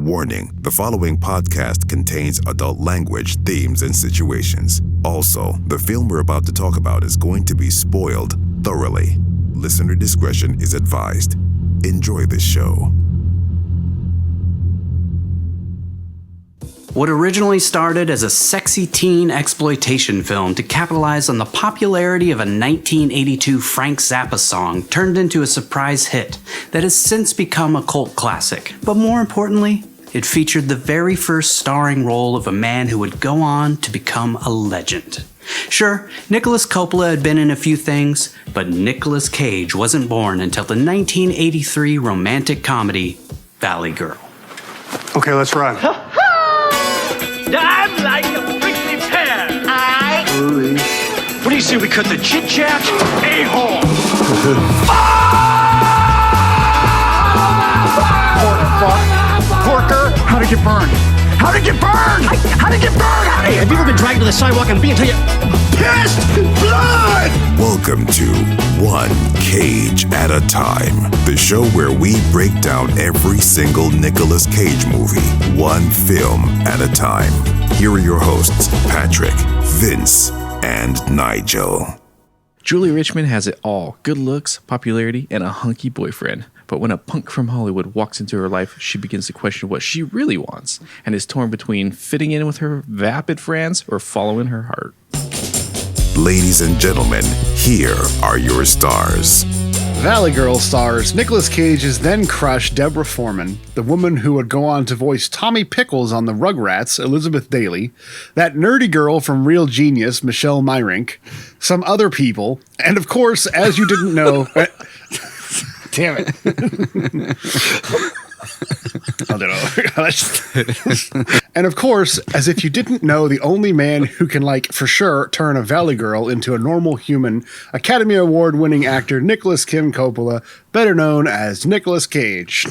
Warning, the following podcast contains adult language, themes, and situations. Also, the film we're about to talk about is going to be spoiled thoroughly. Listener discretion is advised. Enjoy this show. What originally started as a sexy teen exploitation film to capitalize on the popularity of a 1982 Frank Zappa song turned into a surprise hit that has since become a cult classic. But more importantly, it featured the very first starring role of a man who would go on to become a legend. Sure, Nicolas Coppola had been in a few things, but Nicolas Cage wasn't born until the 1983 romantic comedy Valley Girl. Okay, let's run. I'm like a prickly pear. What do you say we cut the chit-chat? A-hole. Porker, how did you burn? How did you burn? How did you burn? Hey, have you ever been dragged to the sidewalk and beat until you pissed blood? Welcome to One Cage at a Time, the show where we break down every single Nicolas Cage movie, one film at a time. Here are your hosts, Patrick, Vince, and Nigel. Julie Richman has it all: good looks, popularity, and a hunky boyfriend. But when a punk from Hollywood walks into her life, she begins to question what she really wants and is torn between fitting in with her vapid friends or following her heart. Ladies and gentlemen, here are your stars. Valley Girl stars Nicolas Cage's then crush Deborah Foreman, the woman who would go on to voice Tommy Pickles on the Rugrats, Elizabeth Daily, that nerdy girl from Real Genius, Michelle Meyrink, some other people, and of course, as you didn't know... Damn it. I don't know. And of course, as if you didn't know, the only man who can, for sure, turn a Valley Girl into a normal human, Academy Award-winning actor Nicolas Kim Coppola, better known as Nicolas Cage.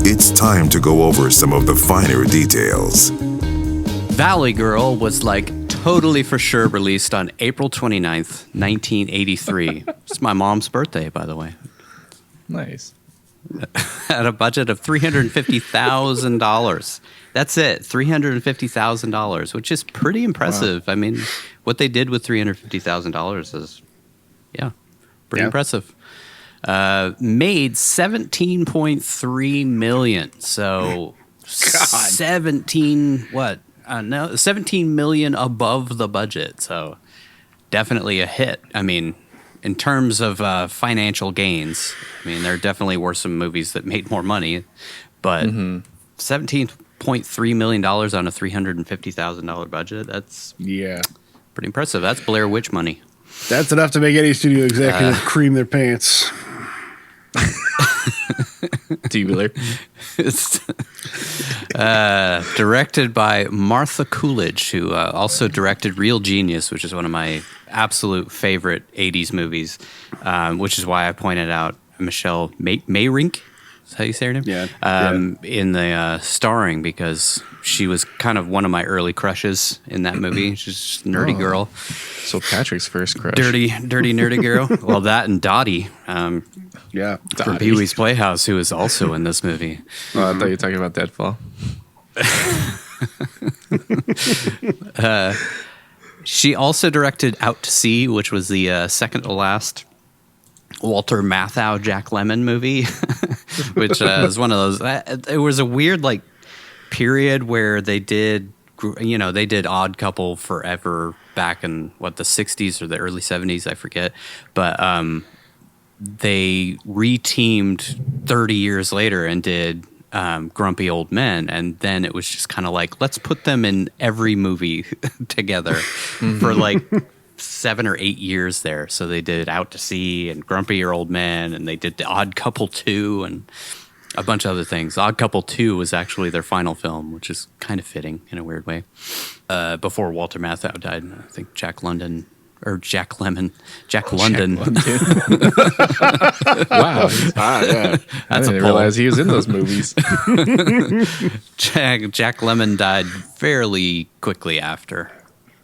It's time to go over some of the finer details. Valley Girl was totally for sure released on April 29th, 1983. It's my mom's birthday, by the way. Nice. At a budget of $350,000. That's it, $350,000, which is pretty impressive. Wow. I mean, what they did with $350,000 is, pretty impressive. Made $17.3 million. So God. 17 million above the budget. So definitely a hit. I mean, in terms of financial gains, there definitely were some movies that made more money, but $17.3 million on a $350,000 budget. That's pretty impressive. That's Blair Witch money. That's enough to make any studio executive cream their pants. Tubular. Directed by Martha Coolidge, who also directed Real Genius, which is one of my absolute favorite 80s movies, which is why I pointed out Michelle Meyrink. Is that how you say her name? Yeah. In the starring, because she was kind of one of my early crushes in that movie. She's just a nerdy girl. So Patrick's first crush. Dirty, nerdy girl. Well, that and Dottie. From Pee-wee's Playhouse, who is also in this movie. I thought you were talking about Deadfall. She also directed Out to Sea, which was the second to last Walter Matthau, Jack Lemmon movie, which is one of those. It was a weird period where they did Odd Couple forever back in the 60s or the early 70s, I forget, but they reteamed 30 years later and did Grumpy Old Men, and then it was just kind of let's put them in every movie together for 7 or 8 years there. So they did Out to Sea and Grumpy Old Men, and they did The Odd Couple 2 and a bunch of other things. Odd Couple 2 was actually their final film, which is kind of fitting in a weird way. Before Walter Matthau died, I think Jack London or Jack London. Wow. Yeah. I didn't realize he was in those movies. Jack Lemmon died fairly quickly after.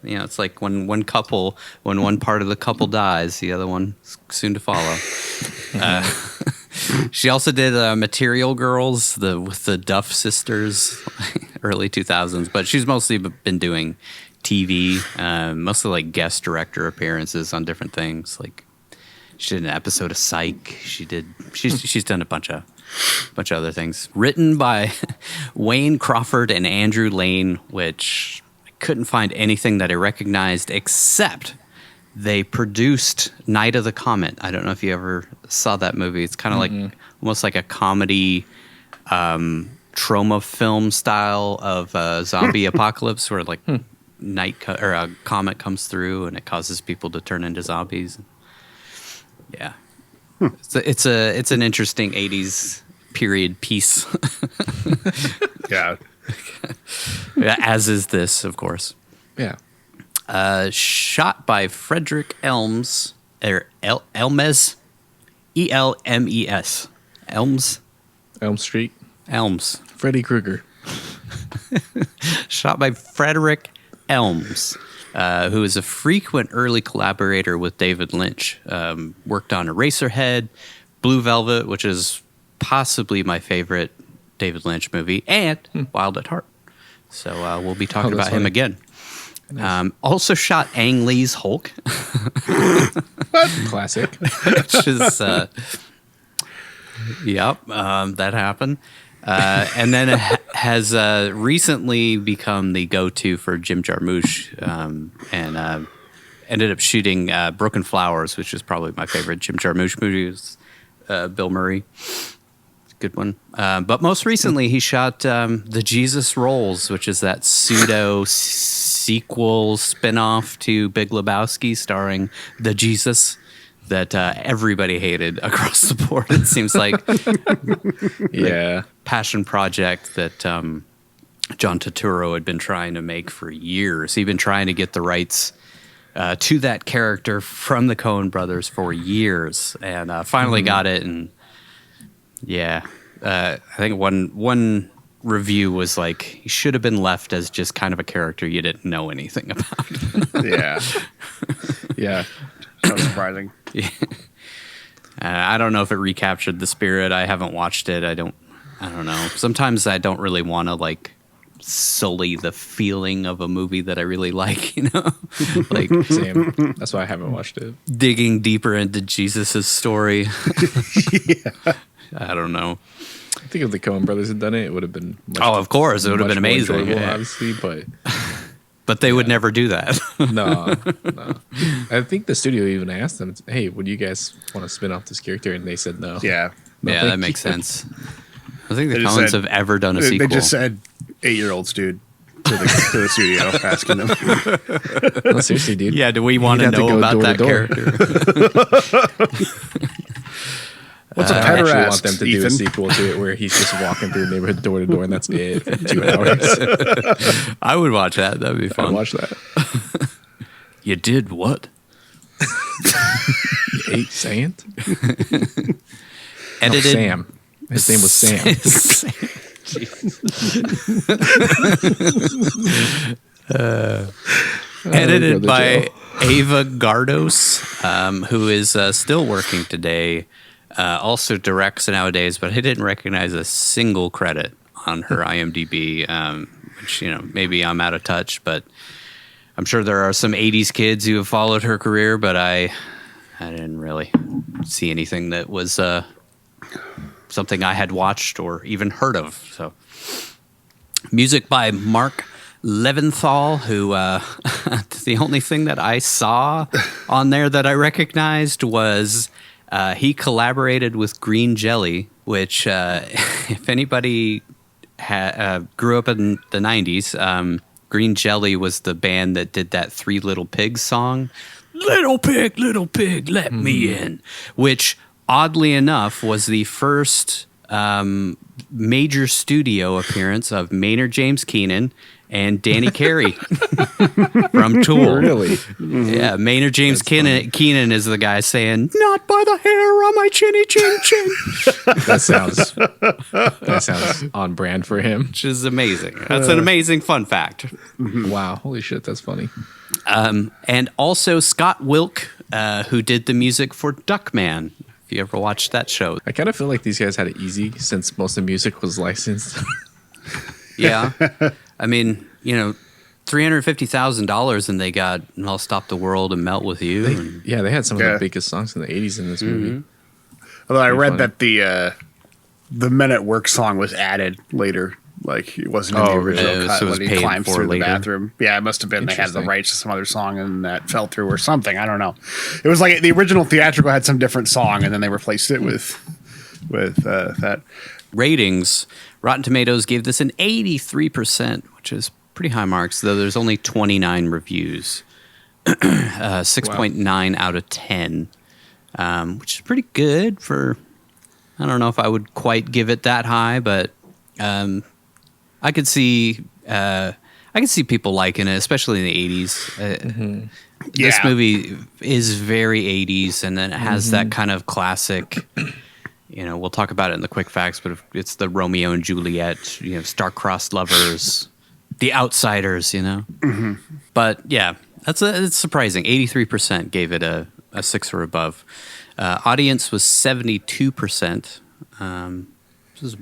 You know, it's like when one part of the couple dies, the other one is soon to follow. She also did Material Girls with the Duff sisters, early 2000s, but she's mostly been doing TV, mostly like guest director appearances on different things. Like she did an episode of Psych. She's done a bunch of other things. Written by Wayne Crawford and Andrew Lane, which I couldn't find anything that I recognized except they produced Night of the Comet. I don't know if you ever saw that movie. It's kind of like almost like a comedy trauma film style of zombie apocalypse where like a comet comes through and it causes people to turn into zombies. Yeah. It's an interesting 80s period piece. Yeah. As is this, of course. Yeah. Shot by Frederick Elmes, or Elmes, E-L-M-E-S. Elmes? Elm Street. Elmes. Freddy Krueger. Shot by Frederick Elmes, who is a frequent early collaborator with David Lynch. Worked on Eraserhead, Blue Velvet, which is possibly my favorite David Lynch movie, and Wild at Heart. So we'll be talking about him again. Nice. Also shot Ang Lee's Hulk. Classic. Which is, that happened. And then has recently become the go-to for Jim Jarmusch, and ended up shooting Broken Flowers, which is probably my favorite Jim Jarmusch movie. It was Bill Murray. Good one. But most recently, he shot The Jesus Rolls, which is that pseudo sequel spinoff to Big Lebowski, starring the Jesus that everybody hated across the board. It seems like, yeah, passion project that John Turturro had been trying to make for years. He'd been trying to get the rights to that character from the Coen brothers for years, and finally got it. And yeah, I think one review was like, he should have been left as just kind of a character you didn't know anything about. Yeah. yeah. That was surprising. Yeah. I don't know if it recaptured the spirit. I haven't watched it. I don't know. Sometimes I don't really want to like sully the feeling of a movie that I really like, you know? Like, same. That's why I haven't watched it. Digging deeper into Jesus's story. Yeah. I don't know. I think if the Coen brothers had done it, it would have been much, of course, it would have been amazing. Yeah. Obviously, but they would never do that. No. I think the studio even asked them, hey, would you guys want to spin off this character? And they said no. Yeah. Yeah, that makes sense. I think the Coens have ever done a sequel. They just said 8-year-olds, dude, to the studio asking them. No, seriously, dude. Yeah, do we want to know about that character? What's a I actually pederast, want them to do Ethan? a sequel to it where he's just walking through the neighborhood door to door and that's it for 2 hours. I would watch that. That'd be fun. I'd watch that. You did what? You ate sand? Edited. Sam. His name was Sam. Edited by Ava Gardos, who is still working today. Also directs nowadays, but I didn't recognize a single credit on her IMDb, which, you know, maybe I'm out of touch, but I'm sure there are some 80s kids who have followed her career, but I didn't really see anything that was something I had watched or even heard of. So, music by Mark Leventhal, who the only thing that I saw on there that I recognized was he collaborated with Green Jelly, which if anybody grew up in the 90s, Green Jelly was the band that did that Three Little Pigs song, Little Pig, let me in, which oddly enough was the first major studio appearance of Maynard James Keenan and Danny Carey from Tool. Really? Yeah, Maynard James Keenan is the guy saying, "Not by the hair on my chinny chin chin," That sounds on brand for him. which is amazing. That's an amazing fun fact. Wow, holy shit, that's funny. And also Scott Wilk, who did the music for Duckman. If you ever watched that show. I kind of feel like these guys had it easy since most of the music was licensed. Yeah. I mean, $350,000 and they got "I'll Stop the World" and "Melt with You." They had some of the biggest songs in the 80s in this movie. Although I read funny. that the Men at Work song was added later. Like it wasn't in the original cut so it was when he paid climbs for through later. the bathroom. Yeah, it must have been they had the Interesting. rights to some other song and that fell through or something. I don't know. It was like the original theatrical had some different song and then they replaced it with that. Ratings, Rotten Tomatoes gave this an 83%, which is pretty high marks, though there's only 29 reviews. 6.9 out of 10, which is pretty good for... I don't know if I would quite give it that high, but I could see people liking it, especially in the 80s. This movie is very 80s, and then it has that kind of classic... we'll talk about it in the quick facts, but it's the Romeo and Juliet, star-crossed lovers, the outsiders, But yeah, it's surprising. 83% gave it a 6 or above. Audience was 72%. This is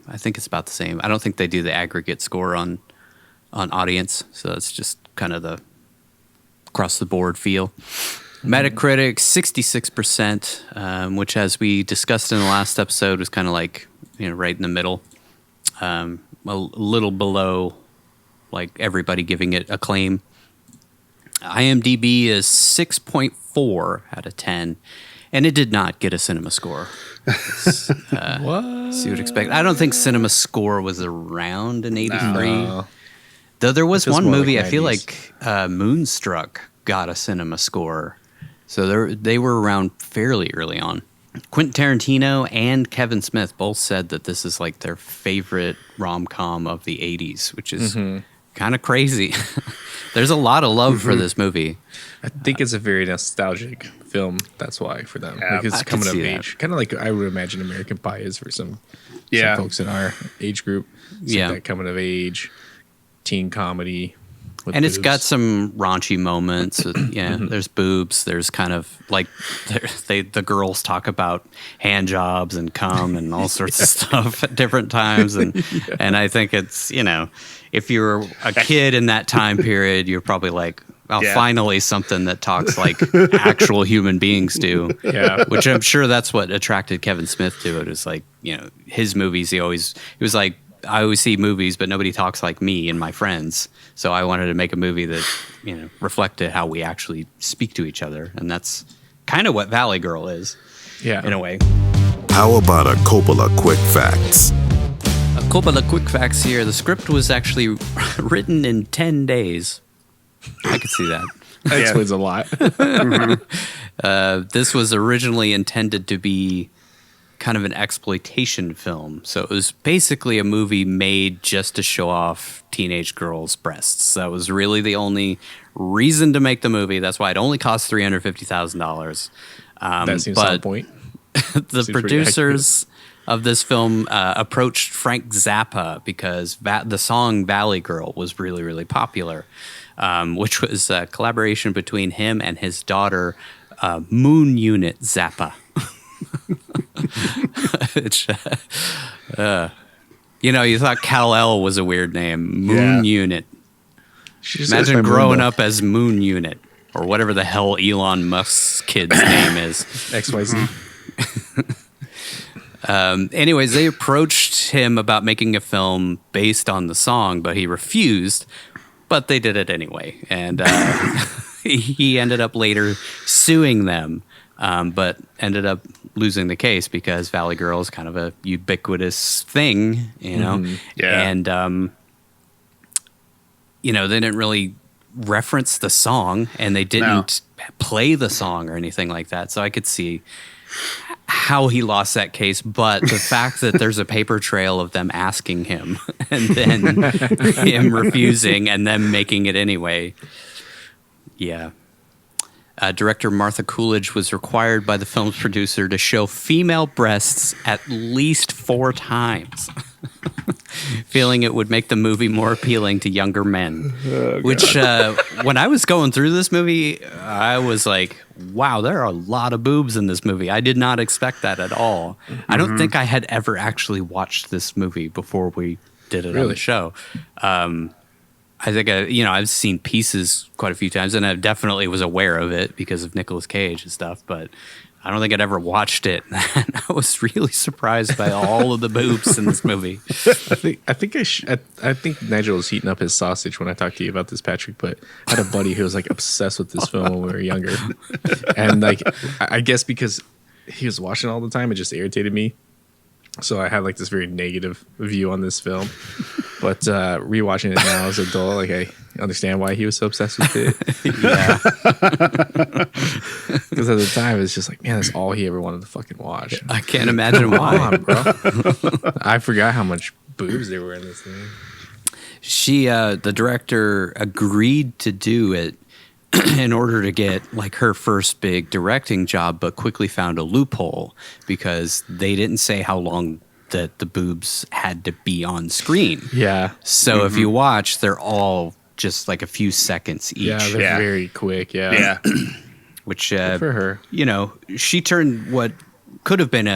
I think it's about the same. I don't think they do the aggregate score on audience, so it's just kind of the across the board feel. Metacritic 66%, which, as we discussed in the last episode, was kind of like right in the middle, a little below like everybody giving it acclaim. IMDb is 6.4 out of 10, and it did not get a cinema score. What? So you would expect. I don't think cinema score was around in '83, No. though there was It feels one more like movie. I feel 90s. like Moonstruck got a cinema score. So they were around fairly early on. Quentin Tarantino and Kevin Smith both said that this is like their favorite rom-com of the 80s, which is kind of crazy. There's a lot of love for this movie. I think it's a very nostalgic film. That's why for them. Yeah, like it's I could coming of see that. age. Kind of like I would imagine American Pie is for some folks in our age group. It's like that coming of age, teen comedy. With And it's boobs. got some raunchy moments. There's boobs. There's kind of like the girls talk about hand jobs and cum and all sorts of stuff at different times. And I think it's, if you're a kid in that time period, you're probably like, finally something that talks like actual human beings do. Yeah. Which I'm sure that's what attracted Kevin Smith to it. Is like, his movies, he was like, I always see movies, but nobody talks like me and my friends. So I wanted to make a movie that, reflected how we actually speak to each other. And that's kind of what Valley Girl is, in a way. How about a Coppola Quick Facts? A Coppola Quick Facts here. The script was actually written in 10 days. I could see that. That explains a lot. This was originally intended to be kind of an exploitation film. So it was basically a movie made just to show off teenage girls' breasts. That was really the only reason to make the movie. That's why it only cost $350,000. That seems on point. The producers of this film approached Frank Zappa because the song Valley Girl was really, really popular, which was a collaboration between him and his daughter, Moon Unit Zappa. Which, you thought Kal-El was a weird name. Moon Unit. Imagine growing up as Moon Unit or whatever the hell Elon Musk's kid's name is. XYZ. Anyways, they approached him about making a film based on the song, but he refused. But they did it anyway, and he ended up later suing them, but ended up losing the case because Valley Girl is kind of a ubiquitous thing, and they didn't really reference the song, and they didn't play the song or anything like that. So I could see how he lost that case, but the fact that there's a paper trail of them asking him and then him refusing and then making it anyway. Yeah. Director Martha Coolidge was required by the film's producer to show female breasts at least 4 times, feeling it would make the movie more appealing to younger men. Which, when I was going through this movie, I was like, wow, there are a lot of boobs in this movie. I did not expect that at all. I don't think I had ever actually watched this movie before we did it on the show. I think I've seen pieces quite a few times, and I definitely was aware of it because of Nicolas Cage and stuff. But I don't think I'd ever watched it. And I was really surprised by all of the boobs in this movie. I think Nigel was heating up his sausage when I talked to you about this, Patrick. But I had a buddy who was like obsessed with this film when we were younger, and like I guess because he was watching it all the time, it just irritated me. So I had like this very negative view on this film, but rewatching it now as an adult, like I understand why he was so obsessed with it. Yeah. Because at the time it's just like, man, that's all he ever wanted to fucking watch. I can't imagine why. Come on, bro. I forgot how much boobs there were in this thing. The director agreed to do it in order to get like her first big directing job, but quickly found a loophole because they didn't say how long that the boobs had to be on screen. Yeah. So if you watch, they're all just like a few seconds each. Yeah, they're very quick. Yeah. Which Good for her. She turned what could have been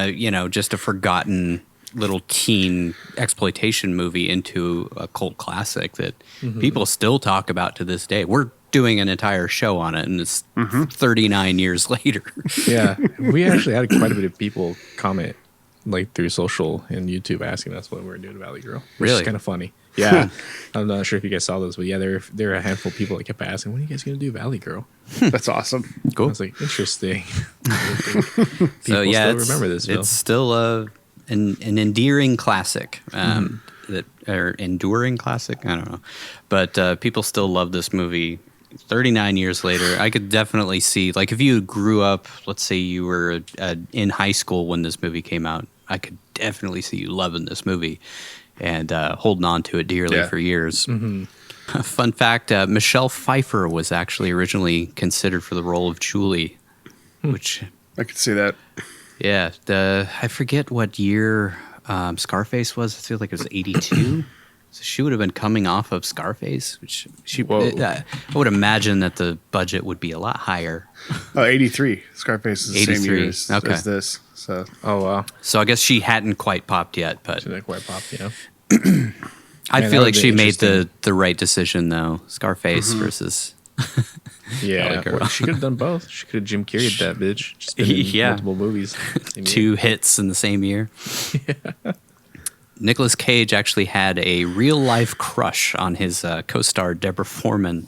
just a forgotten little teen exploitation movie into a cult classic that people still talk about to this day. We're doing an entire show on it, and it's 39 years later. Yeah, we actually had quite a bit of people comment like through social and YouTube asking us when we were doing Valley Girl, which is kind of funny. Yeah, I'm not sure if you guys saw those, but yeah, there were a handful of people that kept asking, "When are you guys going to do Valley Girl?" That's awesome. Cool. I was like, interesting. So yeah, still remember this film. It's still an endearing classic. Enduring classic. I don't know, but people still love this movie. 39 years later, I could definitely see, like, if you grew up, let's say you were in high school when this movie came out, I could definitely see you loving this movie and holding on to it dearly for years. Fun fact, Michelle Pfeiffer was actually originally considered for the role of Julie, which... I could see that. Yeah, I forget what year Scarface was. I feel like it was 82. So she would have been coming off of Scarface, which I would imagine that the budget would be a lot higher. 83. Scarface is the same year as this. So. Oh, wow. So I guess she hadn't quite popped yet, but She didn't quite pop, I feel like she made the right decision, though. Scarface versus Yeah, Girl. she could have done both. She could have Jim Carrey'd that bitch. Just been in multiple movies. 2 hits in the same year. Nicolas Cage actually had a real-life crush on his co-star Deborah Foreman.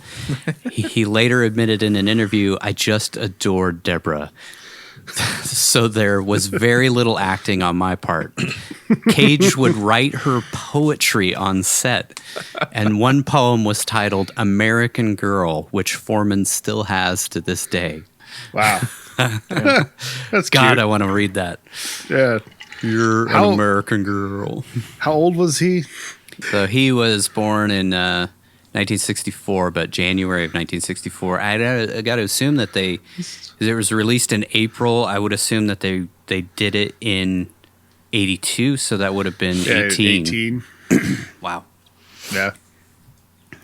He later admitted in an interview, "I just adored Deborah." So there was very little acting on my part. Cage would write her poetry on set, and one poem was titled "American Girl," which Foreman still has to this day. Wow. That's God, cute. I want to read that. Yeah. You're an American girl. How old was he? So he was born in 1964, but January of 1964. I got to assume that it was released in April. I would assume that they did it in 82, so that would have been 18. Wow. Yeah.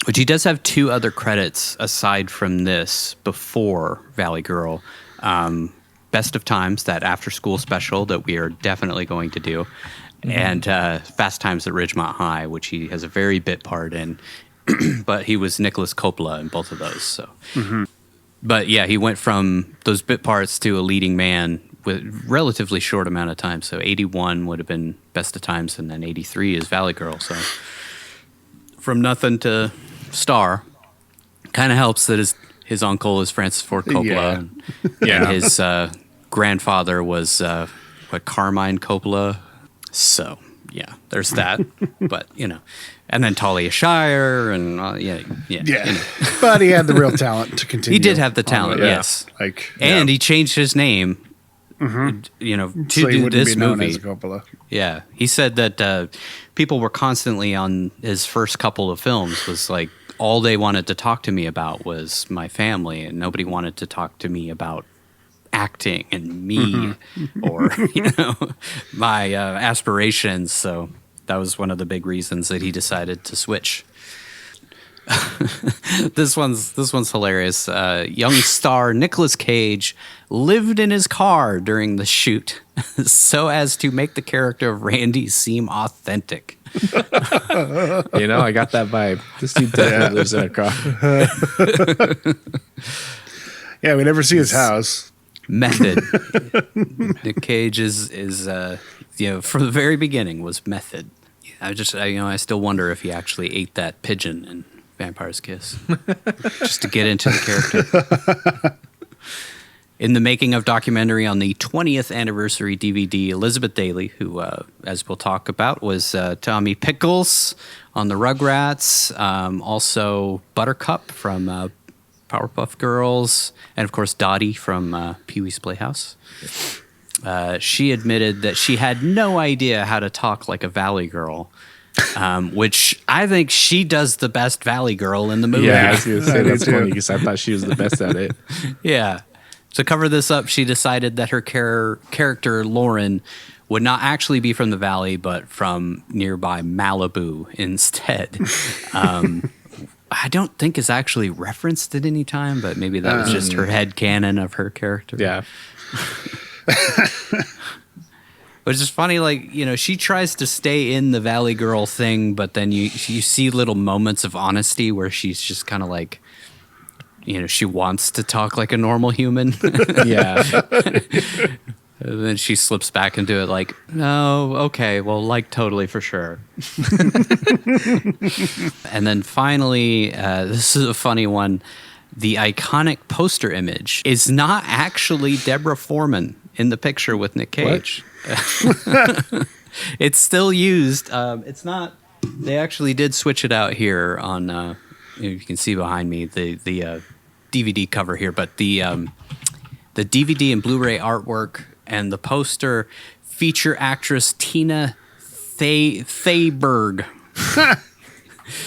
Which he does have 2 other credits aside from this before Valley Girl. Best of Times, that after-school special that we are definitely going to do, and Fast Times at Ridgemont High, which he has a very bit part in, but he was Nicolas Coppola in both of those. So, but yeah, he went from those bit parts to a leading man with relatively short amount of time. So 81 would have been Best of Times, and then 83 is Valley Girl. So from nothing to star, kind of helps that his uncle is Francis Ford Coppola, and his grandfather was Carmine Coppola. So yeah, there's that. But and then Talia Shire, and But he had the real talent to continue. He did have the talent, yes. And he changed his name you know, to So he do wouldn't this be known movie. as Coppola. Yeah, he said that people were constantly on his first couple of films was like all they wanted to talk to me about was my family, and nobody wanted to talk to me about acting and me or my aspirations. So that was one of the big reasons that he decided to switch. This one's hilarious. Young star Nicolas Cage lived in his car during the shoot so as to make the character of Randy seem authentic. I got that vibe. This dude definitely lives in a car. Yeah, we never see his house. Method. Nick Cage is from the very beginning was method. I still wonder if he actually ate that pigeon in Vampire's Kiss just to get into the character. In the making of documentary on the 20th anniversary DVD, Elizabeth Daily, who, as we'll talk about, was Tommy Pickles on the Rugrats, also Buttercup from Powerpuff Girls, and of course Dottie from Pee-wee's Playhouse. She admitted that she had no idea how to talk like a Valley Girl, which I think she does the best Valley Girl in the movie. Yeah, I was going to say that's funny because I thought she was the best at it. Yeah. To cover this up, she decided that her character, Lauren, would not actually be from the Valley, but from nearby Malibu instead. I don't think is actually referenced at any time, but maybe that was just her headcanon of her character. Yeah. Which is funny, she tries to stay in the Valley Girl thing, but then you see little moments of honesty where she's just kind of like, she wants to talk like a normal human. Yeah. And then she slips back into it like, no, okay, well, totally for sure. And then finally, this is a funny one. The iconic poster image is not actually Deborah Foreman in the picture with Nick Cage. It's still used. It's not. They actually did switch it out here on. You can see behind me the DVD cover here, but the DVD and Blu-ray artwork and the poster feature actress Tina Feyberg.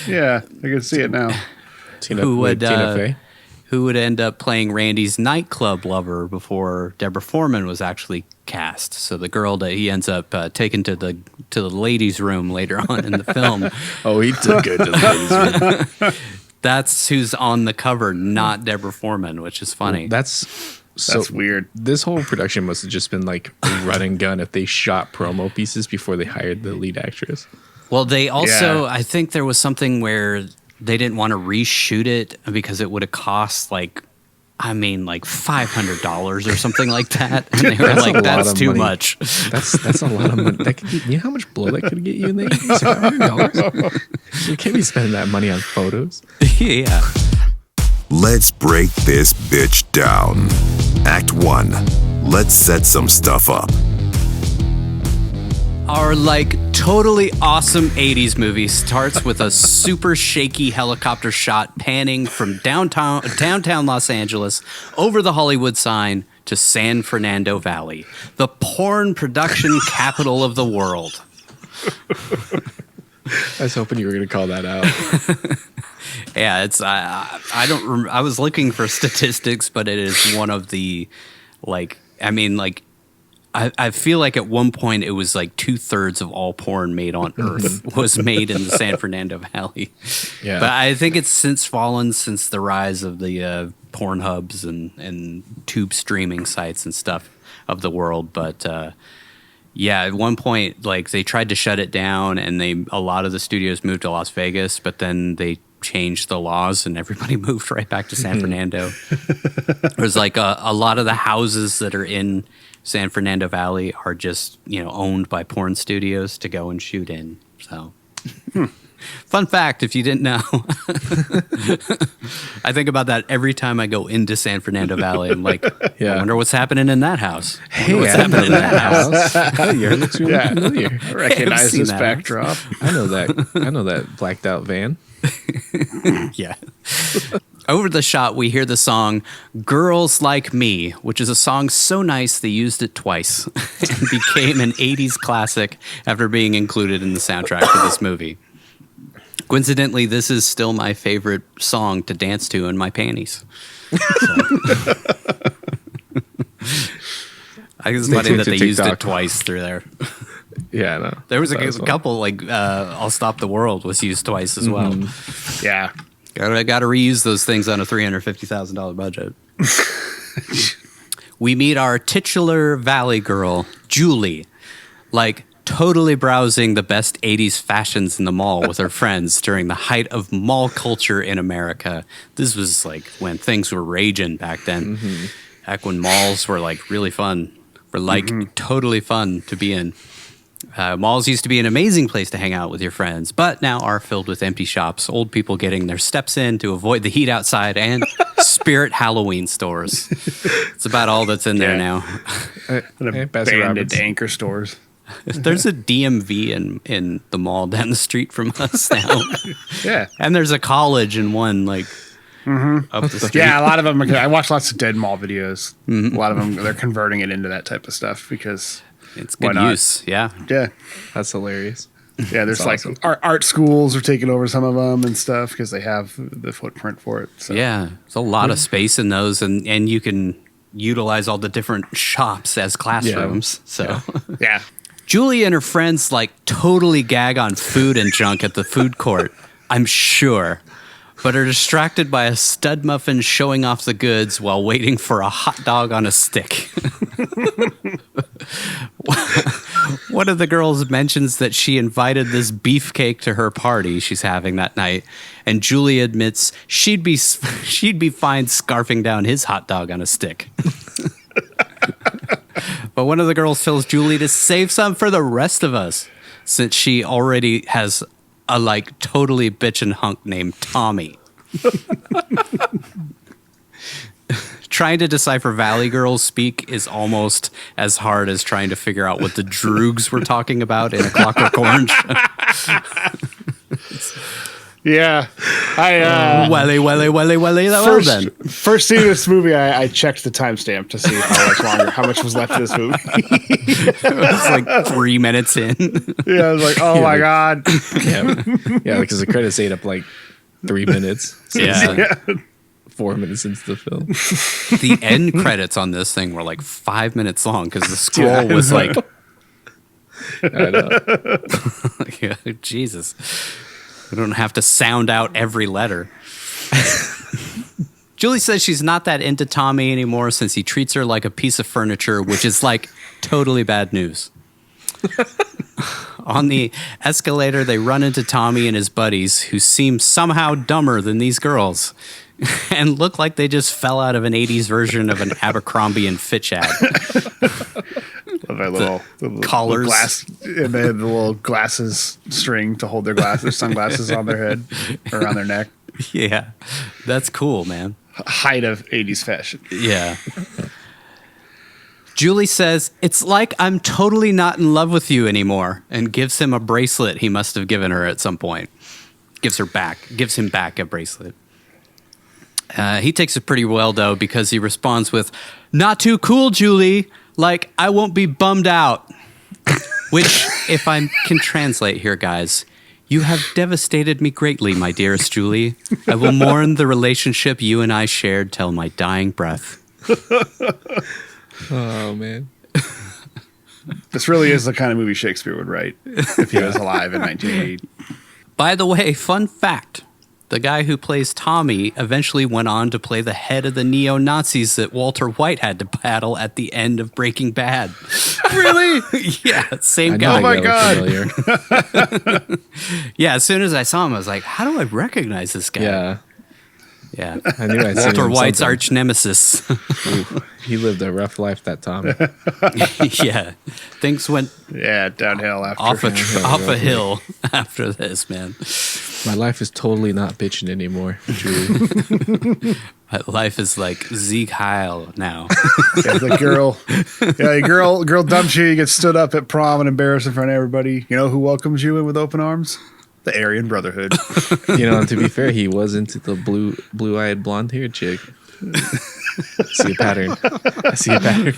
Yeah, I can see it now. Tina Fey? Who would end up playing Randy's nightclub lover before Deborah Foreman was actually cast. So the girl that he ends up taking to the ladies' room later on in the film. Oh, he took it to the ladies' room. That's who's on the cover, not Deborah Foreman, which is funny. That's weird. This whole production must have just been like run and gun if they shot promo pieces before they hired the lead actress. Well, they also, I think there was something where they didn't want to reshoot it because it would have cost $500 or something like that. And they were like, that's too money. Much. That's a lot of money. That could get, you know how much blow that could get you in the 80s? $500? You can't be spending that money on photos. Yeah. Let's break this bitch down. Act 1. Let's set some stuff up. Our totally awesome 80s movie starts with a super shaky helicopter shot panning from downtown Los Angeles over the Hollywood sign to San Fernando Valley, the porn production capital of the world. I was hoping you were going to call that out. Yeah, it's I was looking for statistics, but it is one of the I feel like at one point it was 2/3 of all porn made on Earth was made in the San Fernando Valley. Yeah. But I think it's since fallen since the rise of the porn hubs and tube streaming sites and stuff of the world. But at one point they tried to shut it down, and a lot of the studios moved to Las Vegas, but then they changed the laws and everybody moved right back to San Fernando. There's a lot of the houses that are in San Fernando Valley are just, owned by porn studios to go and shoot in. So Fun fact, if you didn't know, I think about that every time I go into San Fernando Valley. I'm like, I wonder what's happening in that house. Hey, What's happening in that house? Yours looks really familiar. I recognize seen this that. backdrop. I know that blacked out van. Yeah. Over the shot, we hear the song Girls Like Me, which is a song so nice they used it twice and became an 80s classic after being included in the soundtrack for this movie. Coincidentally, this is still my favorite song to dance to in my panties. So. I think it's funny that they used it twice through there. Yeah, I know. There was a couple, like I'll Stop the World was used twice as well. Yeah. Got to reuse those things on a $350,000 budget. We meet our titular Valley girl, Julie, like totally browsing the best 80s fashions in the mall with her friends during the height of mall culture in America. This was like when things were raging back then. Back when malls were like really fun. Were like totally fun to be in. Malls used to be an amazing place to hang out with your friends, but now are filled with empty shops, old people getting their steps in to avoid the heat outside, and spirit Halloween stores. It's about all that's in there now. Abandoned anchor stores. There's a DMV in the mall down the street from us now. Yeah. And there's a college in one, like, up the street. Yeah, a lot of them. I watch lots of dead mall videos. A lot of them, they're converting it into that type of stuff because It's good use, yeah. Yeah. That's hilarious. Yeah, there's That's like awesome. art schools are taking over some of them and stuff because they have the footprint for it. So. Yeah, there's a lot of space in those, and you can utilize all the different shops as classrooms. So, Yeah. Julie and her friends like totally gag on food and junk at the food court, I'm sure, but are distracted by a stud muffin showing off the goods while waiting for a hot dog on a stick. One of the girls mentions that she invited this beefcake to her party she's having that night, and Julie admits she'd be fine scarfing down his hot dog on a stick. But one of the girls tells Julie to save some for the rest of us, since she already has a like totally bitchin' hunk named Tommy. Trying to decipher Valley Girls speak is almost as hard as trying to figure out what the droogs were talking about in A Clockwork Orange. Yeah. I Welly, first scene of this movie, I checked the timestamp to see how much was left of this movie. It was like 3 minutes in. Yeah, I was like, oh my God. Yeah, because the credits ate up like 3 minutes. So it's Yeah. like 4 minutes into the film. The end credits on this thing were like 5 minutes long because the scroll was like, I know. Jesus. We don't have to sound out every letter. Julie says she's not that into Tommy anymore since he treats her like a piece of furniture, which is like totally bad news. On the escalator, they run into Tommy and his buddies, who seem somehow dumber than these girls and look like they just fell out of an 80s version of an Abercrombie and Fitch ad. Love that little collars. glass, and they had the little glasses string to hold their sunglasses on their head or around their neck. Yeah, that's cool, man. Height of 80s fashion. Yeah. Julie says, "It's like I'm totally not in love with you anymore," and gives him a bracelet he must have given her at some point. Gives him back a bracelet. He takes it pretty well, though, because he responds with, "Not too cool, Julie. Like, I won't be bummed out." Which, if I can translate here, guys, "You have devastated me greatly, my dearest Julie. I will mourn the relationship you and I shared till my dying breath." Oh, man. This really is the kind of movie Shakespeare would write if he was alive in 1980. By the way, fun fact. The guy who plays Tommy eventually went on to play the head of the neo-Nazis that Walter White had to battle at the end of Breaking Bad. Really? Yeah, same I guy. know my that looked familiar. Yeah, as soon as I saw him, I was like, how do I recognize this guy? Yeah. Yeah. I knew I'd seen Walter him White's something. arch nemesis. He lived a rough life, that Tommy. Yeah. Things went Yeah, downhill after. off a hill after this, man. My life is totally not bitching anymore, Julie. My life is like Zeke Heil now. Yeah, the girl dumps you. You get stood up at prom and embarrassed in front of everybody. You know who welcomes you in with open arms? The Aryan Brotherhood. You know, to be fair, he was into the blue-eyed, blonde-haired chick. See a pattern. I see a pattern.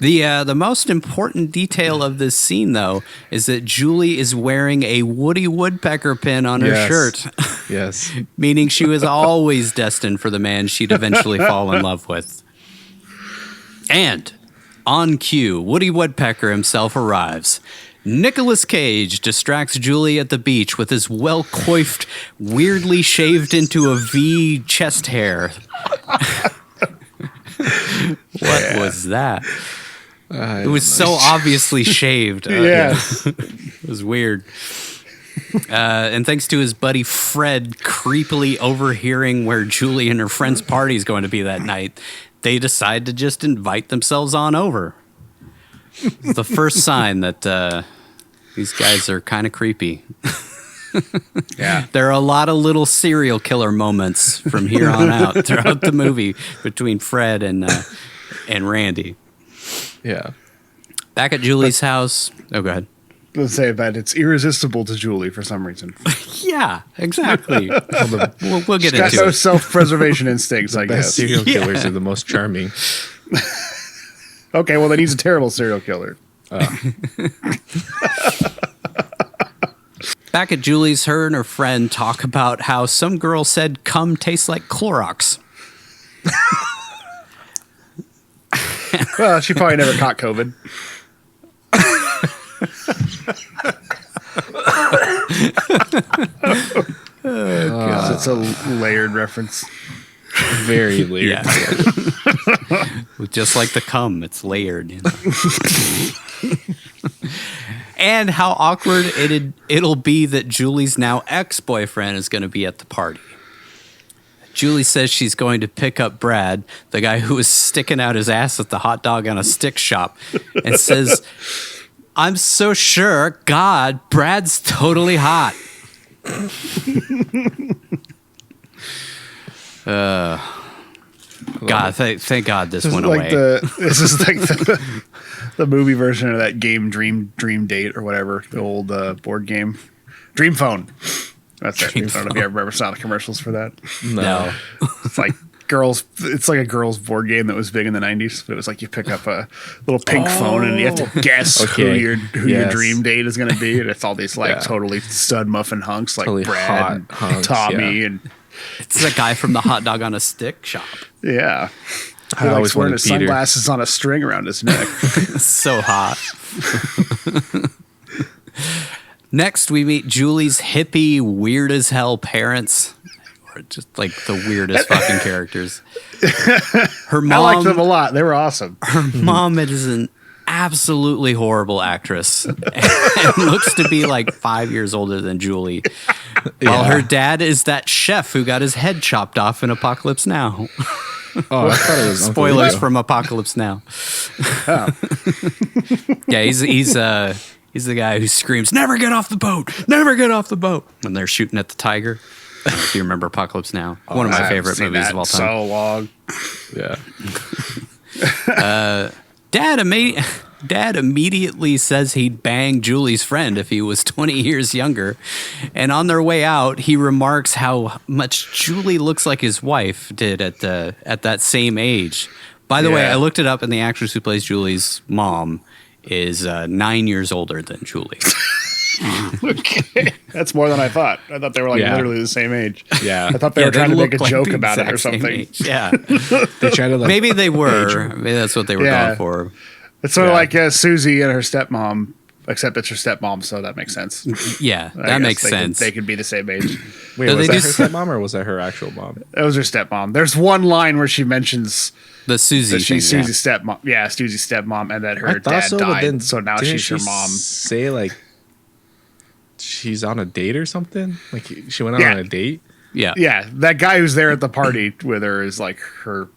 The most important detail of this scene, though, is that Julie is wearing a Woody Woodpecker pin on her shirt. Yes. Meaning she was always destined for the man she'd eventually fall in love with. And on cue, Woody Woodpecker himself arrives. Nicolas Cage distracts Julie at the beach with his well-coiffed, weirdly shaved into a V chest hair. What was that? It was so obviously shaved. Yes. It was weird. And thanks to his buddy Fred creepily overhearing where Julie and her friend's party is going to be that night, they decide to just invite themselves on over. It's the first sign that these guys are kind of creepy. Yeah. There are a lot of little serial killer moments from here on out throughout the movie between Fred and Randy. Yeah. Back at Julie's house. Oh, go ahead. Let's say that it's irresistible to Julie for some reason. Yeah, exactly. We'll get Got into no it. self-preservation instincts, I Best guess. serial killers are the most charming. Okay, well then he's a terrible serial killer. Back at Julie's, her and her friend talk about how some girl said cum tastes like Clorox. Well, she probably never caught COVID. God. It's a layered reference. Very layered. Yeah. Just like the cum, it's layered. You know? And how awkward it'll be that Julie's now ex-boyfriend is going to be at the party. Julie says she's going to pick up Brad, the guy who was sticking out his ass at the hot dog on a stick shop, and says, I'm so sure, God, Brad's totally hot. God, thank God this went away. This is like the movie version of that game Dream Date or whatever, the old board game. Dream Phone. That's it. I don't know if you ever saw the commercials for that. No. It's like it's like a girls board game that was big in the 90s. But it was like you pick up a little pink phone and you have to guess who your dream date is going to be. And it's all these totally stud muffin hunks like Totally Brad and hunks, Tommy and It's the guy from the hot dog on a stick shop. yeah. I always wearing wanted his Peter. sunglasses on a string around his neck. So hot. Next, we meet Julie's hippie, weird as hell parents. Or just like the weirdest fucking characters. Her mom, I liked them a lot. They were awesome. her mom is an absolutely horrible actress and looks to be like 5 years older than Julie. While her dad is that chef who got his head chopped off in Apocalypse Now. Oh, I thought it was Uncle Spoilers Leo. from Apocalypse Now. Yeah, he's the guy who screams, "Never get off the boat! Never get off the boat!" when they're shooting at the tiger. I don't know if you remember Apocalypse Now. One of my I've favorite seen movies that of all time. So long. Yeah. Dad immediately says he'd bang Julie's friend if he was 20 years younger. And on their way out, he remarks how much Julie looks like his wife did at that same age. By the way, Yeah. I looked it up, and the actress who plays Julie's mom is 9 years older than Julie. Okay. That's more than I thought. I thought they were like literally the same age. Yeah. I thought they were trying to look make a like joke the about it or exact same something. age. Yeah. They try to like Maybe they were. Maybe that's what they were Yeah. going for. It's sort of like Susie and her stepmom, except it's her stepmom, so that makes sense. Yeah, I that guess makes they sense. They could be the same age. Wait, Do was they that do her stepmom or was that her actual mom? That was her stepmom. There's one line where she mentions The Susie that she's thing, yeah. Susie's stepmom. Yeah, Susie's stepmom, and that her I thought dad so, but died. then So now didn't she's her she mom. Say like she's on a date or something? Like she went out Yeah. on a date? Yeah. Yeah, that guy who's there at the party with her is like her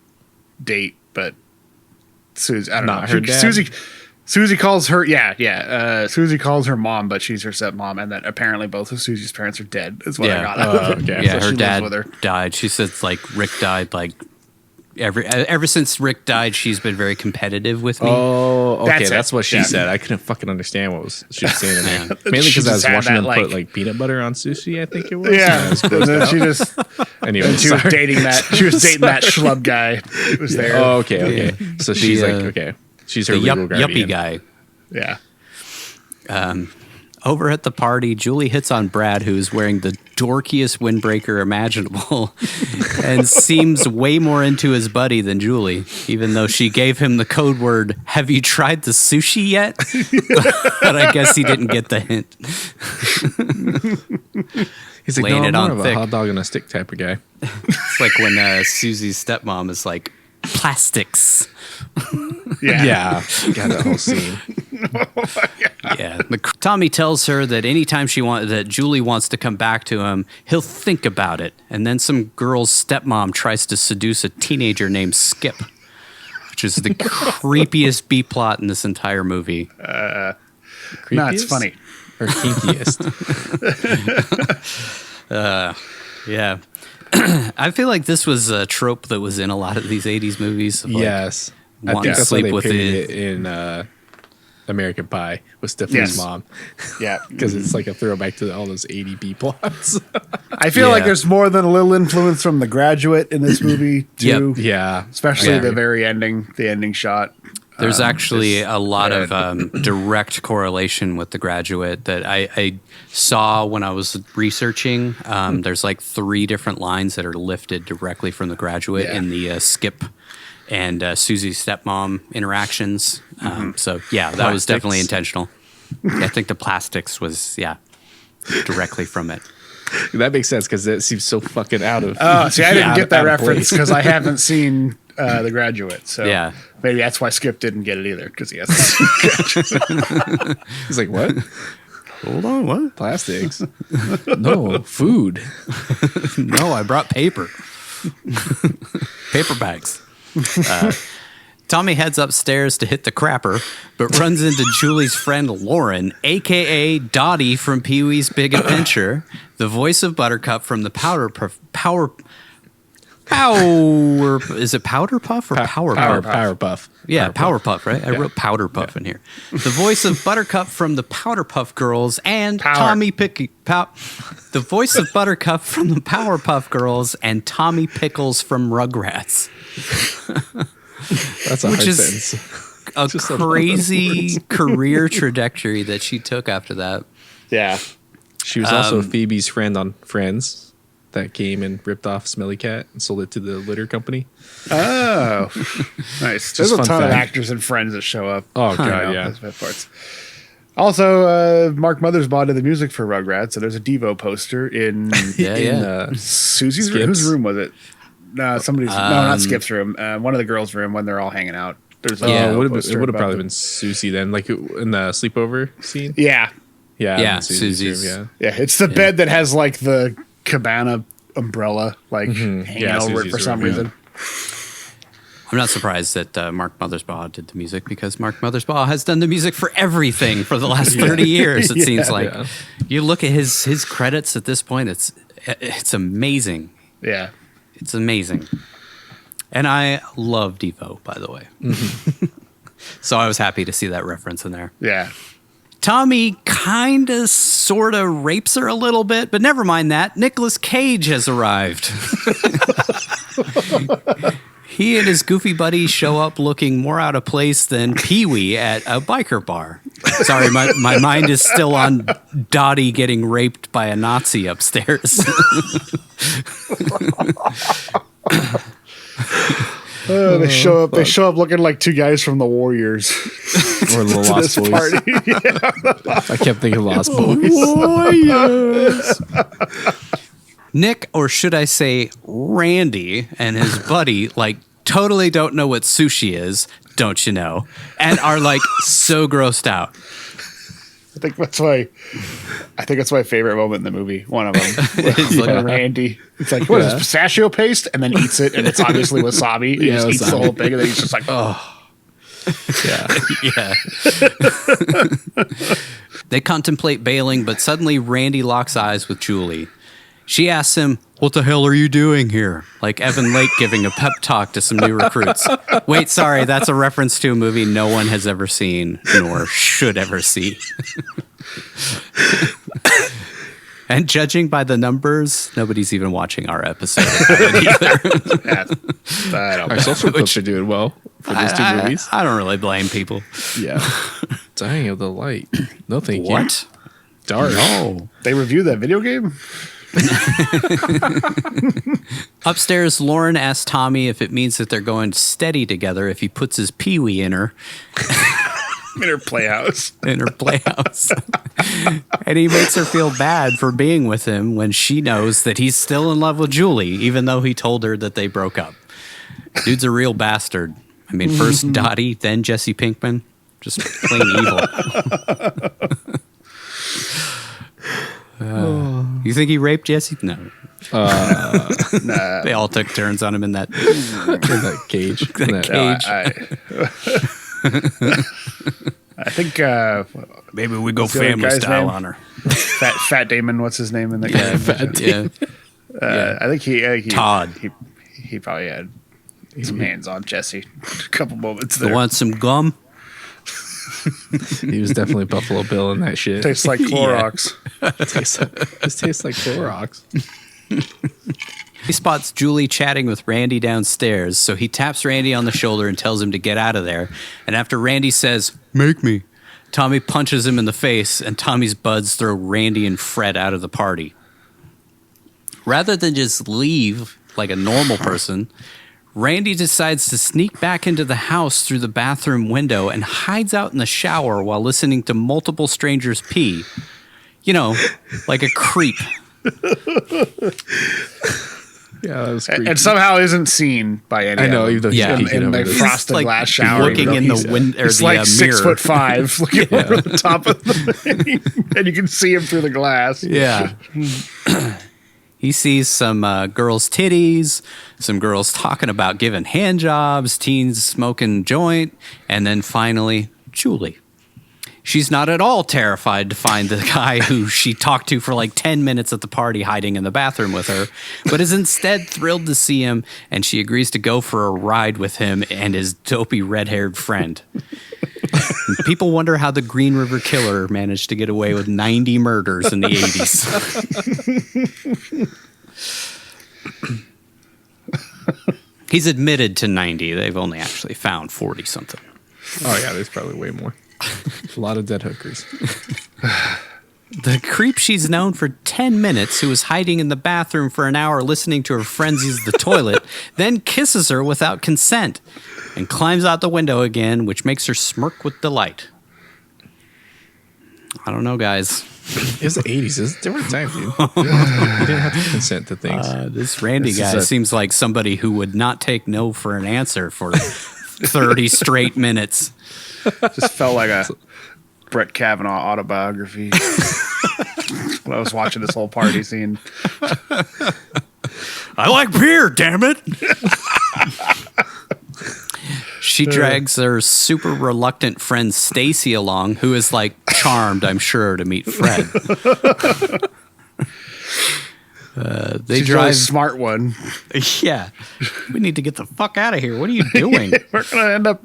date, but Susie, I don't Not know. her dad? Susie calls her, Susie calls her mom, but she's her stepmom, and that apparently both of Susie's parents are dead. Is what I got out of it. okay. Yeah, So her she lives dad with her. died. She says like Rick died like ever since Rick died, she's been very competitive with me. Oh, okay. That's That's it. what she Yeah. said. I couldn't fucking understand what she was saying to me. Yeah. Mainly She because I was just had watching that, them like- put like peanut butter on sushi. I think it was. Yeah, And I was and grossed then out. she just Anyway, she was sorry. dating that. She was dating that schlub guy who was there. Oh, okay. So she's like, okay. She's her The legal guardian. yuppie guy. Yeah. Over at the party, Julie hits on Brad, who's wearing the dorkiest windbreaker imaginable and seems way more into his buddy than Julie, even though she gave him the code word, "Have you tried the sushi yet?" But I guess he didn't get the hint. He's like, Laying no, it I'm on more of thick. a hot dog on a stick type of guy. It's like when Susie's stepmom is like, "Plastics." Yeah. Got that whole scene. Yeah. Tommy tells her that anytime that Julie wants to come back to him, he'll think about it. And then some girl's stepmom tries to seduce a teenager named Skip, which is the creepiest B plot in this entire movie. No, it's Creepiest funny. Or kinkiest. Yeah. I feel like this was a trope that was in a lot of these 80s movies. Of like, Yes. I wanting think to that's why sleep they with parodied it. it in American Pie with Stephanie's Yes. mom. Yeah. Because it's like a throwback to all those 80 B plots. I feel like Yeah. there's more than a little influence from The Graduate in this movie, too. Yeah. Especially Yeah. the very ending, the ending shot. There's actually a lot yeah. of direct correlation with The Graduate that I saw when I was researching. There's like 3 different lines that are lifted directly from The Graduate Yeah. in the Skip and Susie's stepmom interactions. So, yeah, that was definitely intentional. I think the plastics was, directly from it. That makes sense because it seems so fucking out of. Oh, see, I didn't get that out of reference place. because I haven't seen The Graduate. So Yeah. maybe that's why Skip didn't get it either because he hasn't seen it. He's like, what? Hold on, what? Plastics? No, food. No, I brought paper. Paper bags. Tommy heads upstairs to hit the crapper, but runs into Julie's friend Lauren, a.k.a. Dottie from Pee-wee's Big Adventure, the voice of Buttercup from the Power... Is it Powder Puff or Power Puff? Powerpuff. Yeah, Powerpuff, right? I wrote Powder Puff in here. The voice of Buttercup from the Powderpuff Girls and Tommy Pickles. The voice of Buttercup from the Powerpuff Girls and Tommy Pickles from Rugrats. That's a hard Which is sentence. a Just a lot of crazy career trajectory that she took after that. Yeah. She was also Phoebe's friend on Friends that came and ripped off Smelly Cat and sold it to the litter company. Oh, nice. There's a fun ton of fact. actors and friends that show up. Oh, God, You know, yeah. those best parts. Also, Mark Mothersbaugh did the music for Rugrats, so there's a Devo poster in Yeah. Susie's room. Skip's? Whose room was it? No, somebody's. no, not Skip's room. One of the girls' room when they're all hanging out. There's a Yeah, it would have poster probably above been them. Susie then, like in the sleepover scene. Yeah, Yeah, in Susie's Susie's. room, yeah. It's the bed that has like the cabana umbrella hanging Yeah, over it Susie's for some room, yeah. reason. I'm not surprised that Mark Mothersbaugh did the music because Mark Mothersbaugh has done the music for everything for the last 30 years, it seems like. Yeah. You look at his credits at this point, it's amazing. Yeah. It's amazing. And I love Devo, by the way. So I was happy to see that reference in there. Yeah. Tommy kind of sort of rapes her a little bit, but never mind that. Nicolas Cage has arrived. He and his goofy buddy show up looking more out of place than Pee-wee at a biker bar. Sorry, my mind is still on Dottie getting raped by a Nazi upstairs. They show up. They show up looking like 2 guys from the Warriors. Or the to Lost this Boys. party. I kept thinking Lost Boys. Nick, or should I say Randy, and his buddy, like, totally don't know what sushi is, don't you know? And are, like, so grossed out. I think that's my favorite moment in the movie. One of them, when Randy. It's like, what is this, pistachio paste? And then eats it, and it's obviously wasabi. He just eats the whole thing, and then he's just like, oh. Yeah. They contemplate bailing, but suddenly Randy locks eyes with Julie. She asks him, "What the hell are you doing here?" Like Evan Lake giving a pep talk to some new recruits. Wait, sorry, that's a reference to a movie no one has ever seen, nor should ever see. And judging by the numbers, nobody's even watching our episode of it either. Our social clips are doing well for these two movies. I don't really blame people. Yeah. Dying of the light. No, thank you. What? Dark. No. They reviewed that video game? Upstairs, Lauren asks Tommy if it means that they're going steady together if he puts his peewee in her. In her playhouse. In her playhouse. And he makes her feel bad for being with him when she knows that he's still in love with Julie, even though he told her that they broke up. Dude's a real bastard. I mean, first Dottie, then Jesse Pinkman. Just plain evil. You think he raped Jesse? No. Nah. They all took turns on him in that cage. I think maybe we go what's the other family guy's style name? on her. Fat Damon, what's his name in the game? Yeah. I think he Todd. He probably had some hands on Jesse. A couple moments there. You want some gum? He was definitely Buffalo Bill in that shit. Tastes like Clorox. This tastes like Clorox. He spots Julie chatting with Randy downstairs, so he taps Randy on the shoulder and tells him to get out of there. And after Randy says, "Make me," Tommy punches him in the face, and Tommy's buds throw Randy and Fred out of the party. Rather than just leave like a normal person, Randy decides to sneak back into the house through the bathroom window and hides out in the shower while listening to multiple strangers pee. You know, like a creep. Yeah, that was creepy. And somehow isn't seen by any. I know, of them. even though he's in the frosted like glass shower, looking in the window or It's the like mirror. 6'5", looking over the top of the thing, and you can see him through the glass. Yeah. He sees some girls' titties, some girls talking about giving hand jobs, teens smoking joint, and then finally, Julie. She's not at all terrified to find the guy who she talked to for like 10 minutes at the party hiding in the bathroom with her, but is instead thrilled to see him, and she agrees to go for a ride with him and his dopey red-haired friend. People wonder how the Green River Killer managed to get away with 90 murders in the 80s. He's admitted to 90. They've only actually found 40-something. Oh, yeah, there's probably way more. A lot of dead hookers. The creep she's known for 10 minutes, who was hiding in the bathroom for an hour listening to her friends use the toilet, then kisses her without consent and climbs out the window again, which makes her smirk with delight. I don't know, guys. It was the 80s. It was a different time, dude. You didn't have to consent to things. This Randy guy seems like somebody who would not take no for an answer for 30 straight minutes. Just felt like a Brett Kavanaugh autobiography when I was watching this whole party scene. I like beer, damn it. She drags her super reluctant friend Stacy along, who is like charmed, I'm sure, to meet Fred. They She's drive really smart one. Yeah. We need to get the fuck out of here. What are you doing? We're gonna end up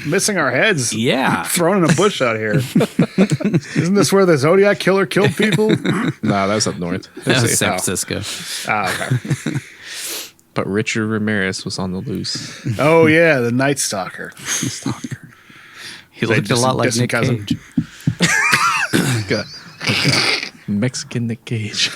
missing our heads. Yeah. Thrown in a bush out here. Isn't this where the Zodiac Killer killed people? Nah, that's up north. That was San Francisco. Okay. But Richard Ramirez was on the loose. Oh yeah, the Night Stalker. He looked a lot like Nick cousin. Cage. Mexican Nick Cage.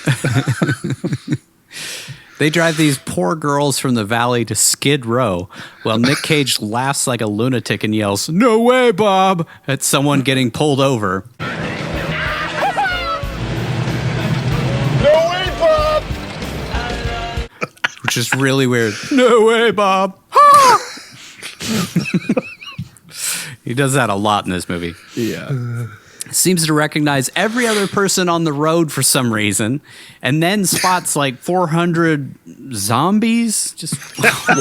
They drive these poor girls from the valley to Skid Row while Nick Cage laughs like a lunatic and yells, "No way, Bob!" at someone getting pulled over. No way, Bob! Which is really weird. No way, Bob. He does that a lot in this movie. Yeah. seems to recognize every other person on the road for some reason, and then spots like 400 zombies just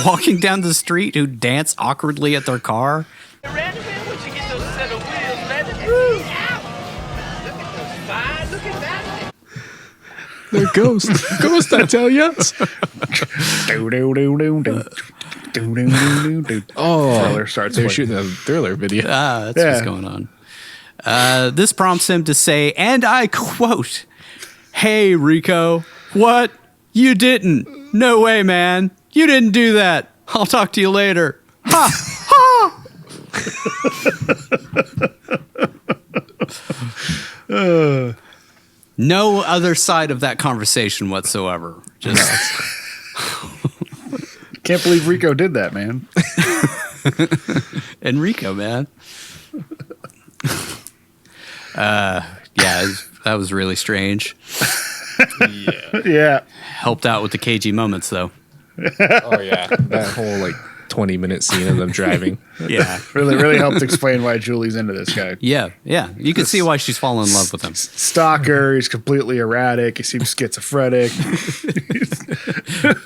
walking down the street who dance awkwardly at their car. Randy, man, once you get those set of wheels, Randy, woo! Look at those fine, look at that. They're ghosts. Ghosts, I tell ya. Oh, Thriller starts they're playing. shooting a Thriller video. That's Yeah. what's going on. This prompts him to say, and I quote, "Hey, Rico, what? You didn't? No way, man. You didn't do that. I'll talk to you later." Ha! Ha! No other side of that conversation whatsoever. Just Can't believe Rico did that, man. Enrico, man. That was really strange. Yeah. Helped out with the Cagiest Moments, though. Oh yeah, that whole like 20-minute scene of them driving. Yeah. Really helped explain why Julie's into this guy. Yeah. You can see why she's fallen in love with him. Stalker, he's completely erratic, he seems schizophrenic,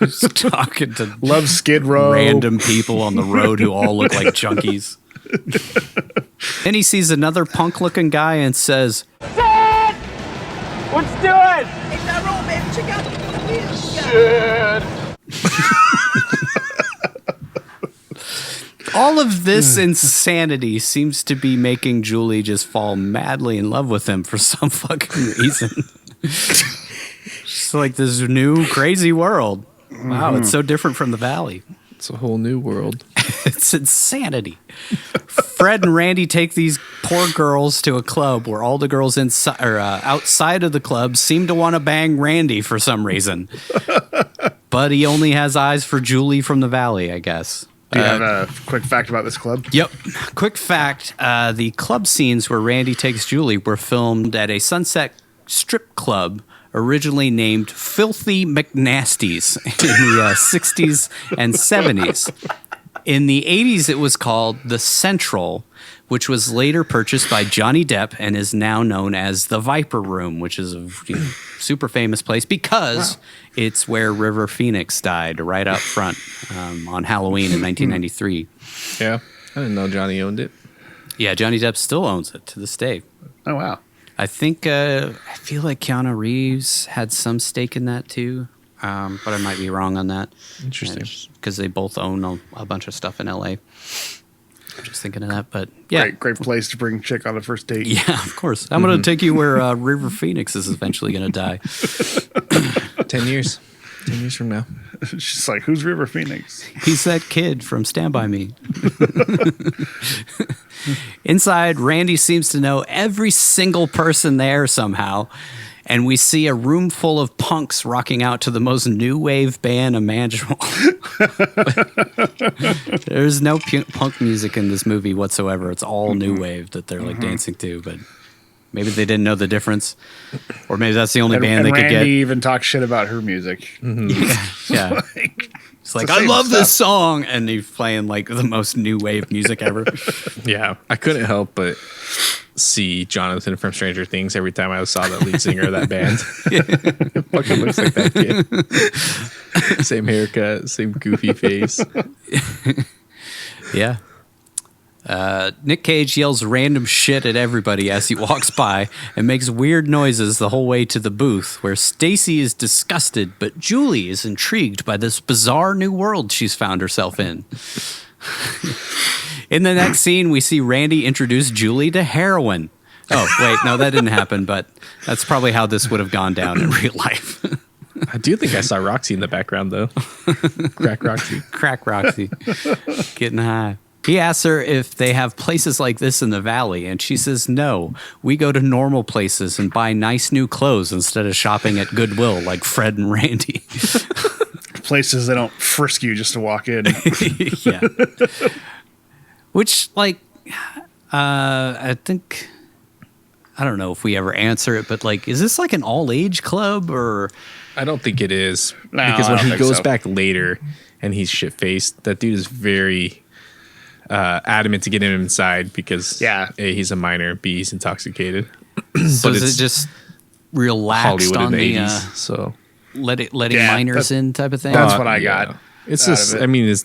Just talking to loves Skid Row. random people on the road who all look like junkies. Then he sees another punk-looking guy and says, Dad! What's doing? Take that roll, baby. Check out the wheels. Shit. all of this insanity seems to be making Julie just fall madly in love with him for some fucking reason. It's like this new crazy world. Wow, it's so different from the Valley. It's a whole new world. It's insanity. Fred and Randy take these poor girls to a club where all the girls inside or outside of the club seem to want to bang Randy for some reason. But he only has eyes for Julie from the Valley, I guess. Do you have a quick fact about this club? Yep. Quick fact, the club scenes where Randy takes Julie were filmed at a Sunset strip club originally named Filthy McNasties in the 60s and 70s. In the 80s, it was called The Central, which was later purchased by Johnny Depp and is now known as the Viper Room, which is a super famous place because it's where River Phoenix died right up front on Halloween in 1993. Yeah, I didn't know Johnny owned it. Yeah, Johnny Depp still owns it to this day. Oh, wow. I think, I feel like Keanu Reeves had some stake in that too, but I might be wrong on that. Interesting. Because they both own a bunch of stuff in LA. I'm just thinking of that, but yeah. Great place to bring chick on a first date. Yeah, of course. I'm going to take you where River Phoenix is eventually going to die. 10 years. 10 years from now. She's like, who's River Phoenix? He's that kid from Stand By Me. Inside, Randy seems to know every single person there somehow, and we see a room full of punks rocking out to the most new wave band imaginable. There's no punk music in this movie whatsoever. It's all new wave that they're like dancing to, but maybe they didn't know the difference, or maybe that's the only band they could Randy get. even talks shit about her music. Yeah. It's like, the I same love stuff. this song. And he's playing like the most new wave music ever. Yeah, I couldn't help but see Jonathan from Stranger Things every time I saw the lead singer of that band. It fucking looks like that kid. Same haircut, same goofy face. Yeah. Nick Cage yells random shit at everybody as he walks by and makes weird noises the whole way to the booth, where Stacy is disgusted, but Julie is intrigued by this bizarre new world she's found herself in. In the next scene, we see Randy introduce Julie to heroin. Oh, wait, no, that didn't happen, but that's probably how this would have gone down in real life. I do think I saw Roxy in the background, though. Crack Roxy. Crack Roxy. Getting high. He asks her if they have places like this in the Valley, and she says, no, we go to normal places and buy nice new clothes instead of shopping at Goodwill like Fred and Randy. Places that don't frisk you just to walk in. Yeah. Which, like, I think, I don't know if we ever answer it, but, like, is this like an all-age club or... I don't think it is. No, because I when don't he think goes so. back later and he's shit-faced, that dude is very adamant to get him inside because Yeah. A, he's a minor, B, he's intoxicated. So but is it's it just relaxed Hollywood on in the the 80s. So letting Yeah, minors in type of thing? That's what I got. It's out just, of it. I mean, it's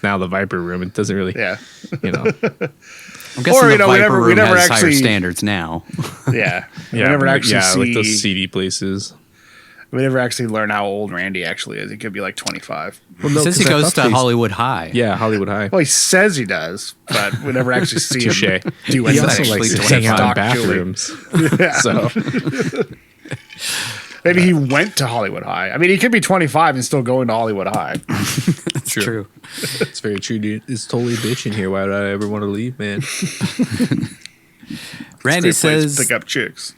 now the Viper Room. It doesn't really, Yeah. you know. I'm guessing Or, the Viper we Room never has higher actually- standards now. Yeah. We never actually see. like those seedy places. We never actually learn how old Randy actually is. He could be like 25. Well, He says he 'cause I goes thought to they- Hollywood High. Yeah, Hollywood High. Well, he says he does, but we never actually see him Touche. do He anything. also likes to Actually hang out in Stalk Julie. bathrooms. Yeah. So Maybe he went to Hollywood High. I mean, he could be 25 and still going to Hollywood High. It's true. it's very true, dude. It's totally a bitch in here. Why would I ever want to leave, man? Randy Great place to says, pick up chicks.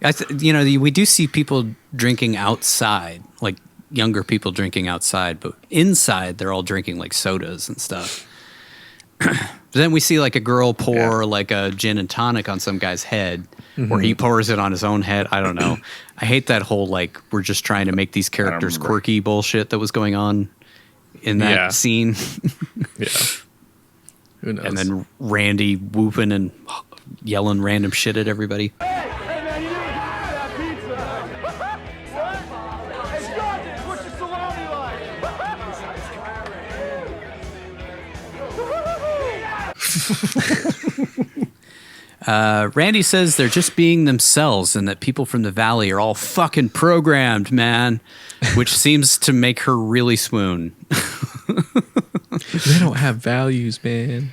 we do see people drinking outside, like younger people drinking outside, but inside they're all drinking like sodas and stuff. But then we see like a girl pour like a gin and tonic on some guy's head, or he pours it on his own head. I don't know. I hate that whole like we're just trying to make these characters remember. quirky bullshit that was going on in that Yeah. scene. Yeah. Who knows? And then Randy whooping and yelling random shit at everybody. Hey man, you didn't give me that pizza. What? Hey, Sergeant, what's your salami Randy says they're just being themselves and that people from the valley are all fucking programmed, man, which seems to make her really swoon. they don't have values, man.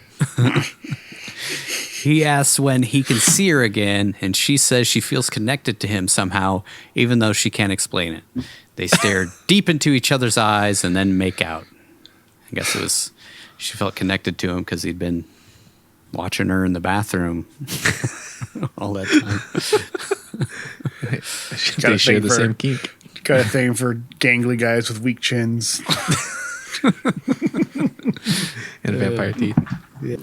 He asks when he can see her again, and she says she feels connected to him somehow, even though she can't explain it. They stare deep into each other's eyes and then make out. I guess it was she felt connected to him because he'd been watching her in the bathroom all that time. They share the same kink. Got a thing for gangly guys with weak chins. And vampire teeth.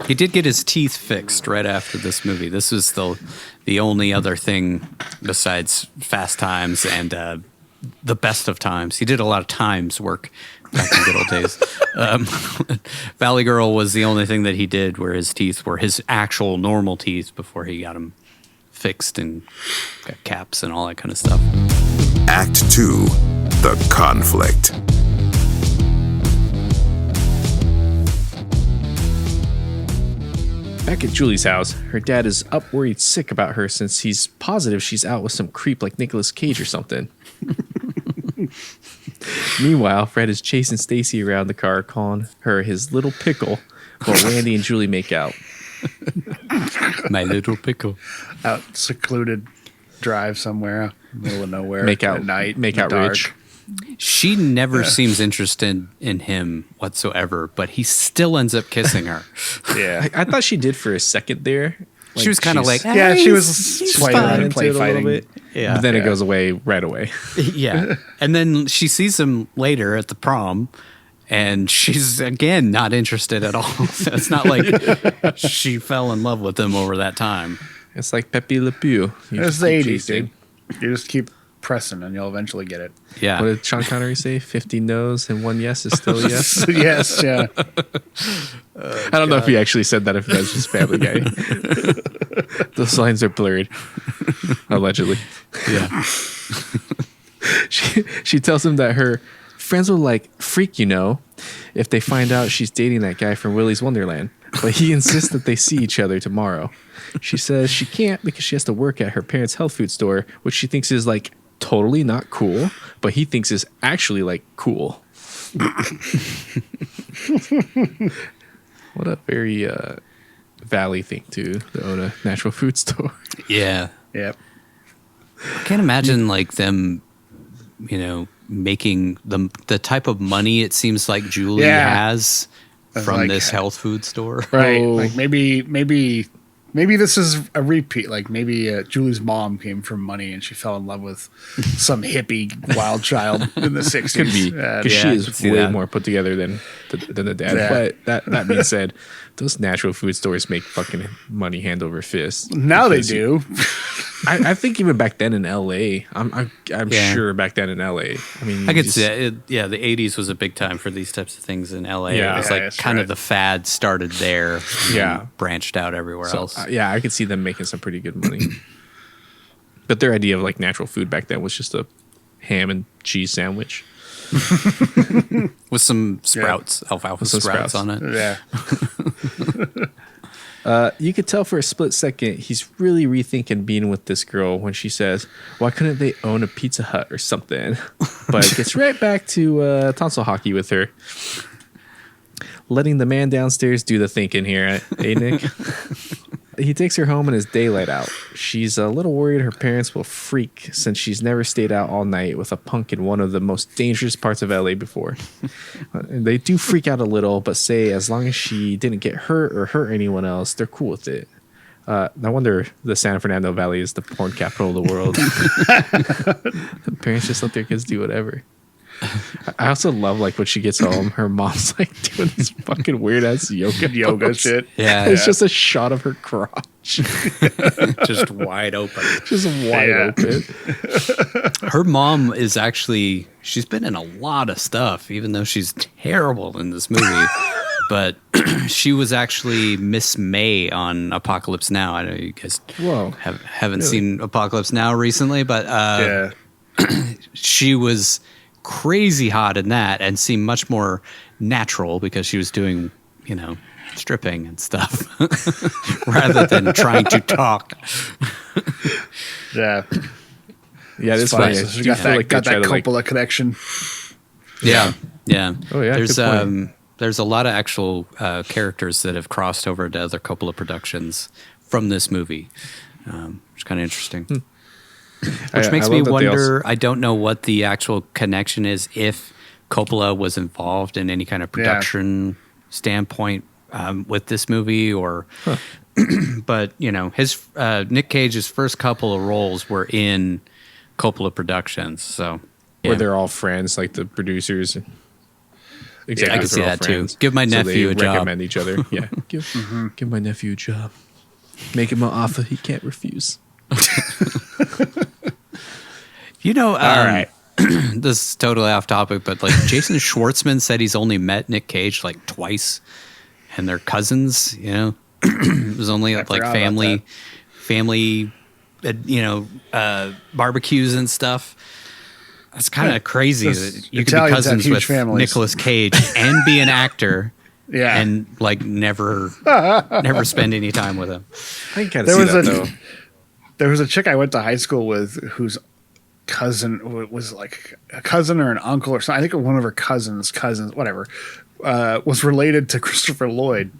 He did get his teeth fixed right after this movie. This was the only other thing besides Fast Times and The Best of Times. He did a lot of Times work back in good old days. Valley Girl was the only thing that he did where his teeth were his actual normal teeth before he got them fixed and got caps and all that kind of stuff. Act 2, The Conflict. Back at Julie's house, her dad is up worried sick about her since he's positive she's out with some creep like Nicolas Cage or something. Meanwhile, Fred is chasing Stacy around the car, calling her his little pickle, while Randy and Julie make out. My little pickle. Out secluded drive somewhere, middle of nowhere. Make out at night. make in the out dark. rich. She never seems interested in him whatsoever, but he still ends up kissing her. Yeah. I thought she did for a second there. She was kind of like, Yeah, she was playing fine around, into play it a little fighting. bit. Yeah. But then it goes away right away. Yeah. And then she sees him later at the prom, and she's, again, not interested at all. So it's not like she fell in love with him over that time. It's like Pepe Le Pew. You It's just the keep 80s, chasing. dude. You just keep pressing and you'll eventually get it. Yeah. What did Sean Connery say? 50 no's and 1 yes is still a yes. Yes, yeah. I don't know if he actually said that, if that's just Family Guy. Those lines are blurred. Allegedly. Yeah. She tells him that her friends will like freak, if they find out she's dating that guy from Willy's Wonderland. But he insists that they see each other tomorrow. She says she can't because she has to work at her parents' health food store, which she thinks is like totally not cool, but he thinks is actually like cool. What a very Valley thing to own a natural food store. Yeah. Yep. I can't imagine like them, making the type of money it seems like Julie has from like- this health food store. Right. Oh. Like maybe this is a repeat. Like maybe Julie's mom came from money and she fell in love with some hippie wild child in the 60s. Could be, because she I is could see way that. more put together than the dad. Yeah. But that being said, those natural food stores make fucking money hand over fist. Now they Because do. I think even back then in L.A., I'm Yeah. sure back then in L.A. I mean, I you could just- see it. Yeah, the 80s was a big time for these types of things in LA. Yeah. It was Yeah, like that's kind right. of the fad started there and Yeah. then branched out everywhere So else. Yeah, I could see them making some pretty good money. But their idea of like natural food back then was just a ham and cheese sandwich with some sprouts, alfalfa some sprouts sprouts. on it. Yeah. You could tell for a split second he's really rethinking being with this girl when she says, "Why couldn't they own a Pizza Hut or something?" But it gets right back to tonsil hockey with her. Letting the man downstairs do the thinking here, eh, Nick? He takes her home and is daylight out. She's a little worried her parents will freak since she's never stayed out all night with a punk in one of the most dangerous parts of LA before. They do freak out a little, but say as long as she didn't get hurt or hurt anyone else, they're cool with it. No wonder the San Fernando Valley is the porn capital of the world. The parents just let their kids do whatever. I also love like when she gets home, her mom's like doing this fucking weird ass yoga pose. shit. Yeah, It's just a shot of her crotch, just wide open. just wide open. Her mom is actually, she's been in a lot of stuff, even though she's terrible in this movie. But she was actually Miss May on Apocalypse Now. I know you guys haven't seen Apocalypse Now recently, but she was crazy hot in that and seemed much more natural because she was doing, stripping and stuff rather than trying to talk. Yeah. Yeah, this Funny. funny. So she got that Coppola connection. Yeah. Oh yeah, There's a lot of actual characters that have crossed over to other Coppola productions from this movie, which is kind of interesting. Which makes me wonder, I don't know what the actual connection is, if Coppola was involved in any kind of production standpoint with this movie, or but his Nick Cage's first couple of roles were in Coppola Productions, so where they're all friends, like the producers. I can see that too. Give my nephew a job. Recommend each other. Yeah, give my nephew a job. Make him an offer he can't refuse. All right. This is totally off topic, but like Jason Schwartzman said he's only met Nick Cage like twice, and they're cousins. It was only like family, barbecues and stuff. That's kind of crazy that you can be cousins with Nicolas Cage and be an actor. Yeah, and like never spend any time with him. I can kind of see that though. There was a chick I went to high school with whose cousin was like a cousin or an uncle or something. I think one of her cousins, whatever, was related to Christopher Lloyd,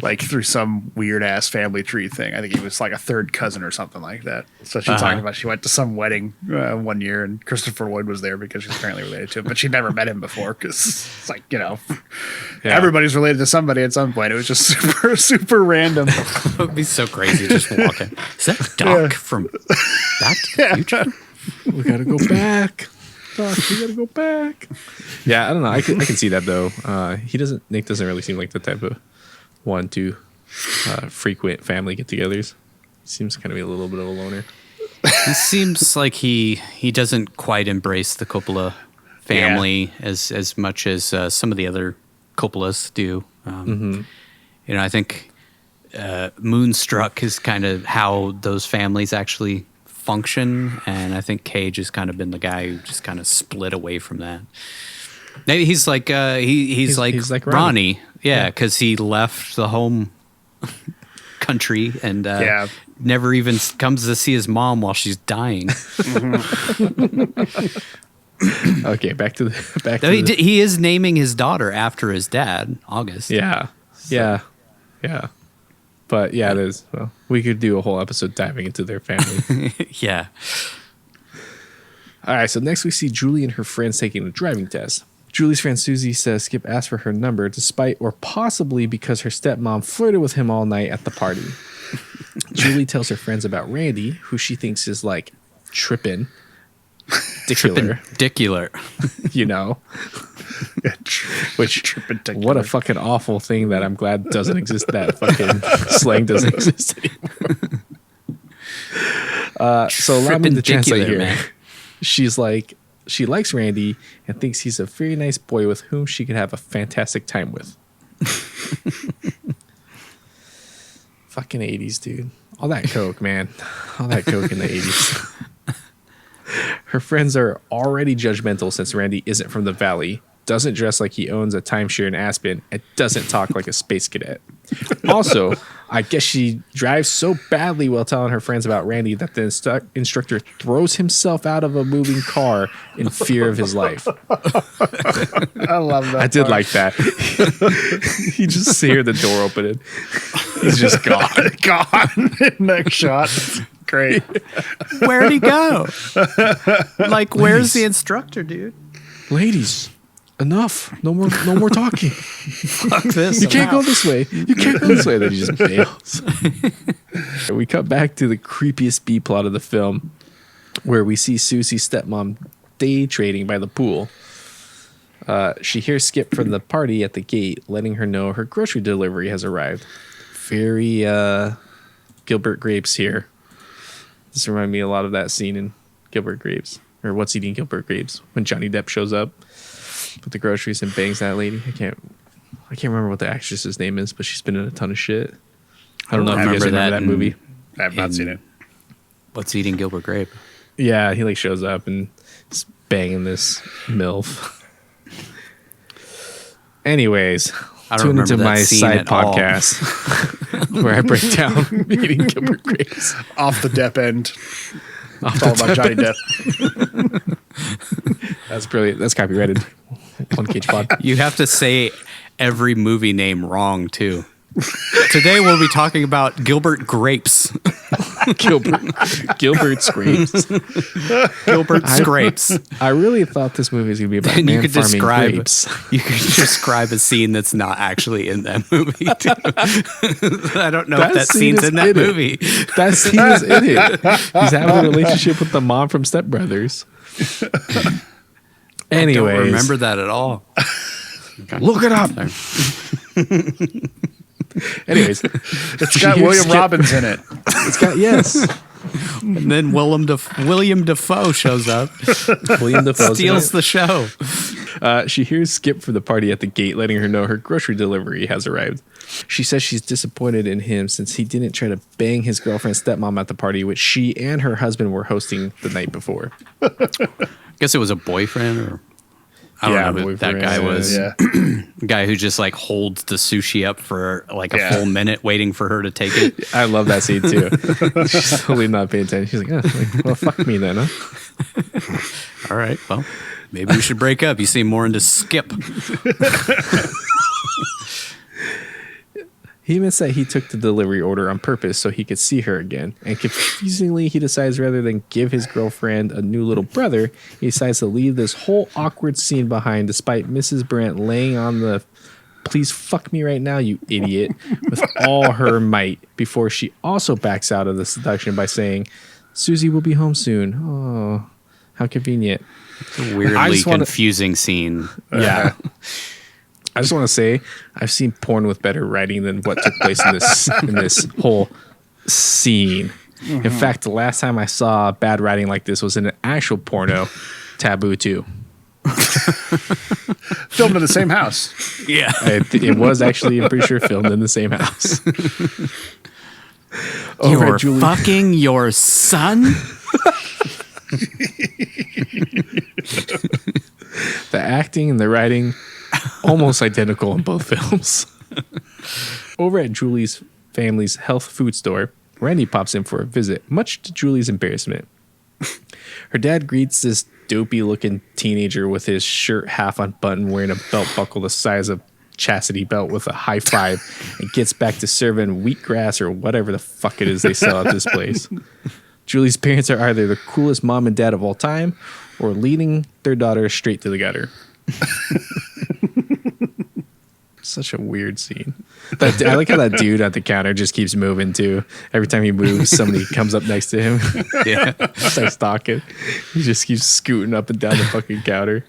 like through some weird ass family tree thing. I think he was like a third cousin or something like that. So she talked about she went to some wedding one year and Christopher Lloyd was there because she's apparently related to him, but she'd never met him before because it's like, everybody's related to somebody at some point. It was just super, super random. It would be so crazy just walking. Is that Doc from Back to the Future? We gotta go back. Doc, we gotta go back. Yeah, I don't know. I can see that though. Nick doesn't really seem like the type of one to frequent family get-togethers. Seems kind of be a little bit of a loner. He seems like he doesn't quite embrace the Coppola family as much as some of the other Coppolas do. I think Moonstruck is kind of how those families actually function, and I think Cage has kind of been the guy who just kind of split away from that. Maybe he's like he's like Ronnie. Yeah, because he left the home country and never even comes to see his mom while she's dying. Okay, back to he is naming his daughter after his dad, August. Yeah. But yeah, it is. Well, we could do a whole episode diving into their family. Yeah. All right, so next we see Julie and her friends taking a driving test. Julie's friend Susie says Skip asked for her number despite or possibly because her stepmom flirted with him all night at the party. Julie tells her friends about Randy, who she thinks is like trippin'. Dicular. Which, what a fucking awful thing that I'm glad doesn't exist. That fucking slang doesn't exist anymore. So allow me to translate here. Man. She's like, she likes Randy and thinks he's a very nice boy with whom she could have a fantastic time with. Fucking 80s, dude. All that coke, man. All that coke in the 80s. Her friends are already judgmental since Randy isn't from the Valley, doesn't dress like he owns a timeshare in Aspen, and doesn't talk like a space cadet. Also, I guess she drives so badly while telling her friends about Randy that the instructor throws himself out of a moving car in fear of his life. I love that. I did like that. You just see her the door opening. He's just gone. Gone. Next shot. Great. Where'd he go? Like, where's the instructor, dude? Ladies, enough. No more talking. Fuck this. You can't go this way. You can't go this way. Then he just bails. We cut back to the creepiest B plot of the film, where we see Susie's stepmom day trading by the pool. She hears Skip from the party at the gate, letting her know her grocery delivery has arrived. Very Gilbert Grapes here. This reminds me a lot of that scene in Gilbert Grapes, or What's Eating Gilbert Grapes, when Johnny Depp shows up with the groceries and bangs that lady. I can't remember what the actress's name is, but she's been in a ton of shit. I don't know if you guys remember that movie. I have not seen it. What's Eating Gilbert Grape? Yeah, he like shows up and is banging this MILF. Anyways, I don't tune into remember that my scene side at all. podcast where I break down Eating Gilbert Grapes. Off the Depp end. Off It's all the about Johnny Depp. Depp. That's brilliant. That's copyrighted. One Cage Pod. You have to say every movie name wrong, too. Today we'll be talking about Gilbert Grapes. Gilbert Scrapes. Gilbert Scrapes. I really thought this movie was going to be about And man you could farming describe grapes. you could describe a scene that's not actually in that movie. Too. I don't know if that scene scene's is in that in it. movie. That scene is in it. He's having a relationship with the mom from Step Brothers. Anyways, I don't remember that at all. look it up. Anyways, It's got William Robbins in it. it's got yes. And then William Dafoe shows up, William Dafoe steals the show. She hears Skip from the party at the gate, letting her know her grocery delivery has arrived. She says she's disappointed in him since he didn't try to bang his girlfriend's stepmom at the party, which she and her husband were hosting the night before. Guess it was a boyfriend, or I don't know who that guy was. Yeah. Guy who just like holds the sushi up for like a full minute, waiting for her to take it. I love that scene too. She's totally not paying attention. She's like, well, fuck me then, huh? All right, well, maybe we should break up. You seem more into Skip. He admits that he took the delivery order on purpose so he could see her again. And confusingly, he decides rather than give his girlfriend a new little brother, he decides to leave this whole awkward scene behind despite Mrs. Brandt laying on the "please fuck me right now, you idiot" with all her might before she also backs out of the seduction by saying, "Susie will be home soon." Oh, how convenient. It's a weirdly confusing scene. Yeah. I just want to say I've seen porn with better writing than what took place in this whole scene. In fact, the last time I saw bad writing like this was in an actual porno, Taboo 2. Filmed in the same house. Yeah. It was actually, I'm pretty sure, filmed in the same house. You're fucking your son? The acting and the writing, almost identical in both films. Over at Julie's family's health food store, Randy pops in for a visit, much to Julie's embarrassment. Her dad greets this dopey-looking teenager with his shirt half unbuttoned, wearing a belt buckle the size of chastity belt with a high five, and gets back to serving wheatgrass or whatever the fuck it is they sell at this place. Julie's parents are either the coolest mom and dad of all time or leading their daughter straight to the gutter. Such a weird scene. I like how that dude at the counter just keeps moving too. Every time he moves, somebody comes up next to him. Yeah. Starts talking. He just keeps scooting up and down the fucking counter.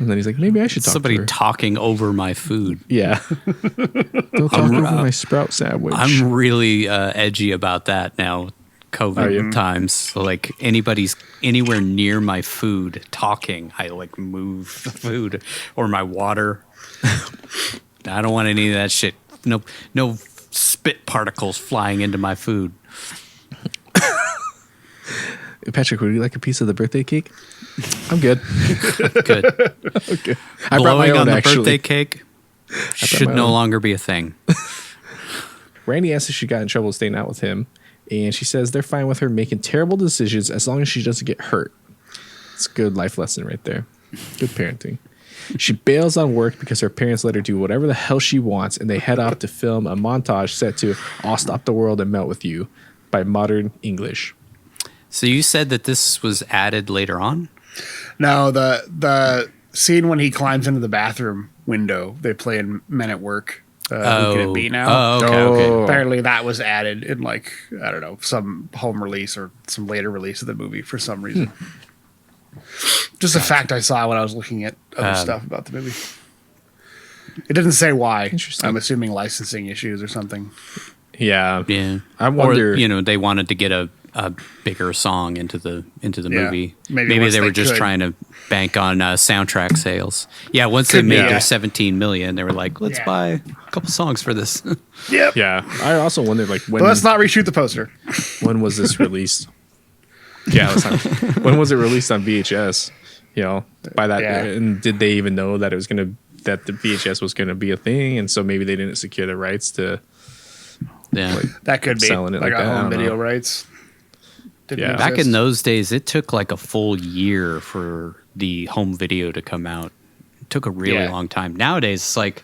And then he's like, maybe I should talk Somebody to her. talking over my food. Yeah. Don't talk over my sprout sandwich. I'm really edgy about that now. COVID times. So like anybody's anywhere near my food talking, I like move the food or my water. I don't want any of that shit. No spit particles flying into my food. Patrick, would you like a piece of the birthday cake? I'm good. Good. Okay. I brought my Blowing own, on the actually. birthday cake should my no own. longer be a thing. Randy asks if she got in trouble staying out with him, and she says they're fine with her making terrible decisions as long as she doesn't get hurt. It's a good life lesson right there. Good parenting. She bails on work because her parents let her do whatever the hell she wants, and they head off to film a montage set to I'll Stop the World and Melt With You by Modern English. So you said that this was added later on? No, the scene when he climbs into the bathroom window, they play in Men at Work. Who Can It Be Now? Okay. Apparently that was added in like, I don't know, some home release or some later release of the movie for some reason. Just a fact I saw when I was looking at other stuff about the movie. It didn't say why. Interesting. I'm assuming licensing issues or something. Yeah. Yeah. I wonder. Or, they wanted to get a bigger song into the movie. Maybe Maybe once they were they just could. trying to bank on soundtrack sales. Yeah, once they Could be, made yeah. their 17 million, they were like, let's Yeah. buy a couple songs for this. Yep. Yeah. I also wondered, like, when But let's not reshoot the poster. when was this released? Yeah. When was it released on VHS? By that, Yeah. and did they even know that that the VHS was gonna be a thing, and so maybe they didn't secure the rights to Yeah. That could be Selling it like a that, I home don't video know. rights. Didn't Yeah. Back exist. in those days, it took like a full year for the home video to come out. It took a really Yeah. long time. Nowadays, it's like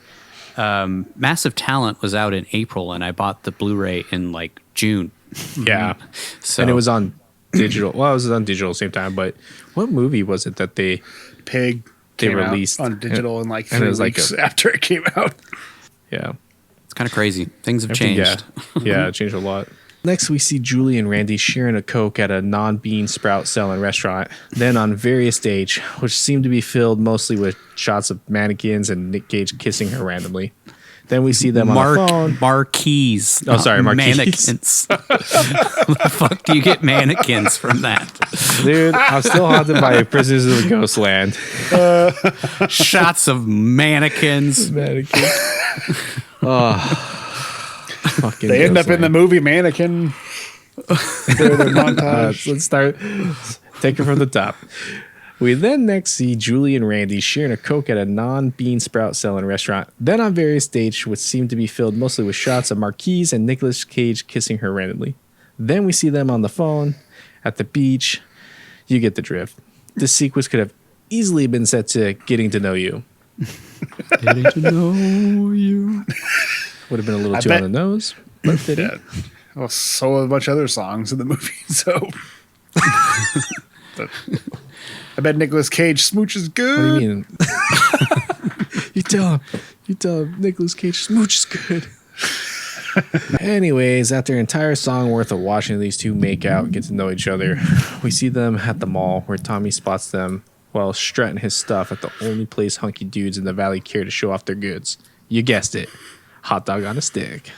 Massive Talent was out in April, and I bought the Blu-ray in like June. yeah. So And it was on digital. Well, it was on digital at the same time. But what movie was it that they Pig they came released out on digital in like and 3 it was like weeks after it came out. Yeah. it's kind of crazy. Things have Everything- changed. Yeah, it changed a lot. Next, we see Julie and Randy sharing a Coke at a non-bean sprout selling restaurant. Then on various stage, which seemed to be filled mostly with shots of mannequins and Nick Cage kissing her randomly. Then we see them on the phone. Marquees. Oh, sorry, not marquees. Mannequins. How the fuck do you get mannequins from that? Dude, I'm still haunted by Prisoners of the Ghostland. Shots of mannequins. Mannequins. Fucking They end up in the Ghostland. movie Mannequin. They're the montage. Let's start. Take it from the top. We then next see Julie and Randy sharing a Coke at a non-bean sprout selling restaurant. Then on various stages, which seem to be filled mostly with shots of Marquise and Nicolas Cage kissing her randomly. Then we see them on the phone at the beach. You get the drift. This sequence could have easily been set to Getting to Know You. Getting to know you. Would have been a little I too bet- on the nose, but fitting. Yeah. Well, so a bunch of other songs in the movie. So I bet Nicolas Cage smooch is What do good. you mean? You tell him Nicolas Cage smooch is good. Anyways, after an entire song worth of watching these two make out and get to know each other, we see them at the mall where Tommy spots them while strutting his stuff at the only place hunky dudes in the valley care to show off their goods. You guessed it. Hot dog on a stick.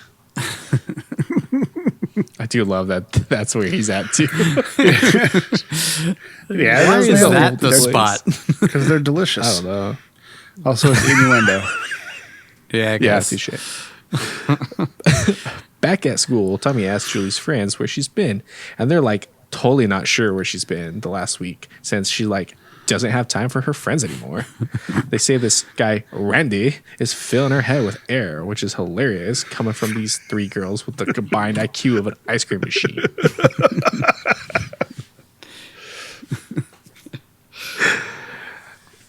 I do love that. That's where he's at too. Yeah, Why those is nailed that it. the They're- spot? Because they're I delicious. don't know. Also, it's innuendo. Yeah, I Yeah, guess. touche. Back at school, Tommy asks Julie's friends where she's been, and they're like totally not sure where she's been the last week since she like doesn't have time for her friends anymore. They say this guy Randy is filling her head with air, which is hilarious coming from these three girls with the combined IQ of an ice cream machine.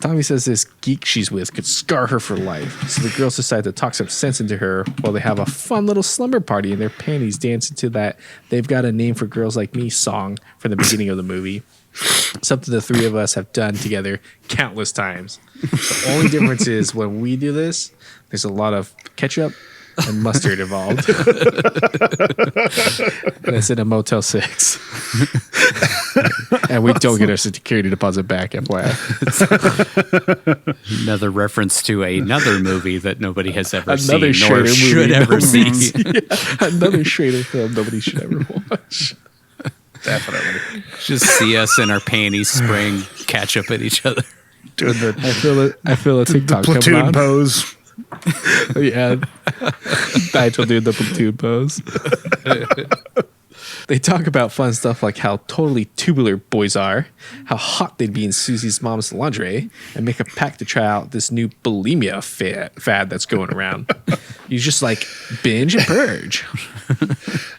Tommy says this geek she's with could scar her for life. So the girls decide to talk some sense into her while they have a fun little slumber party in their panties dancing to that They've Got a Name for Girls Like Me song from the beginning of the movie. Something the three of us have done together countless times. The only difference is when we do this, there's a lot of ketchup and mustard involved. And it's in a Motel 6. And we don't get our security deposit back, FYI. Another reference to another movie that nobody has ever Another seen or Schrader should movie ever nobody- see. Another Schrader film nobody should ever watch. Definitely. Just see us in our panties spraying ketchup at each other. Doing the I feel a TikTok coming platoon on. pose. Yeah. Nigel doing the platoon pose. They talk about fun stuff like how totally tubular boys are, how hot they'd be in Susie's mom's lingerie, and make a pact to try out this new bulimia fad that's going around. You just like binge and purge.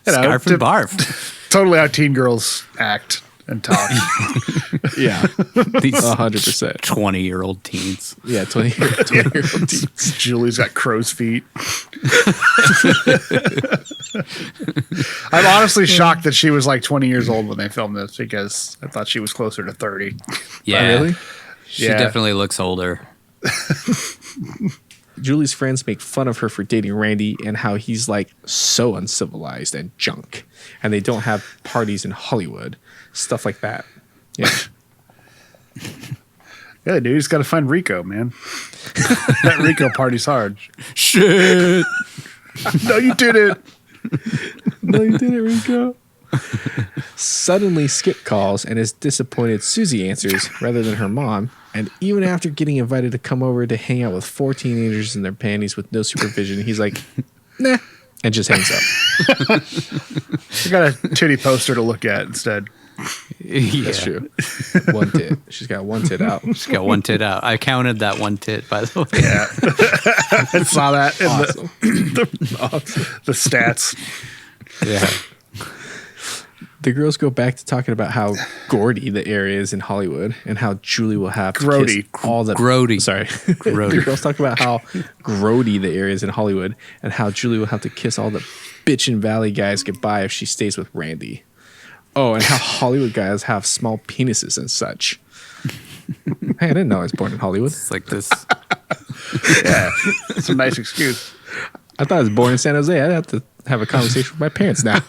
Scarf and barf. Totally how teen girls act and talk. Yeah. These 100%. 20-year-old teens. Yeah, 20-year-old teens. Julie's got crow's feet. I'm honestly shocked that she was like 20 years old when they filmed this because I thought she was closer to 30. Yeah. Oh, really? She Yeah. definitely looks older. Julie's friends make fun of her for dating Randy and how he's like so uncivilized and junk, and they don't have parties in Hollywood, stuff like that. Yeah, Yeah, dude, he's got to find Rico, man. That Rico party's hard. Shit. No, you didn't. no, you didn't, Rico. Suddenly, Skip calls, and his disappointed Susie answers rather than her mom. And even after getting invited to come over to hang out with 4 teenagers in their panties with no supervision, he's like, nah, and just hangs up. She got a titty poster to look at instead. Yeah. That's true. One tit. She's got one tit out. She's got one tit out. I counted that one tit, by the way. Yeah. I saw that in Awesome. the stats. Yeah. The girls go back to talking about how grody the area is in Hollywood and how Julie will have to Grody. kiss all the Grody. Sorry, Grody. The girls talk about how grody the area is in Hollywood and how Julie will have to kiss all the bitchin' Valley guys goodbye if she stays with Randy. Oh, and how Hollywood guys have small penises and such. Hey, I didn't know I was born in Hollywood. It's like this. Yeah. It's a nice excuse. I thought I was born in San Jose. I'd have to have a conversation with my parents now.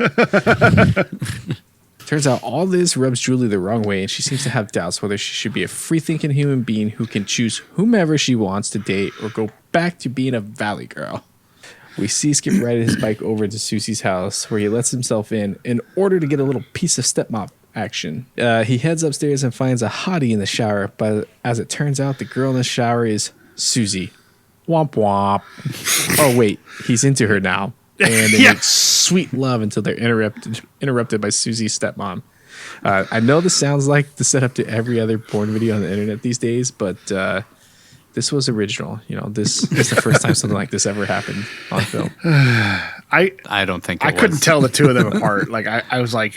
Turns out all this rubs Julie the wrong way, and she seems to have doubts whether she should be a free-thinking human being who can choose whomever she wants to date or go back to being a valley girl. We see Skip ride his bike over to Susie's house, where he lets himself in order to get a little piece of stepmom action. He heads upstairs and finds a hottie in the shower, but as it turns out, the girl in the shower is Susie. Womp womp. Oh, wait, he's into her now. And they make sweet love until they're interrupted by Susie's stepmom. I know this sounds like the setup to every other porn video on the internet these days, but this was original. You know, this is the first time something like this ever happened on film. I don't think it I couldn't tell the two of them apart. Like I was like,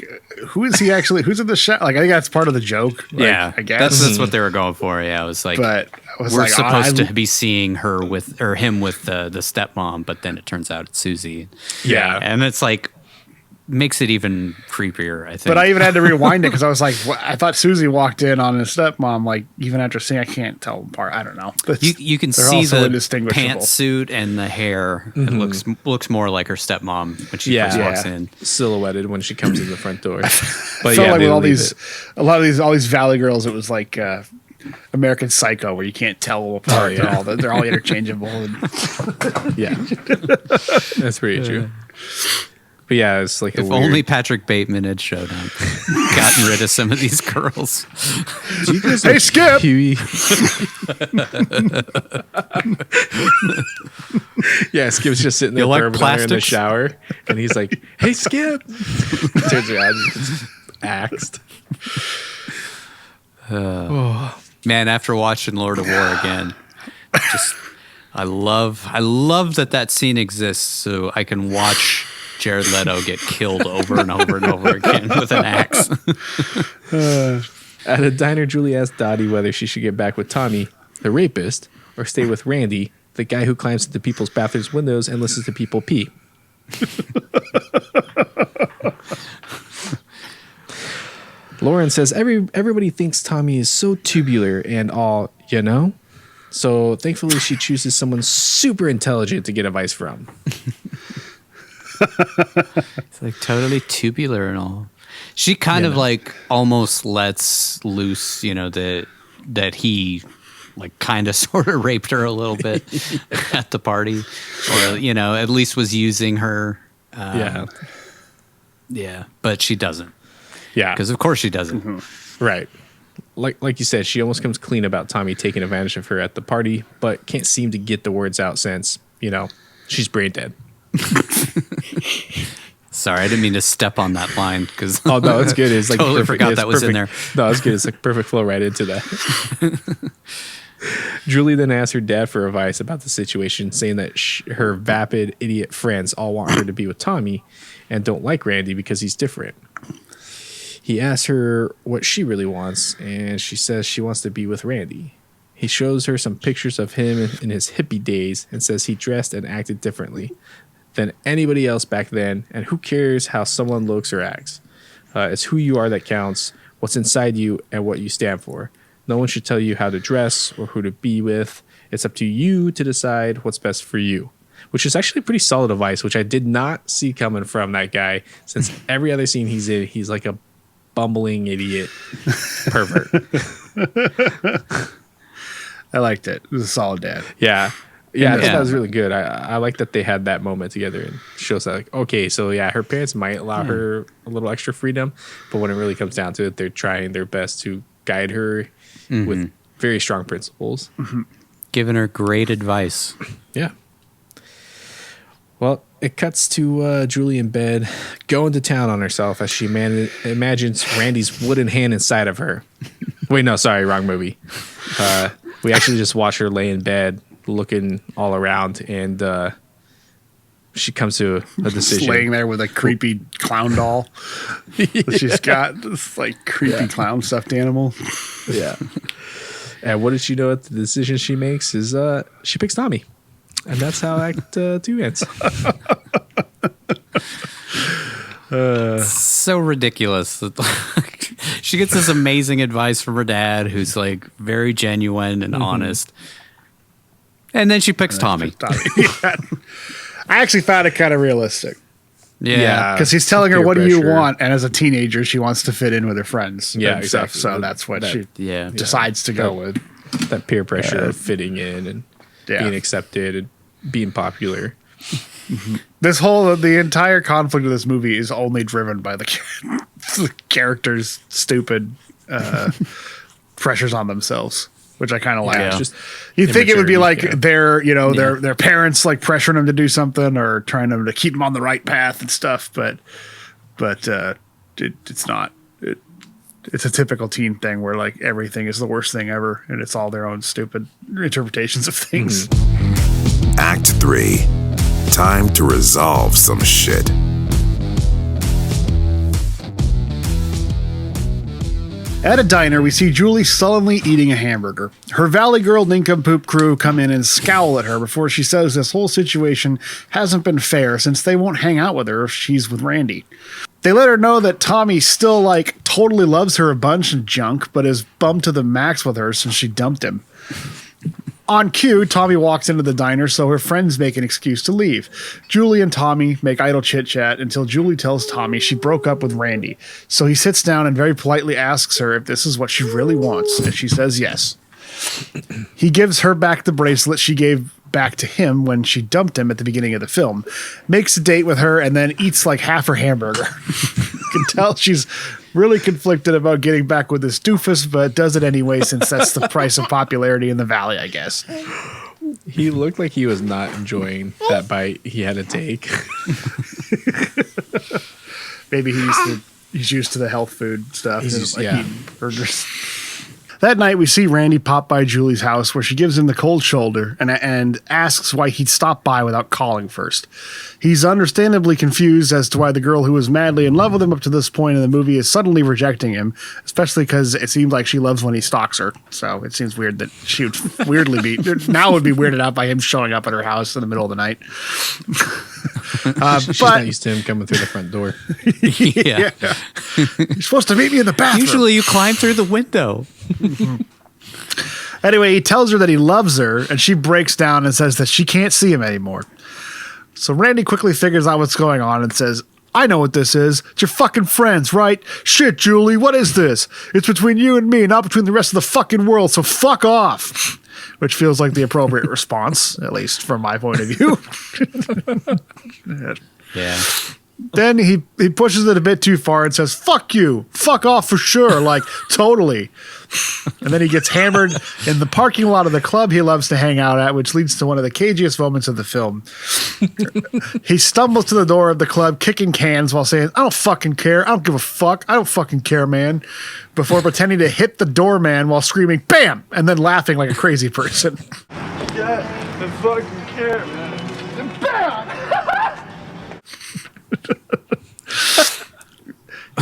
who is he actually? Who's in the shot? Like I think that's part of the joke. Like, Yeah, I guess that's what they were going for. Yeah, it was like, But I was we're like, supposed to be seeing her with or him with the stepmom, but then it turns out it's Susie. Yeah. And it's like makes it even creepier, I think. But I even had to rewind it because I was like, I thought Susie walked in on his stepmom. Like even after seeing, I can't tell them apart. I don't know. you can They're see also the indistinguishable. pantsuit and the hair. It looks more like her stepmom when she Yeah. first walks Yeah. in. Silhouetted when she comes in the front door. But Felt yeah, like they with all leave these, it. all these Valley girls, it was like American Psycho, where you can't tell them apart. yeah. They're all interchangeable. And Yeah. That's pretty true. But yeah, it's like a If weird... only Patrick Bateman had showed up, gotten rid of some of these girls. Do you guys Hey, like Skip! Huey? Yeah, Skip's just sitting there You like bourbon in the plastics? shower, and he's like, "Hey, Skip!" Turns around, and gets axed. Man, after watching Lord of War again, just I love that scene exists so I can watch Jared Leto get killed over and over and over again with an axe. At a diner, Julie asks Dottie whether she should get back with Tommy, the rapist, or stay with Randy, the guy who climbs into people's bathrooms windows and listens to people pee. Lauren says everybody thinks Tommy is so tubular and all, you know? So thankfully she chooses someone super intelligent to get advice from. It's like totally tubular and all. She kind of like almost lets loose, you know, that he like kind of sort of raped her a little bit at the party, or you know, at least was using her. Yeah, But she doesn't. yeah, Because of course she doesn't. right. like you said, she almost comes clean about Tommy taking advantage of her at the party, but can't seem to get the words out since, she's brain dead. Sorry, I didn't mean to step on that line because Oh no, it's good. It's like totally perfect. forgot It's that was in there. perfect. No, it's good. It's like perfect flow right into that. Julie then asks her dad for advice about the situation, saying that her vapid idiot friends all want her to be with Tommy and don't like Randy because he's different. He asks her what she really wants, and she says she wants to be with Randy. He shows her some pictures of him in his hippie days and says he dressed and acted differently than anybody else back then, and who cares how someone looks or acts. It's who you are that counts, what's inside you, and what you stand for. No one should tell you how to dress or who to be with. It's up to you to decide what's best for you, which is actually pretty solid advice, which I did not see coming from that guy, since every other scene he's in, he's like a bumbling idiot pervert. I liked it. It was a solid dad. Yeah. Yeah, I thought that was really good. I like that they had that moment together and shows that, like, okay, so yeah, her parents might allow her a little extra freedom, but when it really comes down to it, they're trying their best to guide her with very strong principles. Giving her great advice. Yeah. Well, it cuts to Julie in bed, going to town on herself as she imagines Randy's wooden hand inside of her. Wait, no, sorry, wrong movie. We actually just watch her lay in bed, looking all around, and she comes to a decision. Just laying there with a creepy clown doll. She's got this like creepy clown stuffed animal. Yeah. And what did she know at the decision she makes is she picks Tommy. And that's how Act 2 ends. So ridiculous. She gets this amazing advice from her dad, who's like very genuine and honest. And then she picks Tommy. I actually found it kind of realistic. Yeah. Because he's telling her, Peer what do you pressure. want? And as a teenager, she wants to fit in with her friends. Yeah, and stuff. exactly. So that's what she decides to go with. That peer pressure of fitting in and being accepted and being popular. The entire conflict of this movie is only driven by the characters' stupid pressures on themselves, which I kind of like. Yeah. Just You'd think it would be like immaturity, their parents like pressuring them to do something or trying them to keep them on the right path and stuff, but it's not. It's a typical teen thing where like everything is the worst thing ever, and it's all their own stupid interpretations of things. Act 3. Time to resolve some shit. At a diner, we see Julie sullenly eating a hamburger. Her Valley Girl nincompoop crew come in and scowl at her before she says this whole situation hasn't been fair since they won't hang out with her if she's with Randy. They let her know that Tommy still like totally loves her a bunch and junk, but is bummed to the max with her since she dumped him. On cue, Tommy walks into the diner, so her friends make an excuse to leave. Julie and Tommy make idle chit-chat until Julie tells Tommy she broke up with Randy. So he sits down and very politely asks her if this is what she really wants, and she says yes. He gives her back the bracelet she gave back to him when she dumped him at the beginning of the film, makes a date with her, and then eats like half her hamburger. You can tell she's really conflicted about getting back with this doofus, but does it anyway since that's the price of popularity in the Valley, I guess. He looked like he was not enjoying that bite he had to take. Maybe he's used to the health food stuff. He's and, used- like, yeah. eating burgers. That night, we see Randy pop by Julie's house where she gives him the cold shoulder and asks why he'd stop by without calling first. He's understandably confused as to why the girl who was madly in love with him up to this point in the movie is suddenly rejecting him, especially because it seems like she loves when he stalks her. So it seems weird that she would would be weirded out by him showing up at her house in the middle of the night. She's not used to him coming through the front door. Yeah. You're supposed to meet me in the bathroom. Usually you climb through the window. Anyway, he tells her that he loves her, and she breaks down and says that she can't see him anymore. So Randy quickly figures out what's going on and says, I know what this is. It's your fucking friends, right? Shit, Julie, what is this? It's between you and me, not between the rest of the fucking world, so fuck off. Which feels like the appropriate response, at least from my point of view. Yeah. Then he pushes it a bit too far and says, "Fuck you, fuck off for sure," like totally. And then he gets hammered in the parking lot of the club he loves to hang out at, which leads to one of the cagiest moments of the film. He stumbles to the door of the club, kicking cans while saying, "I don't fucking care. I don't give a fuck. I don't fucking care, man," before pretending to hit the doorman while screaming, "Bam!" and then laughing like a crazy person. Yeah, I fucking care, man. And bam!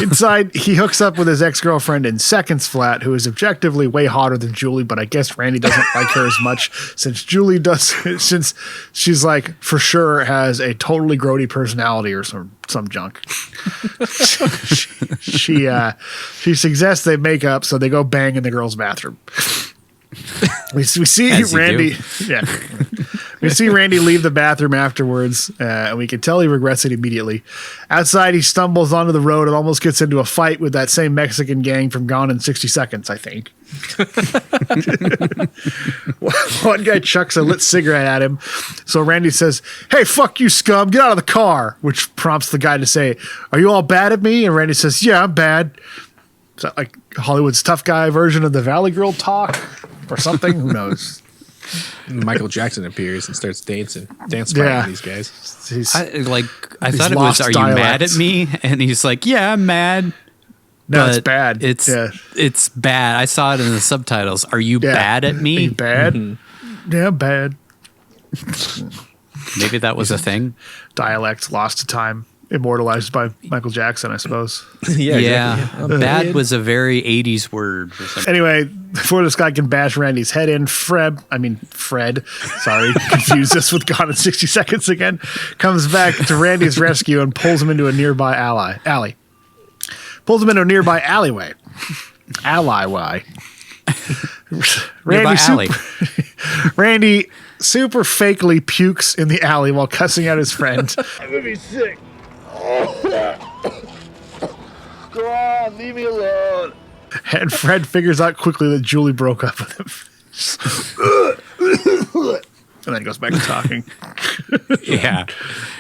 Inside, he hooks up with his ex-girlfriend in seconds flat, who is objectively way hotter than Julie, but I guess Randy doesn't like her as much since since she's like, for sure has a totally grody personality or some junk. She suggests they make up, so they go bang in the girls' bathroom. We see Randy. Yeah, we see Randy leave the bathroom afterwards, and we can tell he regrets it immediately. Outside, he stumbles onto the road and almost gets into a fight with that same Mexican gang from Gone in 60 Seconds, I think. One guy chucks a lit cigarette at him, so Randy says, "Hey, fuck you, scum! Get out of the car!" Which prompts the guy to say, "Are you all bad at me?" And Randy says, "Yeah, I'm bad." Is that like Hollywood's tough guy version of the Valley Girl talk or something? Who knows? Michael Jackson appears and starts dancing by these guys. I thought it was, "Are you mad at me?" And he's like, "Yeah, I'm mad." No, it's bad. It's bad. I saw it in the subtitles. "Are you bad at me?" Are you bad? Mm-hmm. Yeah, bad. Maybe that was a thing. Dialect lost to time. Immortalized by Michael Jackson, I suppose. Yeah. Bad was a very 80s word. Anyway, before this guy can bash Randy's head in, Fred, sorry, confused this with Gone in 60 Seconds again, comes back to Randy's rescue and pulls him into a nearby alleyway. Randy super fakely pukes in the alley while cussing out his friend. I'm gonna be sick. Go on, leave me alone. And Fred figures out quickly that Julie broke up with him. And then goes back to talking. Yeah.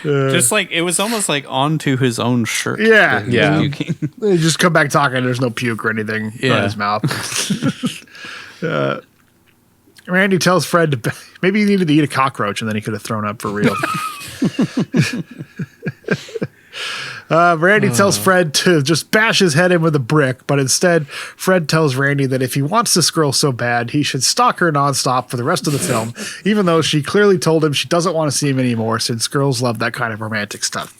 Just like, it was almost like onto his own shirt. Yeah. Puking. They just come back talking. There's no puke or anything on his mouth. Randy tells Fred to maybe he needed to eat a cockroach and then he could have thrown up for real. Randy tells Fred to just bash his head in with a brick, but instead Fred tells Randy that if he wants this girl so bad, he should stalk her nonstop for the rest of the film, even though she clearly told him she doesn't want to see him anymore since girls love that kind of romantic stuff.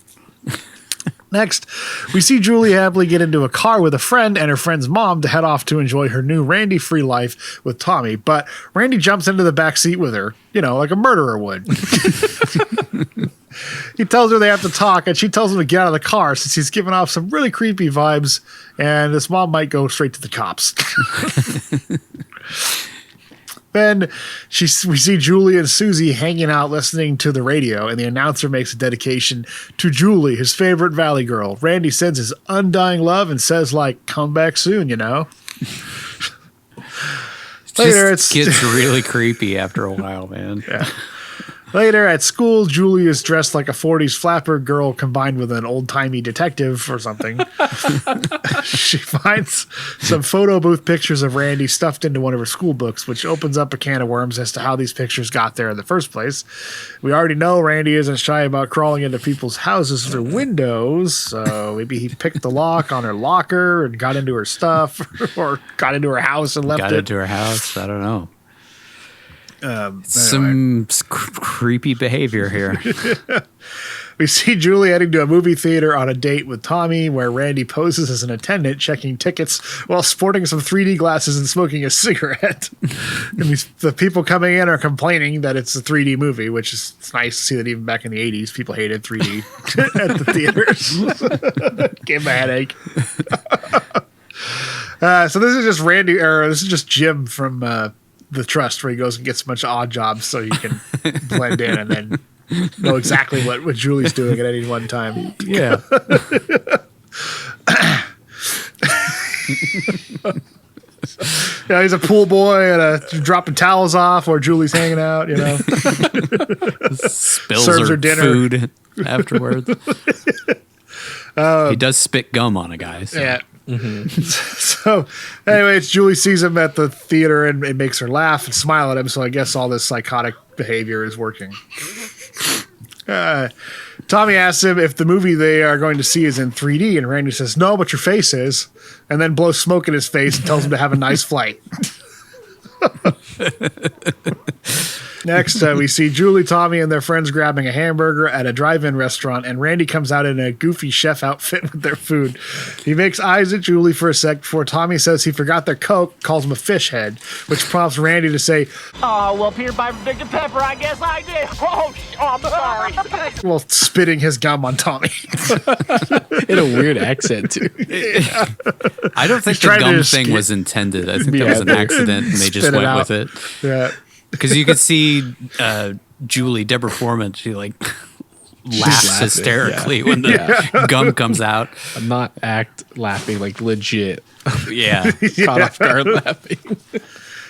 Next, we see Julie happily get into a car with a friend and her friend's mom to head off to enjoy her new Randy-free life with Tommy, but Randy jumps into the back seat with her, like a murderer would. He tells her they have to talk, and she tells him to get out of the car since he's giving off some really creepy vibes, and this mom might go straight to the cops. Then we see Julie and Susie hanging out listening to the radio, and the announcer makes a dedication to Julie, his favorite Valley girl. Randy sends his undying love and says, come back soon, Later, it gets really creepy after a while, man. Yeah. Later at school, Julie is dressed like a 40s flapper girl combined with an old-timey detective or something. She finds some photo booth pictures of Randy stuffed into one of her school books, which opens up a can of worms as to how these pictures got there in the first place. We already know Randy isn't shy about crawling into people's houses through windows, so maybe he picked the lock on her locker and got into her stuff, or got into her house and left it. Got into her house, I don't know. Anyway. Some creepy behavior here. We see Julie heading to a movie theater on a date with Tommy, where Randy poses as an attendant checking tickets while sporting some 3D glasses and smoking a cigarette. And the people coming in are complaining that it's a 3D movie, which is it's nice to see that even back in the 80s, people hated 3D at the theaters. Gave him a headache. So this is just Randy, or this is just Jim from the Trust, where he goes and gets a bunch of odd jobs so you can blend in and then know exactly what Julie's doing at any one time. Yeah. Yeah, he's a pool boy and dropping towels off where Julie's hanging out, Spills serves her her dinner. food afterwards. He does spit gum on a guy. So. Yeah. So anyway, Julie sees him at the theater and it makes her laugh and smile at him. So I guess all this psychotic behavior is working. Tommy asks him if the movie they are going to see is in 3D, and Randy says, no, but your face is, and then blows smoke in his face and tells him to have a nice flight. Next, we see Julie, Tommy, and their friends grabbing a hamburger at a drive-in restaurant, and Randy comes out in a goofy chef outfit with their food. He makes eyes at Julie for a sec before Tommy says he forgot their Coke, calls him a fish head, which prompts Randy to say, Oh, well, Peter Piper picked a pepper. I guess I did. Oh, I'm sorry. while spitting his gum on Tommy. In a weird accent, too. I don't think the trying to gum escape. thing was intended. I think that was an accident, and they just Spit it went out. with it. Yeah. Because you could see Julie, Deborah Foreman, she like laughs laughing, hysterically when the gum comes out. I'm not laughing, like legit. Yeah. Caught off guard laughing.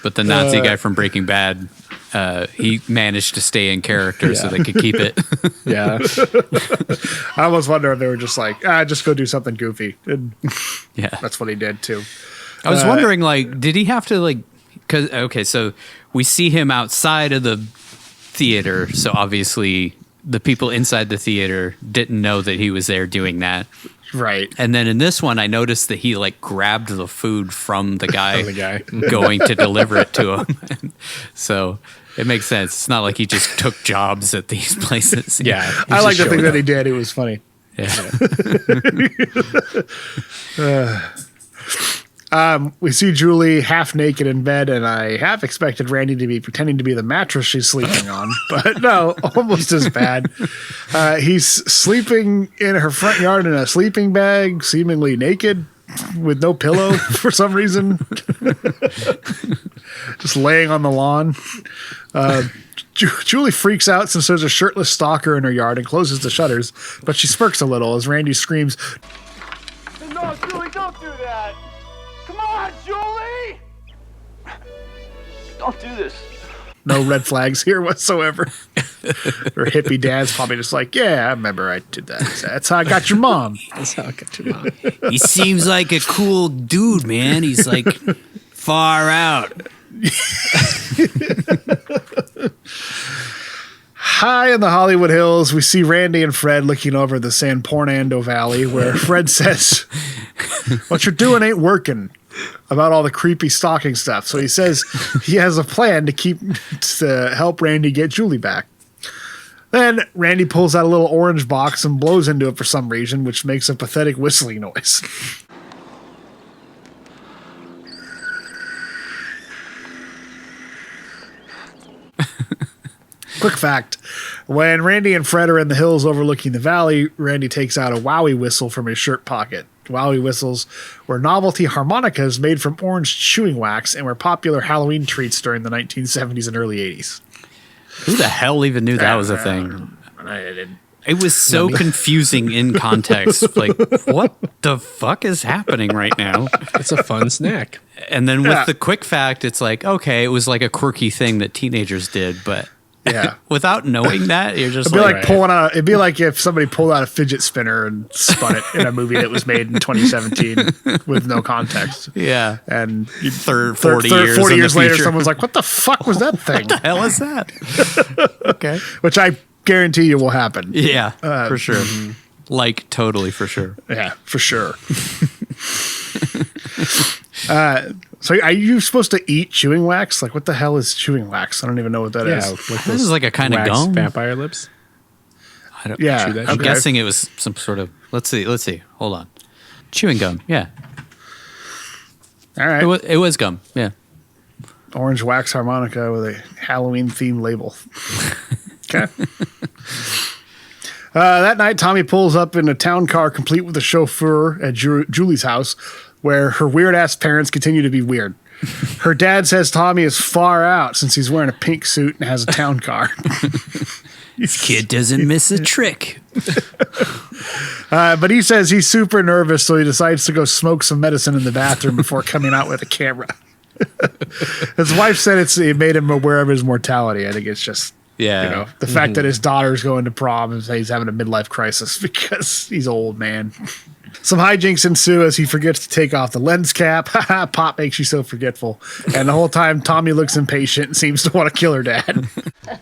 But the Nazi guy from Breaking Bad, he managed to stay in character so they could keep it. Yeah. I almost wonder if they were just like, just go do something goofy. And Yeah. that's what he did too. I was wondering, like, did he have to, like, because, okay, so we see him outside of the theater, so obviously the people inside the theater didn't know that he was there doing that. Right. And then in this one, I noticed that he, like, grabbed the food from the guy, The guy. going to deliver it to him. So it makes sense. It's not like he just took jobs at these places. Yeah. I like the thing that he did. It was funny. Yeah. We see Julie half naked in bed, and I half expected Randy to be pretending to be the mattress she's sleeping on, but no, almost as bad. He's sleeping in her front yard in a sleeping bag, seemingly naked, with no pillow for some reason. Just laying on the lawn. Julie freaks out since there's a shirtless stalker in her yard and closes the shutters, but she smirks a little as Randy screams, No, Julie, don't do that. Come on, Julie. Don't do this. no red flags here whatsoever. Her hippie dad's probably just like, yeah, I remember I did that. That's how I got your mom. That's how I got your mom. He seems like a cool dude, man. He's like far out. High in the Hollywood Hills, we see Randy and Fred looking over the San Fernando Valley, where Fred says, what you're doing ain't working, about all the creepy stalking stuff. So he says he has a plan to help Randy get Julie back. Then Randy pulls out a little orange box and blows into it for some reason, which makes a pathetic whistling noise. Quick fact, when Randy and Fred are in the hills overlooking the valley, Randy takes out a Wowie whistle from his shirt pocket. Wowie whistles were novelty harmonicas made from orange chewing wax and were popular Halloween treats during the 1970s and early 80s. Who the hell even knew that was a thing? It was so confusing in context. Like, what the fuck is happening right now? It's a fun snack. And then with the quick fact, it's like, okay, it was like a quirky thing that teenagers did, but Yeah. without knowing that, you're just It'd be like like pulling out. It'd be like if somebody pulled out a fidget spinner and spun it in a movie that was made in 2017 with no context. yeah. And 40 years in the later, future. someone's like, "What the fuck was that thing?" What the hell is that? Okay. Which I guarantee you will happen. Yeah, for sure. Like, totally for sure. Yeah, for sure. So are you supposed to eat chewing wax? Like, what the hell is chewing wax? I don't even know what that is. Yeah, like This is like a kind of wax gum. vampire lips. I don't, Yeah, chew that I'm shit. guessing it was some sort of. Let's see. Hold on. Chewing gum. Yeah. All right. It was gum. Yeah. Orange wax harmonica with a Halloween themed label. Okay. That night, Tommy pulls up in a town car complete with a chauffeur at Julie's house, where her weird-ass parents continue to be weird. Her dad says Tommy is far out since he's wearing a pink suit and has a town car. This kid doesn't miss a trick. But he says he's super nervous, so he decides to go smoke some medicine in the bathroom before coming out with a camera. His wife said it made him aware of his mortality. I think it's just Yeah. You know, the fact that his daughter's going to prom and he's having a midlife crisis because he's old, man. Some hijinks ensue as he forgets to take off the lens cap. Pop makes you so forgetful. And the whole time, Tommy looks impatient and seems to want to kill her dad.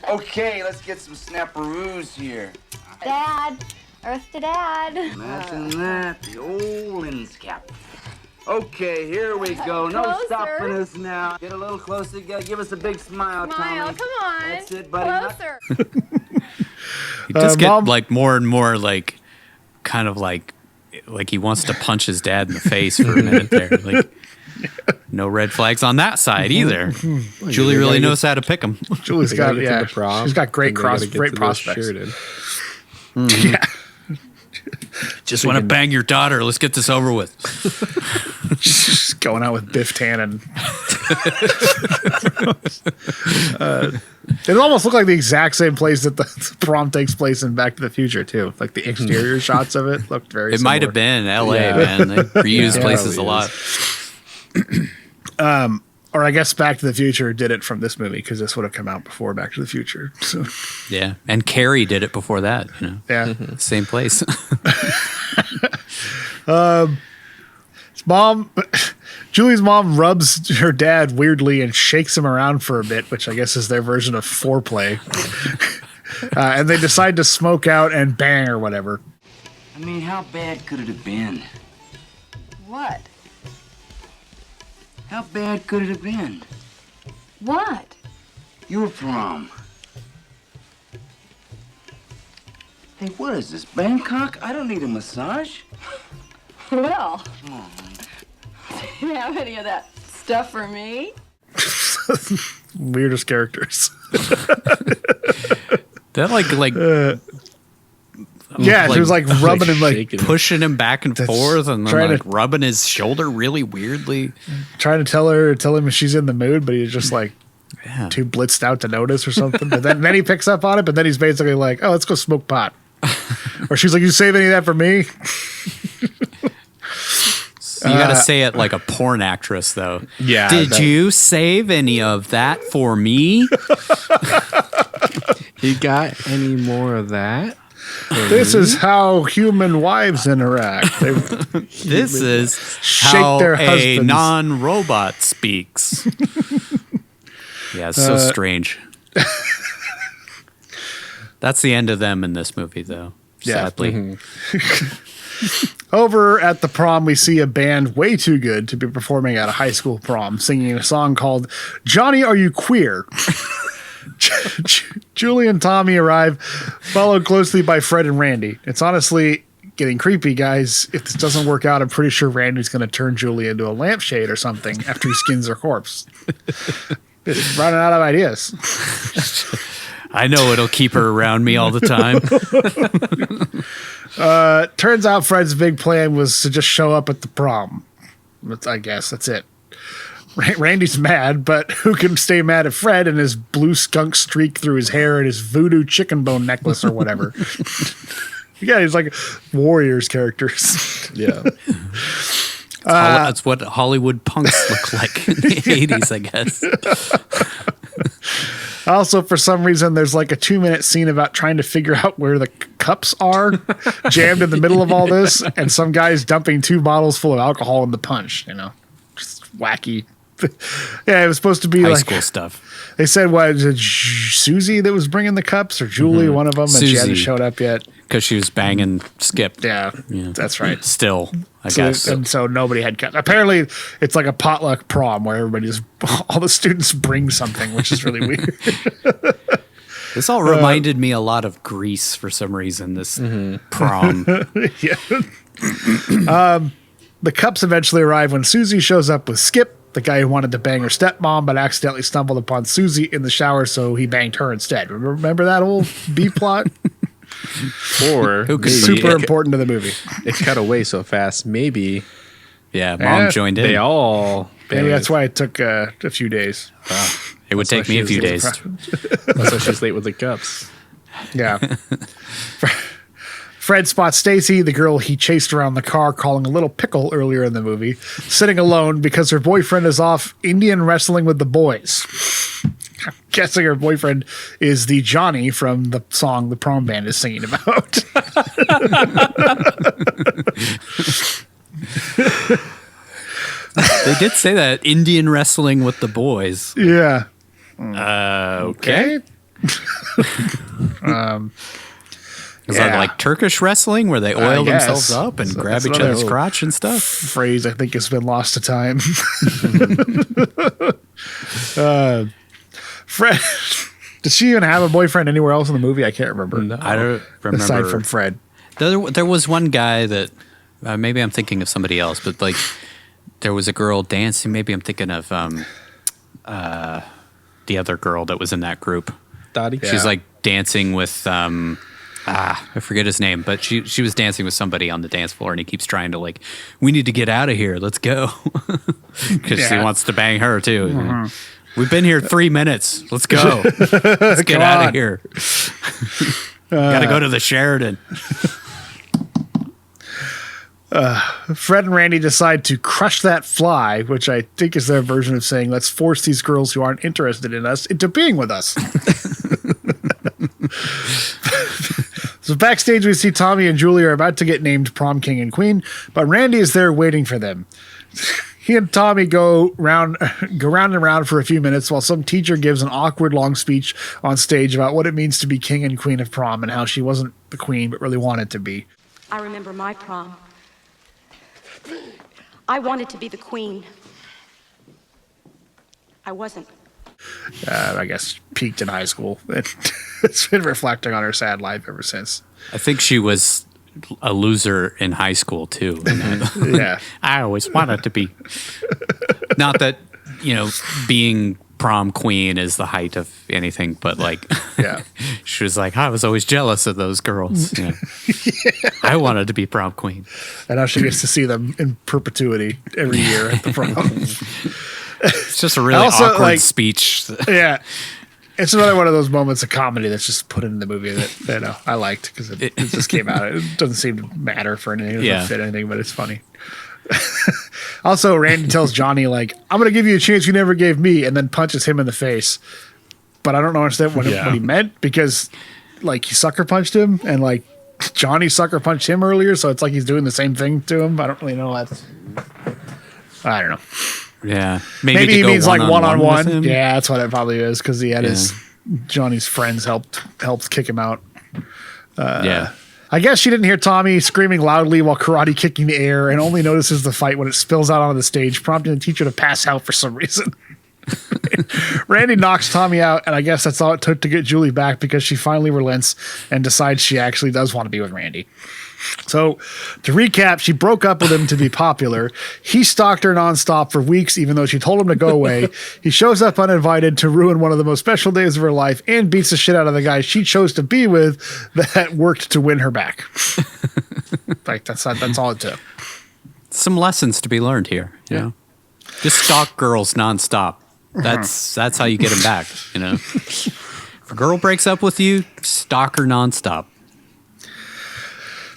Okay, let's get some snapperoos here. Dad, Earth to Dad. Imagine that, the old lens cap. Okay, here we go. No Closer. stopping us now. Get a little closer. Give us a big smile, Smile, Tommy. come on. That's it, buddy. Closer. You just get Mom- like more and more like kind of like he wants to punch his dad in the face for a minute there. Like no red flags on that side either. Julie really knows how to pick them. Julie's They gotta got, get to yeah, the prom, she's got great and they gotta get great to the prospects. Sheridan. Yeah. Just want to bang your daughter. Let's get this over with. She's going out with Biff Tannen. It almost looked like the exact same place that the prom takes place in Back to the Future, too. Like the exterior shots of it looked very It might have been L.A., Yeah. man. They reuse Yeah, places a probably lot. Or I guess Back to the Future did it from this movie because this would have come out before Back to the Future. So, Yeah. And Carrie did it before that. You know, yeah. same place. Julie's mom rubs her dad weirdly and shakes him around for a bit, which I guess is their version of foreplay. And they decide to smoke out and bang or whatever. I mean, how bad could it have been? What? How bad could it have been? What? Your prom. Hey, what is this, Bangkok? I don't need a massage. Well, do you have any of that stuff for me? Weirdest characters. That like Yeah, she was like rubbing him, like shaking. pushing him back and forth and then trying like to- rubbing his shoulder really weirdly. trying to tell him she's in the mood, but he's just like Yeah. too blitzed out to notice or something. But then he picks up on it, but then he's basically like, "Oh, let's go smoke pot." Or she's like, "You save any of that for me?" You got to say it like a porn actress, though. Yeah, Did that- you save any of that for me? You got any more of that? This is how human wives interact. They This is Shake how their a husbands. non-robot speaks. Yeah, it's so strange. That's the end of them in this movie, though. Yeah. Sadly. Over at the prom, we see a band way too good to be performing at a high school prom, singing a song called "Johnny, Are You Queer?" Julie and Tommy arrive, followed closely by Fred and Randy. It's honestly getting creepy, guys. If this doesn't work out, I'm pretty sure Randy's going to turn Julie into a lampshade or something after he skins her corpse. It's running out of ideas. I know it'll keep her around me all the time. Turns out Fred's big plan was to just show up at the prom. I guess that's it. Randy's mad, but who can stay mad at Fred and his blue skunk streak through his hair and his voodoo chicken bone necklace or whatever? Yeah, he's like Warriors characters. Yeah. That's what Hollywood punks look like in the 80s, I guess. Also, for some reason, there's like a 2-minute scene about trying to figure out where the cups are jammed in the middle of all this, and some guy's dumping 2 bottles full of alcohol in the punch, you know. Just wacky. Yeah, it was supposed to be High like school stuff. they said, what is it, Susie that was bringing the cups, or Julie, one of them, and she hadn't Susie. showed up yet. Because she was banging Skip. Yeah, Yeah. that's right. Still, I So, guess. and so nobody had cups. Apparently, it's like a potluck prom where all the students bring something, which is really weird. This all reminded me a lot of Grease for some reason, this prom. Yeah. The cups eventually arrive when Susie shows up with Skip, the guy who wanted to bang her stepmom, but accidentally stumbled upon Susie in the shower, so he banged her instead. Remember that whole B plot? Or Who could maybe Super it, important to the movie. it cut away so fast. Maybe Yeah, Mom Eh, joined in. they all. Maybe that's why it took a few days. It would take me a few days. That's why she's late with the cups. Yeah. Fred spots Stacy, the girl he chased around the car, calling a little pickle earlier in the movie, sitting alone because her boyfriend is off Indian wrestling with the boys. guessing her boyfriend is the Johnny from the song the prom band is singing about. They did say that Indian wrestling with the boys. Yeah. Okay. Is Yeah. that like Turkish wrestling where they oil guess. themselves up and So grab that's each another other's crotch and stuff? Phrase I think has been lost to time. Fred, does she even have a boyfriend anywhere else in the movie? I can't remember. No. I don't remember. Aside from Fred. There was one guy that maybe I'm thinking of somebody else, but like there was a girl dancing. Maybe I'm thinking of the other girl that was in that group. Dottie? Yeah. She's like dancing with I forget his name, but she was dancing with somebody on the dance floor, and he keeps trying to like, we need to get out of here. Let's go, because he wants to bang her too. Mm-hmm. We've been here 3 minutes. Let's go. Let's get out of here. Got to go to the Sheridan. Fred and Randy decide to crush that fly, which I think is their version of saying, let's force these girls who aren't interested in us into being with us. So backstage, we see Tommy and Julie are about to get named prom king and queen, but Randy is there waiting for them. He and Tommy go round and round for a few minutes while some teacher gives an awkward long speech on stage about what it means to be king and queen of prom and how she wasn't the queen but really wanted to be. I remember my prom. I wanted to be the queen. I wasn't. I guess peaked in high school. It's been reflecting on her sad life ever since. I think she was a loser in high school too. Yeah. I always wanted to be. Not that, being prom queen is the height of anything, but like, yeah, she was like, I was always jealous of those girls. Yeah. I wanted to be prom queen. And now she gets to see them in perpetuity every year at the prom. It's just a really awkward speech. Yeah. It's another one of those moments of comedy that's just put into the movie that I liked because it just came out. It doesn't seem to matter for anything. It doesn't fit anything, but it's funny. Also, Randy tells Johnny, like, I'm going to give you a chance you never gave me, and then punches him in the face. But I don't understand what he meant because, like, he sucker punched him, and, like, Johnny sucker punched him earlier, so it's like he's doing the same thing to him. I don't really know. I don't know. Yeah. Maybe he means like one-on-one. Yeah. Yeah, that's what it probably is because he had Johnny's friends helped kick him out. Yeah. I guess she didn't hear Tommy screaming loudly while karate kicking the air and only notices the fight when it spills out onto the stage, prompting the teacher to pass out for some reason. Randy knocks Tommy out, and I guess that's all it took to get Julie back because she finally relents and decides she actually does want to be with Randy. So, to recap, she broke up with him to be popular. He stalked her nonstop for weeks, even though she told him to go away. He shows up uninvited to ruin one of the most special days of her life and beats the shit out of the guy she chose to be with that worked to win her back. Like, that's all it took. Some lessons to be learned here. You know? Just stalk girls nonstop. That's how you get them back. If a girl breaks up with you, stalk her nonstop.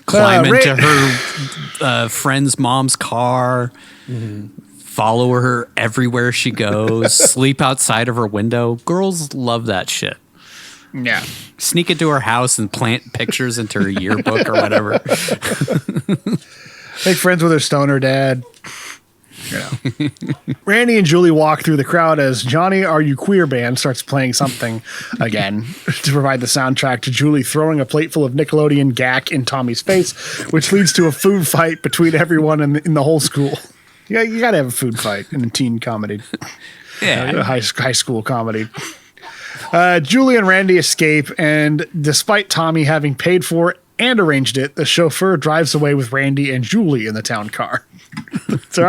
Climb into her friend's mom's car, follow her everywhere she goes, sleep outside of her window. Girls love that shit. Yeah. Sneak into her house and plant pictures into her yearbook or whatever. Make friends with her stoner dad. Randy and Julie walk through the crowd as Johnny Are You Queer Band starts playing something again to provide the soundtrack to Julie throwing a plate full of Nickelodeon gack in Tommy's face, which leads to a food fight between everyone in the whole school. Yeah, you got to have a food fight in a teen comedy. Yeah. High school comedy. Julie and Randy escape, and despite Tommy having paid for it and arranged it, the chauffeur drives away with Randy and Julie in the town car. So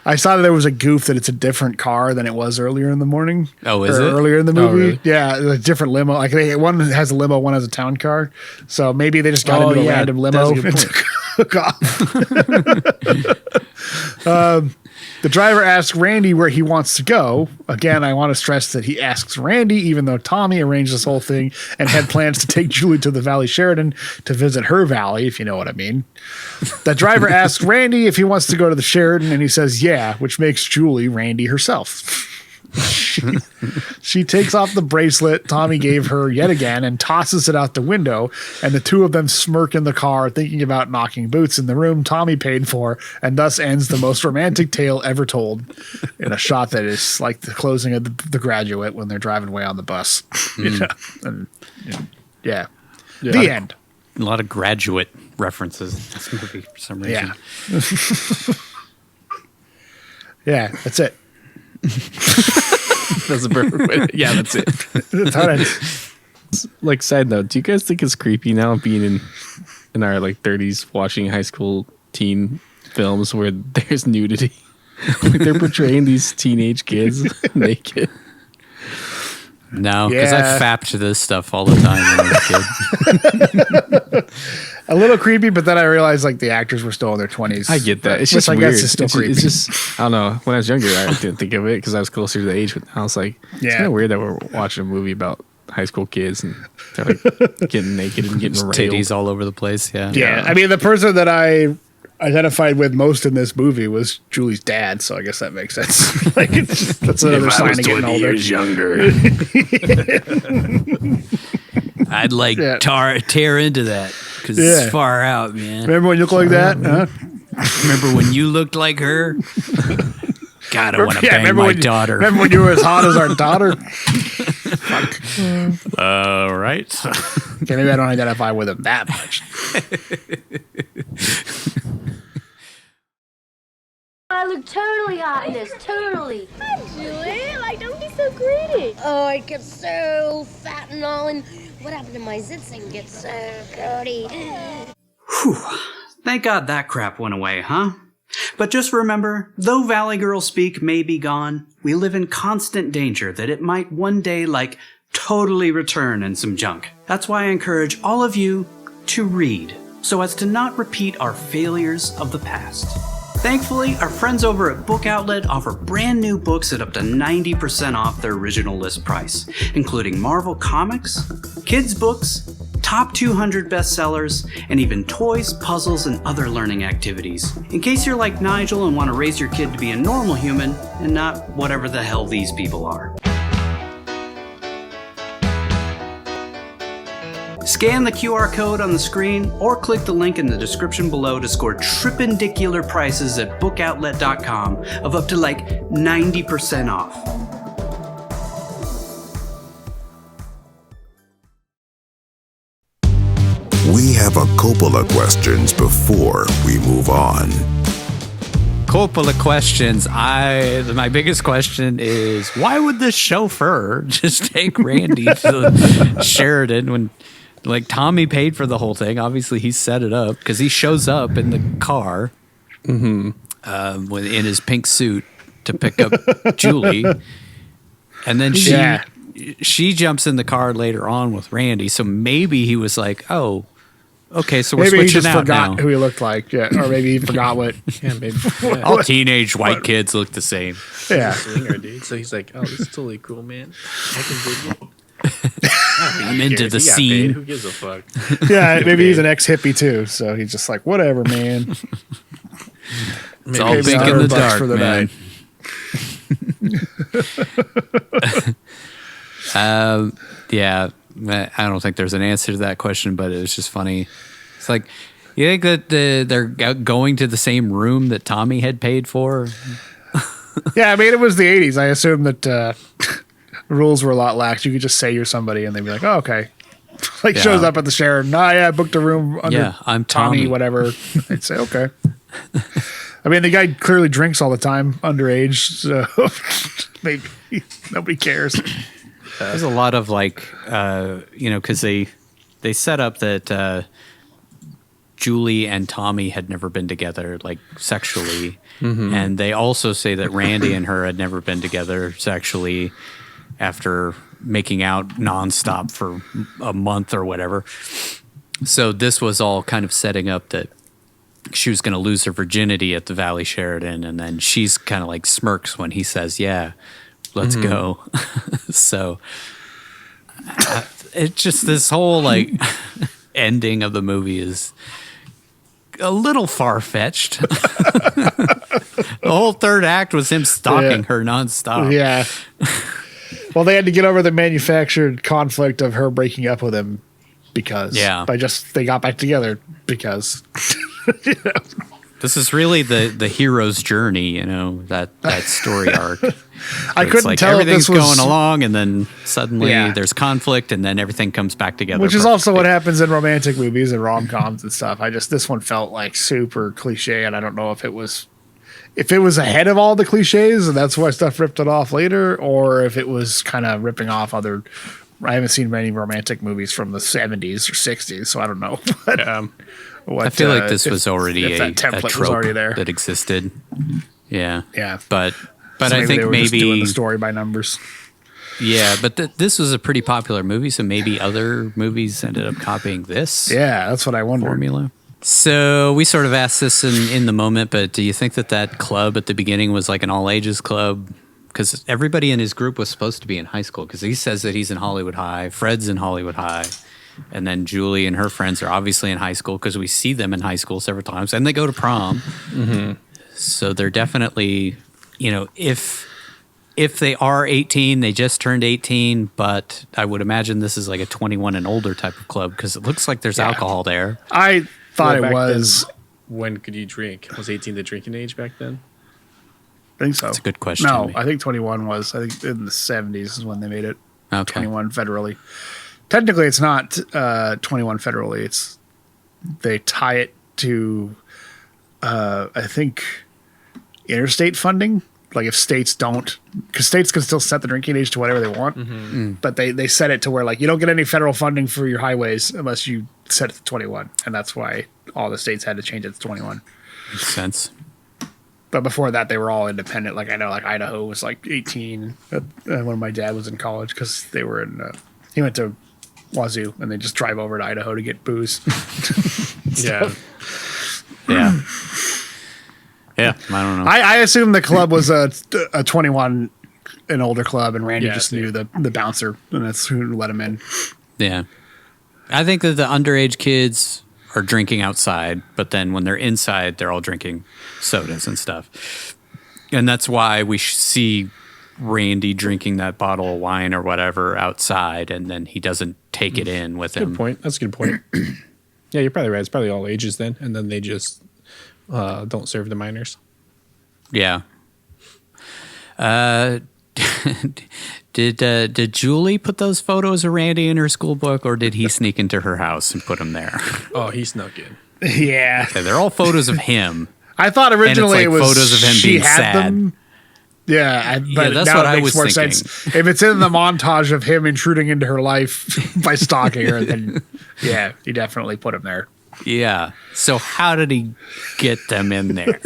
I saw that there was a goof that it's a different car than it was earlier in the morning. Oh, is it? Earlier in the movie. Really? Yeah, a different limo. Like one has a limo, one has a town car. So maybe they just got into a random limo and took off. The driver asks Randy where he wants to go. Again, I want to stress that he asks Randy, even though Tommy arranged this whole thing and had plans to take Julie to the Valley Sheridan to visit her valley, if you know what I mean. The driver asks Randy if he wants to go to the Sheridan, and he says, yeah, which makes Julie Randy herself. She takes off the bracelet Tommy gave her yet again and tosses it out the window, and the two of them smirk in the car thinking about knocking boots in the room Tommy paid for, and thus ends the most romantic tale ever told in a shot that is like the closing of the Graduate when they're driving away on the bus. Yeah. The end. A lot of Graduate references in this movie for some reason. Yeah, that's it. That's a perfect way. Yeah, that's it. That's how it ends. Like, side note, do you guys think it's creepy now being in our like 30s watching high school teen films where there's nudity? Like they're portraying these teenage kids naked. No, because I fapped this stuff all the time when I was a kid. A little creepy, but then I realized like the actors were still in their 20s. I get that. It's which just I weird. guess is still creepy. It's just, I don't know. When I was younger, I didn't think of it because I was closer to the age. But now it's like, it's kind of weird that we're watching a movie about high school kids and they're like getting naked and getting railed. Titties all over the place. Yeah. I mean, the person that I identified with most in this movie was Julie's dad, so I guess that makes sense. Like, it's just, that's another sign of getting older. Years younger. I'd like tear into that because it's far out, man. Remember when you looked like that? Huh? Remember when you looked like her? God, I want to bang my daughter. Remember when you were as hot as our daughter? All right. Okay, maybe I don't identify with him that much. I look totally hot in this, totally. Hi, Julie. Like, don't be so greedy. Oh, I get so fat and all, and what happened to my zits and get so dirty? Whew. Thank God that crap went away, huh? But just remember, though Valley Girl speak may be gone, we live in constant danger that it might one day, like, totally return in some junk. That's why I encourage all of you to read, so as to not repeat our failures of the past. Thankfully, our friends over at Book Outlet offer brand new books at up to 90% off their original list price, including Marvel Comics, kids' books, top 200 bestsellers, and even toys, puzzles, and other learning activities. In case you're like Nigel and want to raise your kid to be a normal human and not whatever the hell these people are. Scan the QR code on the screen or click the link in the description below to score tripendicular prices at bookoutlet.com of up to like 90% off. We have a Coppola questions before we move on. Coppola questions. My biggest question is, why would the chauffeur just take Randy to Sheridan when, like, Tommy paid for the whole thing? Obviously, he set it up because he shows up in the car in his pink suit to pick up Julie, and then she jumps in the car later on with Randy. So maybe he was like, "Oh, okay, so we're switching out now." Maybe he just forgot who he looked like, or maybe he forgot what. All teenage white kids look the same. Yeah, swinger, dude. So he's like, "Oh, this is totally cool, man. I can dig it." I'm into the scene. Who gives a fuck? Yeah, maybe he's an ex-hippie too, so he's just like, whatever, man. It's all pink in the dark, for the man. Yeah, I don't think there's an answer to that question, but it's just funny. It's like, you think that they're going to the same room that Tommy had paid for? Yeah, I mean, it was the 80s. I assume that rules were a lot lax. You could just say you're somebody, and they'd be like, "Oh, okay." Like, shows up at the Sheraton. I booked a room under I'm Tommy, whatever. They'd say, okay. I mean, the guy clearly drinks all the time, underage, so maybe nobody cares. There's a lot of, like, because they set up that Julie and Tommy had never been together, like, sexually. Mm-hmm. And they also say that Randy and her had never been together sexually after making out nonstop for a month or whatever. So this was all kind of setting up that she was going to lose her virginity at the Valley Sheridan, and then she's kind of like smirks when he says, "Yeah, let's go." So it's just this whole like ending of the movie is a little far-fetched. The whole third act was him stalking her nonstop. Yeah. Well, they had to get over the manufactured conflict of her breaking up with him because they got back together because This is really the hero's journey, that story arc. I couldn't tell everything's if this was going along, and then suddenly there's conflict, and then everything comes back together. Which is also what happens in romantic movies and rom-coms and stuff. This one felt like super cliche, and I don't know if it was ahead of all the cliches, and that's why stuff ripped it off later, or if it was kind of ripping off other. I haven't seen many romantic movies from the 70s or 60s, so I don't know. But, I feel like this was already a trope was already there. that existed. Yeah. Yeah. But So I think they were maybe just doing the story by numbers. Yeah, but this was a pretty popular movie, so maybe other movies ended up copying this. Yeah, that's what I wonder. Formula. So we sort of asked this in the moment, but do you think that club at the beginning was like an all ages club? Because everybody in his group was supposed to be in high school, because he says that he's in Hollywood High, Fred's in Hollywood High, and then Julie and her friends are obviously in high school because we see them in high school several times, and they go to prom. Mm-hmm. So they're definitely, if they are 18, they just turned 18, but I would imagine this is like a 21 and older type of club because it looks like there's alcohol there. I thought it was. When could you drink? Was 18 the drinking age back then? I think so. That's a good question. No, I think 21 was. I think in the 70s is when they made it. Okay. 21 federally. Technically, it's not 21 federally. They tie it to, I think, interstate funding. Like if states don't, because states can still set the drinking age to whatever they want, but they set it to where like you don't get any federal funding for your highways unless you set it to 21, and that's why all the states had to change it to 21. Makes sense. But before that, they were all independent. Like I know, like Idaho was like 18 when my dad was in college because they were in. He went to Wazoo, and they just drive over to Idaho to get booze. Yeah. Yeah. Yeah, I don't know. I assume the club was a 21 and older club, and Randy just knew the bouncer, and that's who let him in. Yeah. I think that the underage kids are drinking outside, but then when they're inside, they're all drinking sodas and stuff. And that's why we see Randy drinking that bottle of wine or whatever outside, and then he doesn't take it in with him. Good point. That's a good point. Yeah, you're probably right. It's probably all ages then, and then they just don't serve the minors. Yeah. Did Julie put those photos of Randy in her school book, or did he sneak into her house and put them there? Oh, he snuck in. Yeah. Okay, they're all photos of him. I thought originally it was photos of him being sad. Them. Yeah, but that's now what it I makes was more thinking. sense. If it's in the montage of him intruding into her life by stalking her, then yeah, he definitely put him there. Yeah. So how did he get them in there?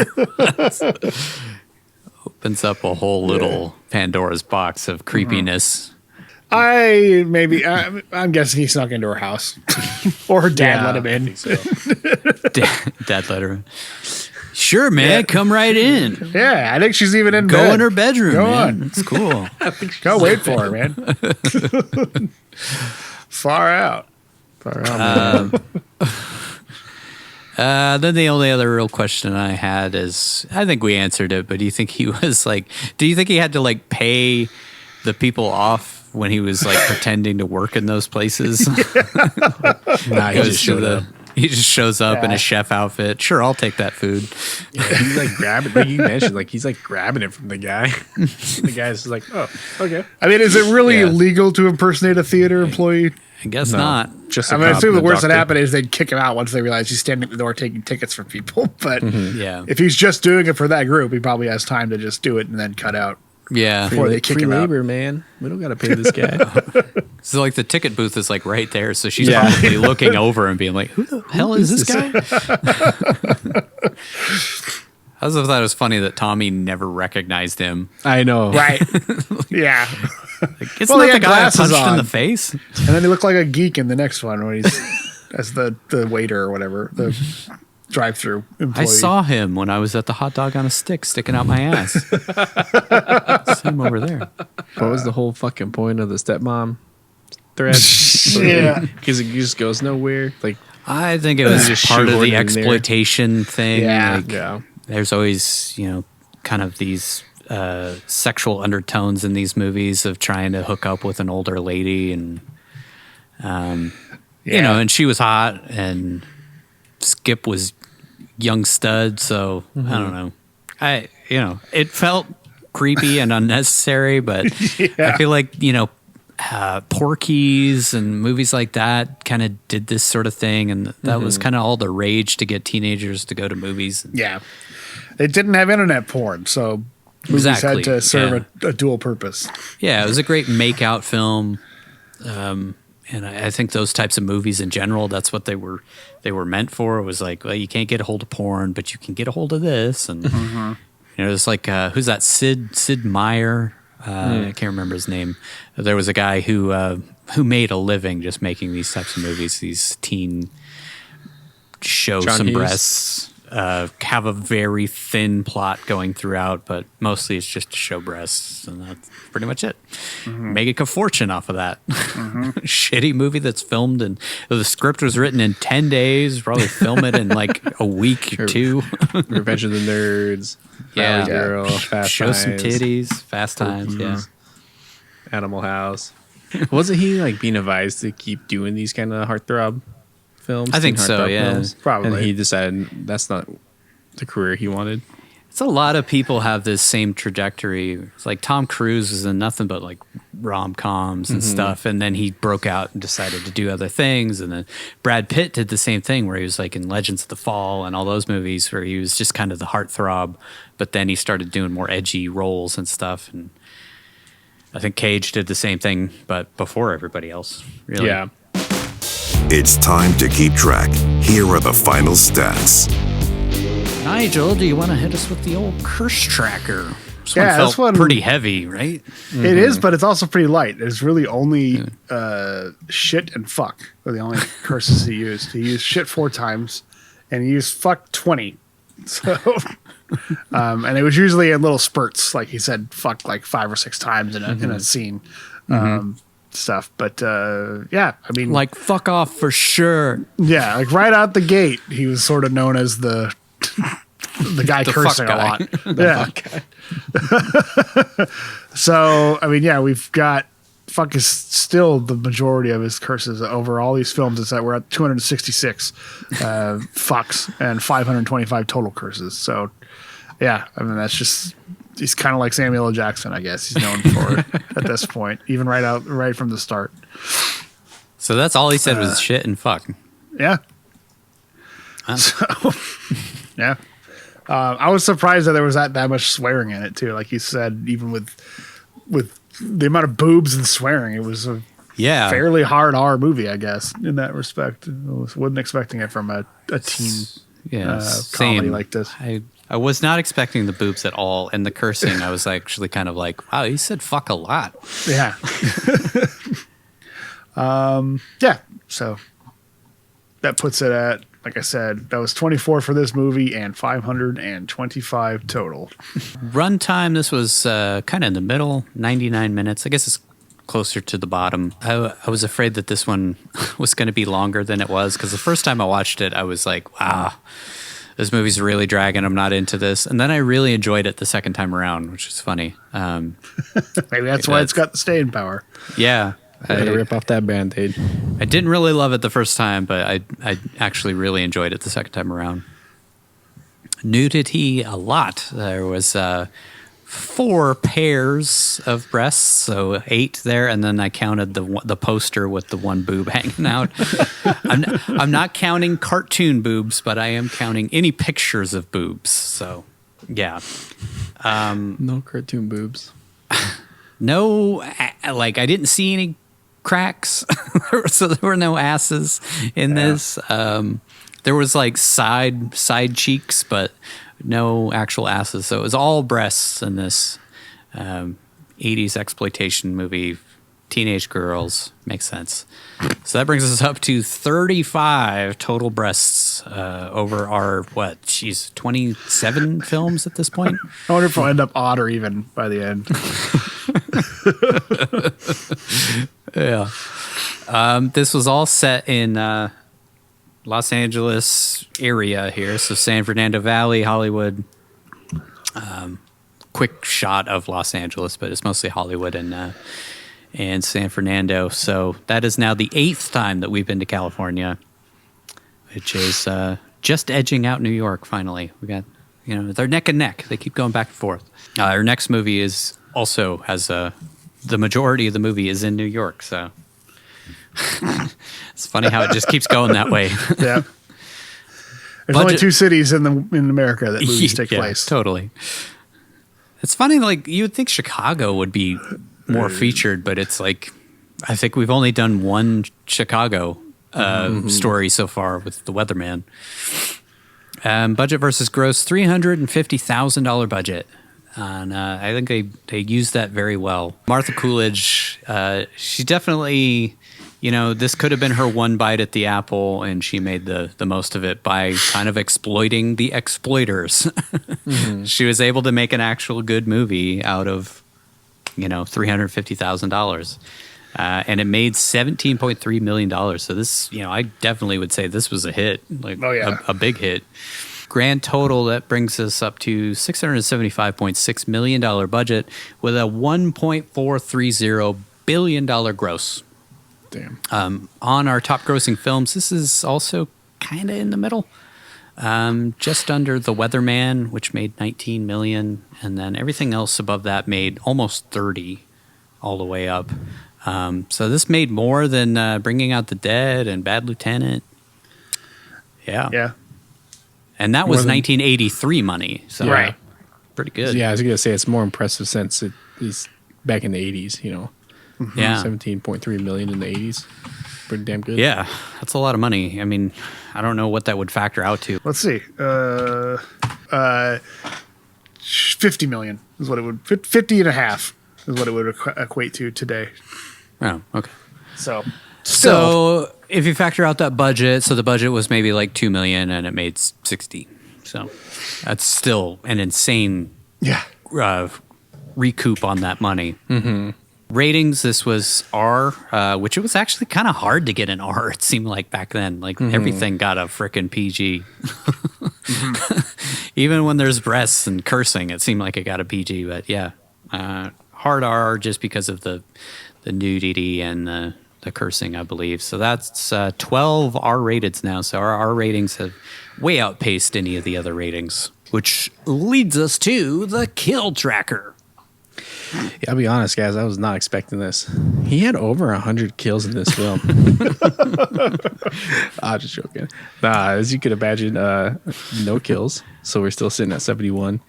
Opens up a whole little Pandora's box of creepiness. I'm guessing he snuck into her house, or her dad let him in. So. Dad let her in. Sure, man. Come right in. Yeah, I think she's even in bed. Go in her bedroom. Go man. on. It's cool. Go wait for her, man. Far out. Then the only other real question I had is, I think we answered it, but do you think he was like, do you think he had to like pay the people off when he was like pretending to work in those places? Nah, he just showed up. He just shows up in a chef outfit. Sure, I'll take that food. Yeah, he's like grabbing, like you mentioned, like he's like grabbing it from the guy. The guy's like, oh, okay. I mean, is it really illegal to impersonate a theater employee? I guess not. Just I assume the worst that happened is they'd kick him out once they realize he's standing at the door taking tickets from people. But yeah, if he's just doing it for that group, he probably has time to just do it and then cut out. Yeah, before they kick him labor, out. Man. We don't got to pay this guy. So like the ticket booth is like right there, so she's probably looking over and being like, "Who the hell is this guy?" I also thought it was funny that Tommy never recognized him. I know, right? Yeah. Like, isn't that the guy I punched in the face? And then he looked like a geek in the next one when he's as the waiter or whatever, the drive-through employee. I saw him when I was at the hot dog on a stick sticking out my ass. See him over there. What was the whole fucking point of the stepmom thread? Yeah, because it just goes nowhere. Like I think it was just part of the exploitation thing. Yeah, like, there's always kind of these sexual undertones in these movies of trying to hook up with an older lady, and you know, and she was hot, and Skip was young stud. So I don't know. It felt creepy and unnecessary, but I feel like, you know, Porky's and movies like that kind of did this sort of thing, and that was kind of all the rage to get teenagers to go to movies. Yeah, it didn't have internet porn, so movies had to serve a dual purpose. Yeah, it was a great make-out film, and I think those types of movies in general, that's what they were meant for. It was like, well, you can't get a hold of porn, but you can get a hold of this, and you know, it's like who's that? Sid Meier. I can't remember his name. There was a guy who made a living just making these types of movies. These teen show John some Hughes. breasts, have a very thin plot going throughout, but mostly it's just to show breasts, and that's pretty much it. Make a fortune off of that. Shitty movie that's filmed, and the script was written in 10 days. Probably film it in like a week or two. Revenge of the Nerds. Yeah, Valley Girl, Fast show Times, some titties, Fast Times. Yeah. Animal House. Wasn't he like being advised to keep doing these kind of heartthrob films? I think so, Heartthrob yeah. films? Probably. And he decided that's not the career he wanted. It's a lot of people have this same trajectory. It's like Tom Cruise was in nothing but like rom-coms and stuff, and then he broke out and decided to do other things. And then Brad Pitt did the same thing, where he was like in Legends of the Fall and all those movies where he was just kind of the heartthrob, but then he started doing more edgy roles and stuff. And I think Cage did the same thing, but before everybody else, really. Yeah. It's time to keep track. Here are the final stats. Nigel, do you want to hit us with the old curse tracker? This Yeah, one this felt one- pretty heavy, right? It is, but it's also pretty light. It's really only shit and fuck are the only curses he used. He used shit 4 times, and he used fuck 20. So, and it was usually in little spurts. Like he said, fuck like 5 or 6 times in a scene, stuff. But yeah, I mean, Like fuck off for sure. yeah, like right out the gate, he was sort of known as the guy The cursing fuck a guy. lot. Yeah. So, I mean, yeah, we've got fuck is still the majority of his curses over all these films. Is that we're at 266 fucks and 525 total curses. So, yeah, I mean, that's just, he's kind of like Samuel L. Jackson, I guess. He's known for it at this point, even right from the start. So that's all he said was shit and fuck. Yeah. So, yeah. I was surprised that there was that much swearing in it too. Like you said, even with the amount of boobs and swearing, it was a fairly hard R movie, I guess, in that respect. I wasn't expecting it from a teen comedy like this. I was not expecting the boobs at all, and the cursing. I was actually kind of like, wow, he said fuck a lot. Yeah. Yeah. So that puts it at, like I said, that was 24 for this movie and 525 total. Runtime, this was kind of in the middle, 99 minutes. I guess it's closer to the bottom. I was afraid that this one was going to be longer than it was, because the first time I watched it, I was like, wow, this movie's really dragging. I'm not into this. And then I really enjoyed it the second time around, which is funny. Maybe that's why it's got the staying power. Yeah. I gotta rip off that Band-Aid. I didn't really love it the first time, but I actually really enjoyed it the second time around. Nudity a lot. There was 4 pairs of breasts, so 8 there, and then I counted the poster with the one boob hanging out. I'm not counting cartoon boobs, but I am counting any pictures of boobs. So, yeah. No cartoon boobs. No, like I didn't see any cracks, so there were no asses in this. There was like side cheeks, but no actual asses. So it was all breasts in this 80s exploitation movie. Teenage girls, makes sense. So that brings us up to 35 total breasts over our 27 films at this point. I wonder if we'll end up odd or even by the end. Yeah. This was all set in Los Angeles area here. So San Fernando Valley, Hollywood, quick shot of Los Angeles, but it's mostly Hollywood and San Fernando. So that is now the 8th time that we've been to California, which is just edging out New York. Finally, we got, they're neck and neck. They keep going back and forth. Our next movie has the majority of the movie is in New York. So it's funny how it just keeps going that way. Yeah. There's only 2 cities in America that movies take place. Totally. It's funny, like, you would think Chicago would be more featured, but it's like, I think we've only done one Chicago story so far with The Weatherman. Budget versus gross, $350,000 budget. And I think they used that very well. Martha Coolidge, she definitely... this could have been her one bite at the apple, and she made the most of it by kind of exploiting the exploiters. She was able to make an actual good movie out of, $350,000. And it made $17.3 million. So this, I definitely would say this was a hit, a big hit. Grand total, that brings us up to $675.6 million budget with a $1.430 billion gross. Damn. On our top grossing films, this is also kind of in the middle. Just under The Weatherman, which made $19 million, and then everything else above that made almost $30 all the way up. So this made more than Bringing Out the Dead and Bad Lieutenant. Yeah. Yeah. And that was 1983 money. So right. Pretty good. Yeah, I was going to say it's more impressive since it is back in the 80s, Yeah. 17.3 million in the 80s. Pretty damn good. Yeah, that's a lot of money. I mean, I don't know what that would factor out to. Let's see. 50 million is what it would. 50 and a half is what it would equate to today. Oh, okay. So if you factor out that budget, so the budget was maybe like $2 million and it made 60. So that's still an insane recoup on that money. Mm-hmm. Ratings, this was R, which it was actually kind of hard to get an R, it seemed like back then. Like everything got a frickin' PG. Even when there's breasts and cursing, it seemed like it got a PG. But yeah, hard R just because of the nudity and the cursing, I believe. So that's 12 R rateds now. So our R ratings have way outpaced any of the other ratings, which leads us to the kill tracker. Yeah, I'll be honest, guys. I was not expecting this. He had over 100 kills in this film. I'm just joking. Nah, as you could imagine, no kills. So we're still sitting at 71.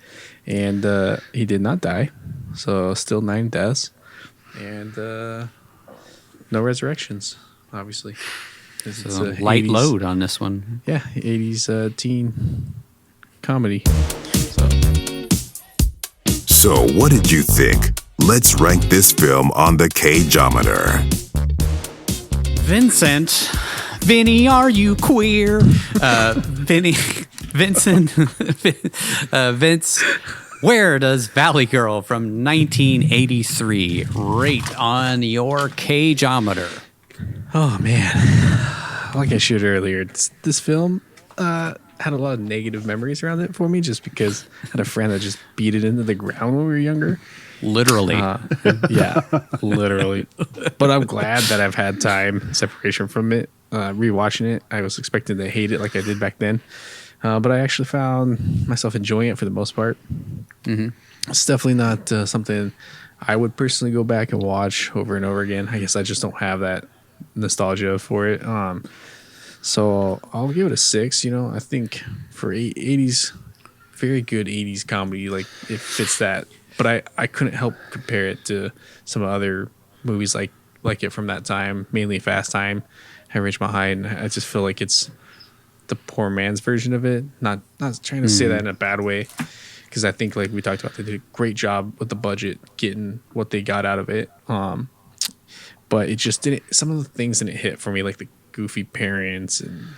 And he did not die. So still 9 deaths. And no resurrections, obviously. It's a light 80s, load on this one. Yeah, 80s teen comedy. So what did you think? Let's rank this film on the Cageometer. Vincent, Vinny, are you queer? Vincent, Vince, where does Valley Girl from 1983 rate on your Cageometer? Oh man, like I shared earlier, this film had a lot of negative memories around it for me, just because I had a friend that just beat it into the ground when we were younger. Literally. Yeah, literally. But I'm glad that I've had time separation from it. Rewatching it, I was expecting to hate it like I did back then. But I actually found myself enjoying it for the most part. Mm-hmm. It's definitely not something I would personally go back and watch over and over again. I guess I just don't have that nostalgia for it. So I'll give it a 6. I think for 80s, very good 80s comedy, like it fits that. But I couldn't help compare it to some other movies like it from that time, mainly Fast Time and Richmond High, and I just feel like it's the poor man's version of it. Not trying to say that in a bad way, because I think, like we talked about, they did a great job with the budget, getting what they got out of it. But it just didn't. Some of the things didn't hit for me, like the goofy parents and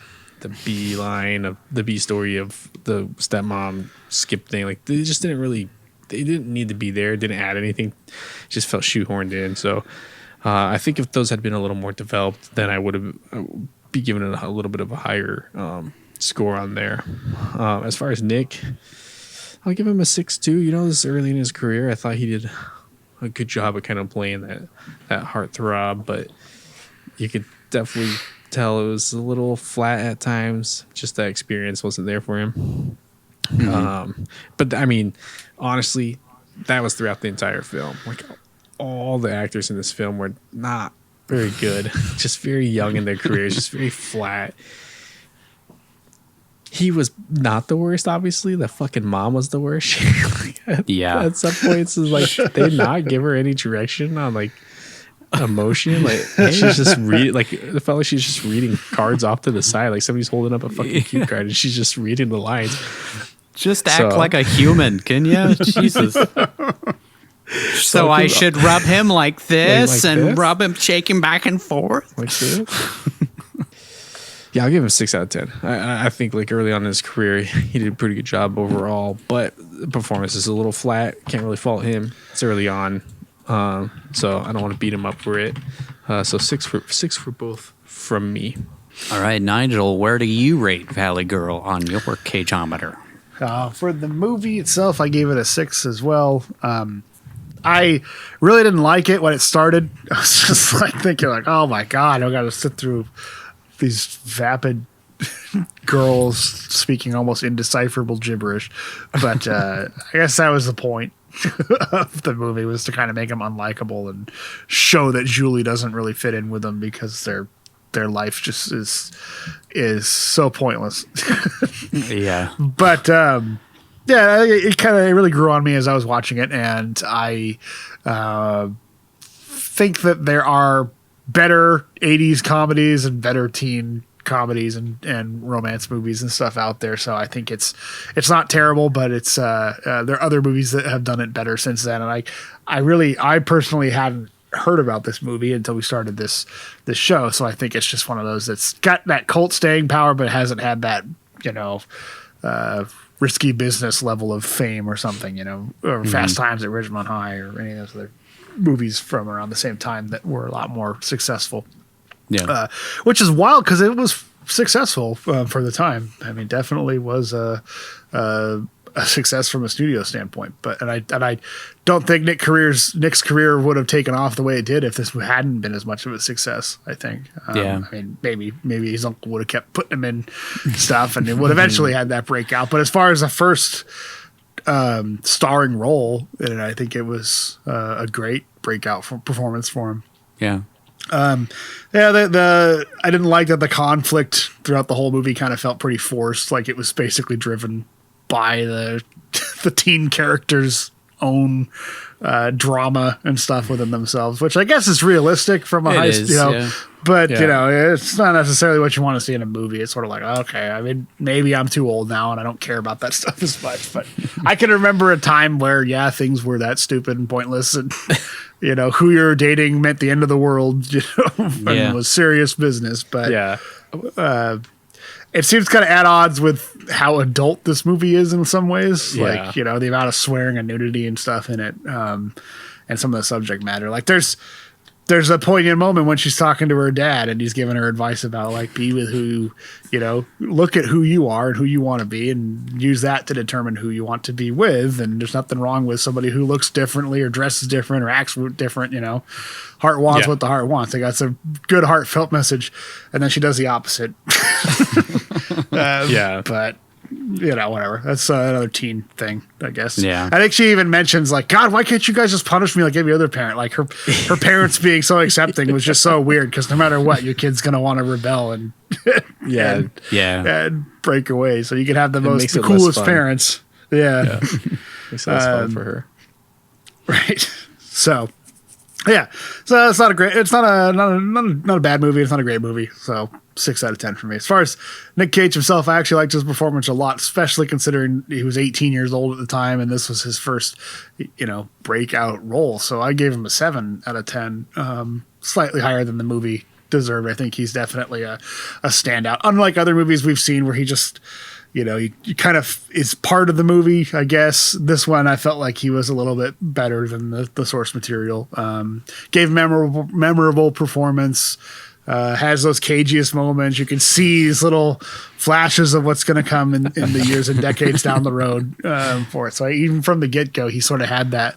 the B line of the B story of the stepmom skip thing. Like they just didn't really. They didn't need to be there. Didn't add anything. Just felt shoehorned in. So I think if those had been a little more developed, then I would have be giving it a little bit of a higher score on there. As far as Nick, I'll give him a 6 too. You know, this early in his career, I thought he did a good job of kind of playing that heartthrob, but you could definitely tell it was a little flat at times. Just that experience wasn't there for him. But I mean, honestly, that was throughout the entire film. Like, all the actors in this film were not very good, just very young in their careers, just very flat. He was not the worst, obviously. The fucking mom was the worst. At some points, it's like they not give her any direction on like emotion. Like she's just like it felt like she's just reading cards off to the side. Like somebody's holding up a fucking cue card and she's just reading the lines. Just act like a human, can you? Jesus. So I should rub him like this and this? Rub him, shake him back and forth. Like this? Yeah, I'll give him 6 out of 10. I think like early on in his career, he did a pretty good job overall, but the performance is a little flat. Can't really fault him. It's early on, so I don't want to beat him up for it. So 6 for both from me. All right, Nigel, where do you rate Valley Girl on your Cageometer? For the movie itself, I gave it a 6 as well. I really didn't like it when it started. I was just like thinking, like, oh my god, I got to sit through these vapid girls speaking almost indecipherable gibberish. But I guess that was the point of the movie, was to kind of make them unlikable and show that Julie doesn't really fit in with them because their life just is so pointless. Yeah. But yeah, it really grew on me as I was watching it, and I think that there are better 80s comedies and better teen comedies and romance movies and stuff out there. So I think it's not terrible, but it's there are other movies that have done it better since then. And I personally hadn't heard about this movie until we started this show. So I think it's just one of those that's got that cult staying power, but hasn't had that, risky business level of fame or something, or Fast Times at Ridgemont High or any of those other movies from around the same time that were a lot more successful. Yeah. Which is wild because it was successful for the time. I mean, definitely was a success from a studio standpoint. But I don't think Nick's career would have taken off the way it did if this hadn't been as much of a success. I think. I mean, maybe his uncle would have kept putting him in stuff, and it would eventually had that breakout. But as far as the first starring role, and I think it was a great breakout performance for him. Yeah. I didn't like that the conflict throughout the whole movie kind of felt pretty forced. Like it was basically driven by the teen characters' own drama and stuff within themselves, which I guess is realistic from a high school, yeah. But it's not necessarily what you want to see in a movie. It's sort of like, okay, I mean, maybe I'm too old now and I don't care about that stuff as much, but I can remember a time where, things were that stupid and pointless, and who you're dating meant the end of the world, and was serious business. But it seems kind of at odds with how adult this movie is in some ways. Yeah. Like, the amount of swearing and nudity and stuff in it, and some of the subject matter. Like there's a poignant moment when she's talking to her dad and he's giving her advice about like be with who, look at who you are and who you want to be and use that to determine who you want to be with. And there's nothing wrong with somebody who looks differently or dresses different or acts different, heart wants what the heart wants. Like that's a good heartfelt message. And then she does the opposite. But whatever. That's another teen thing, I guess. Yeah. I think she even mentions like, God, why can't you guys just punish me like every other parent? Like her parents being so accepting was just so weird because no matter what, your kid's gonna want to rebel and and break away. So you can have the coolest parents. Yeah. Makes it less fun for her. Right. So so it's not a bad movie. It's not a great movie. So 6 out of 10 for me. As far as Nick Cage himself, I actually liked his performance a lot, especially considering he was 18 years old at the time and this was his first, breakout role. So I gave him a 7 out of 10, slightly higher than the movie deserved. I think he's definitely a standout. Unlike other movies we've seen where he just, he kind of is part of the movie, I guess. This one, I felt like he was a little bit better than the source material. Gave memorable performance. has those cagiest moments. You can see these little flashes of what's going to come in the years and decades down the road for it. So even from the get-go, he sort of had that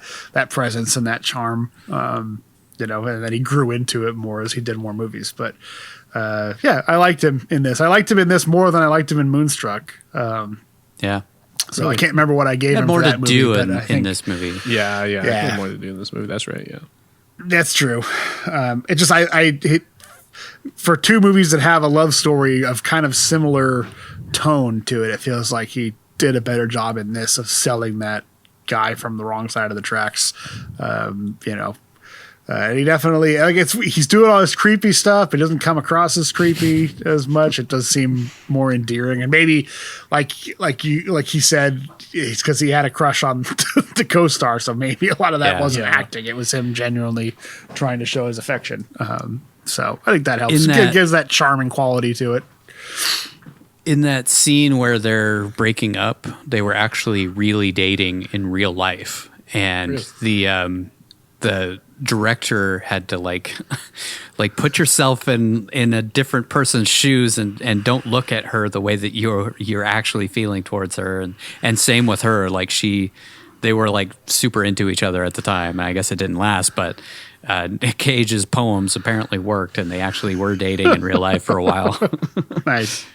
presence and that charm, and then he grew into it more as he did more movies. But I liked him in this. I liked him in this more than I liked him in Moonstruck. Yeah. So really? I can't remember what I gave him more for that to movie, do in this movie. Yeah. He had more to do in this movie. That's right. Yeah. That's true. It just for two movies that have a love story of kind of similar tone to it, it feels like he did a better job in this of selling that guy from the wrong side of the tracks. He definitely he's doing all this creepy stuff. It doesn't come across as creepy as much. It does seem more endearing, and maybe like he said, it's because he had a crush on the co-star. So maybe a lot of that wasn't acting; it was him genuinely trying to show his affection. So I think that helps. It gives that charming quality to it. In that scene where they're breaking up, they were actually really dating in real life, and the director had to like put yourself in a different person's shoes and don't look at her the way that you're actually feeling towards her, and same with her. Like they were like super into each other at the time. I guess it didn't last, but Nick Cage's poems apparently worked, and they actually were dating in real life for a while. Nice.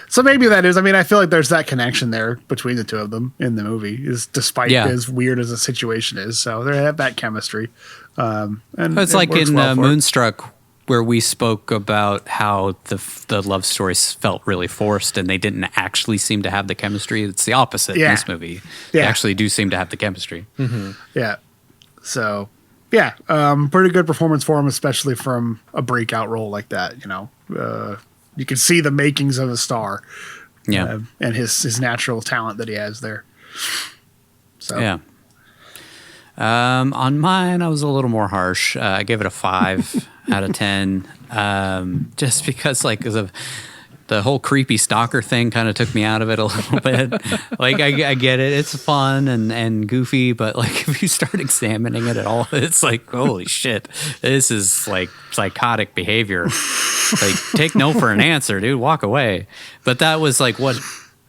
So maybe that is. I mean, I feel like there's that connection there between the two of them in the movie, is despite as weird as the situation is. So they have that chemistry. And it's like in Moonstruck, where we spoke about how the love stories felt really forced, and they didn't actually seem to have the chemistry. It's the opposite in this movie. They actually do seem to have the chemistry. Mm-hmm. Yeah. So, pretty good performance for him, especially from a breakout role like that. You can see the makings of a star, and his natural talent that he has there. So, on mine, I was a little more harsh. I gave it a 5 out of 10, just because the whole creepy stalker thing kind of took me out of it a little bit. Like I get it, it's fun and goofy, but like if you start examining it at all, it's like, holy shit, this is like psychotic behavior. Like, take no for an answer, dude. Walk away. But that was like what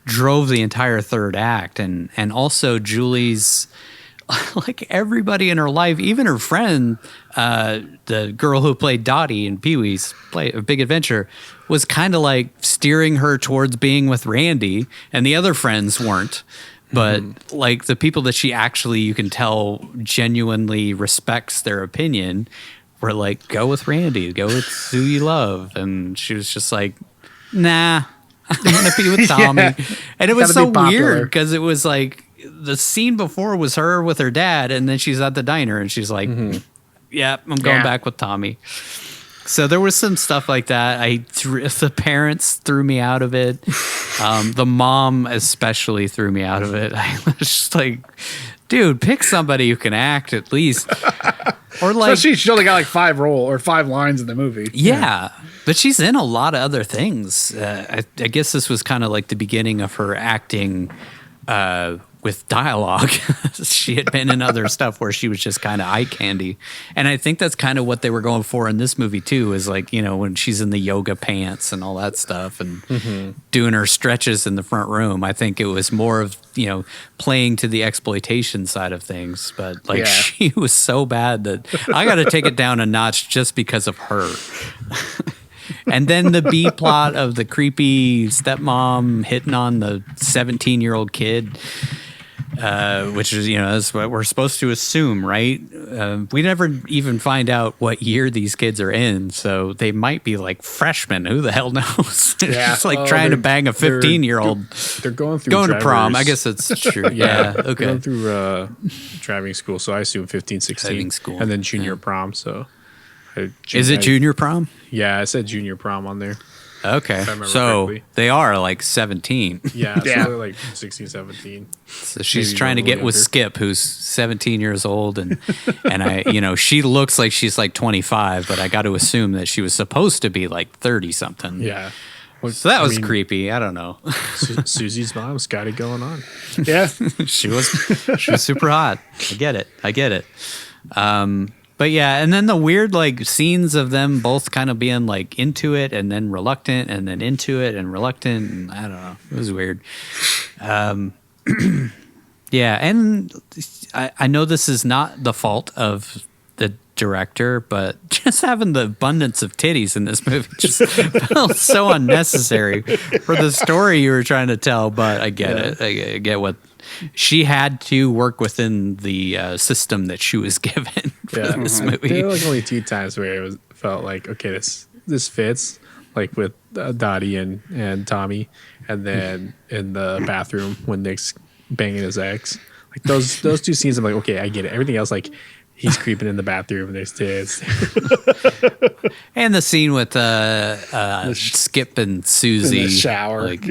drove the entire third act, and also Julie's, like, everybody in her life, even her friend, the girl who played Dottie in Pee-wee's Big Adventure, was kind of like steering her towards being with Randy, and the other friends weren't. But like the people that she actually, you can tell, genuinely respects their opinion, were like, go with Randy, go with who you love. And she was just like, nah, I'm going to be with Tommy. And it was so weird because it was like the scene before was her with her dad, and then she's at the diner and she's like, yeah, I'm going back with Tommy. So there was some stuff like that. The parents threw me out of it. The mom especially threw me out of it. I was just like, dude, pick somebody who can act at least. Or like, so she only got like 5 lines in the movie. Yeah, but she's in a lot of other things. I guess this was kind of like the beginning of her acting with dialogue. She had been in other stuff where she was just kind of eye candy. And I think that's kind of what they were going for in this movie too, is like, when she's in the yoga pants and all that stuff and doing her stretches in the front room. I think it was more of, playing to the exploitation side of things. But she was so bad that I got to take it down a notch just because of her. And then the B plot of the creepy stepmom hitting on the 17-year-old kid, which is, that's what we're supposed to assume, right? We never even find out what year these kids are in, so they might be like freshmen. Who the hell knows? It's like trying to bang a 15-year-old. They're going to prom. I guess that's true. Yeah, okay. Going through driving school, so I assume 15, 16. Driving school. And then junior prom, so... Is it junior prom? Yeah, it said junior prom on there. Okay. So correctly. They are like 17. Yeah, so they're like 16, 17. So she's trying to get with Skip, who's 17 years old. And she looks like she's like 25, but I got to assume that she was supposed to be like 30 something. Yeah. Well, so that was creepy. I don't know. Susie's mom's got it going on. Yeah. She was super hot. I get it. But yeah, and then the weird like scenes of them both kind of being like into it and then reluctant and then into it and reluctant. And I don't know. It was weird. Yeah, and I know this is not the fault of the director, but just having the abundance of titties in this movie just felt so unnecessary for the story you were trying to tell. But I get it. I get what she had to work within the system that she was given for this movie. There were like only 2 times where it felt like, okay, this fits, like with Dottie and Tommy, and then in the bathroom when Nick's banging his ex. Like those 2 scenes, I'm like, okay, I get it. Everything else, like he's creeping in the bathroom and there's tits. And the scene with Skip and Susie in the shower. like,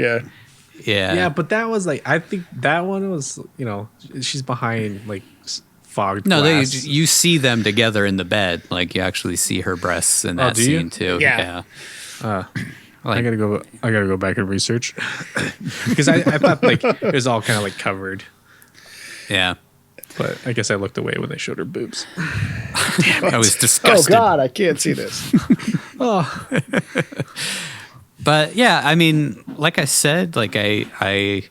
Yeah, but that was like, I think that one was, she's behind like fogged glass. You see them together in the bed. Like you actually see her breasts in that scene too. Yeah. I gotta go back and research because I thought like it was all kind of like covered. Yeah, but I guess I looked away when they showed her boobs. Damn it. I was disgusted. Oh God, I can't see this. Oh. But yeah, I mean, like I said, like I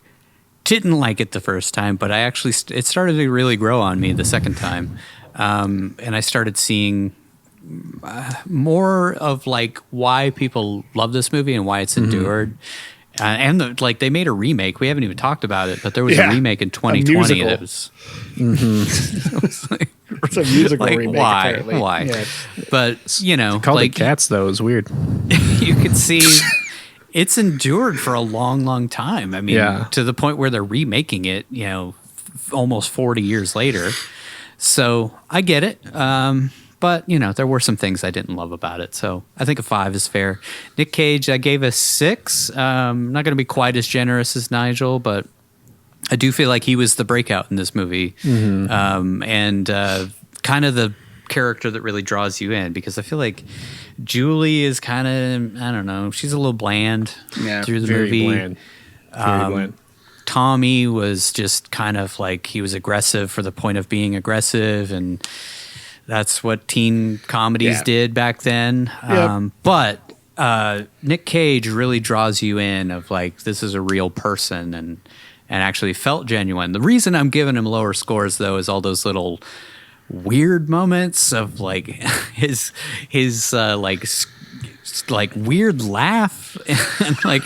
didn't like it the first time, but I actually it started to really grow on me the second time, and I started seeing more of like why people love this movie and why it's endured. And they made a remake. We haven't even talked about it, but there was a remake in 2020 that was. It was like, it's a musical like, remake. Why? Apparently. Why? Yeah. But Called like Cats though is weird. You can see it's endured for a long, long time. I mean, to the point where they're remaking it. Almost 40 years later. So I get it. But, there were some things I didn't love about it. So I think a 5 is fair. Nick Cage, I gave a 6. Not going to be quite as generous as Nigel, but I do feel like he was the breakout in this movie. And kind of the character that really draws you in, because I feel like Julie is kind of, I don't know, she's a little bland through the movie. Bland. Very bland. Tommy was just kind of like, he was aggressive for the point of being aggressive, and that's what teen comedies did back then. But Nick Cage really draws you in of like, this is a real person and actually felt genuine. The reason I'm giving him lower scores though is all those little weird moments of like his like weird laugh and like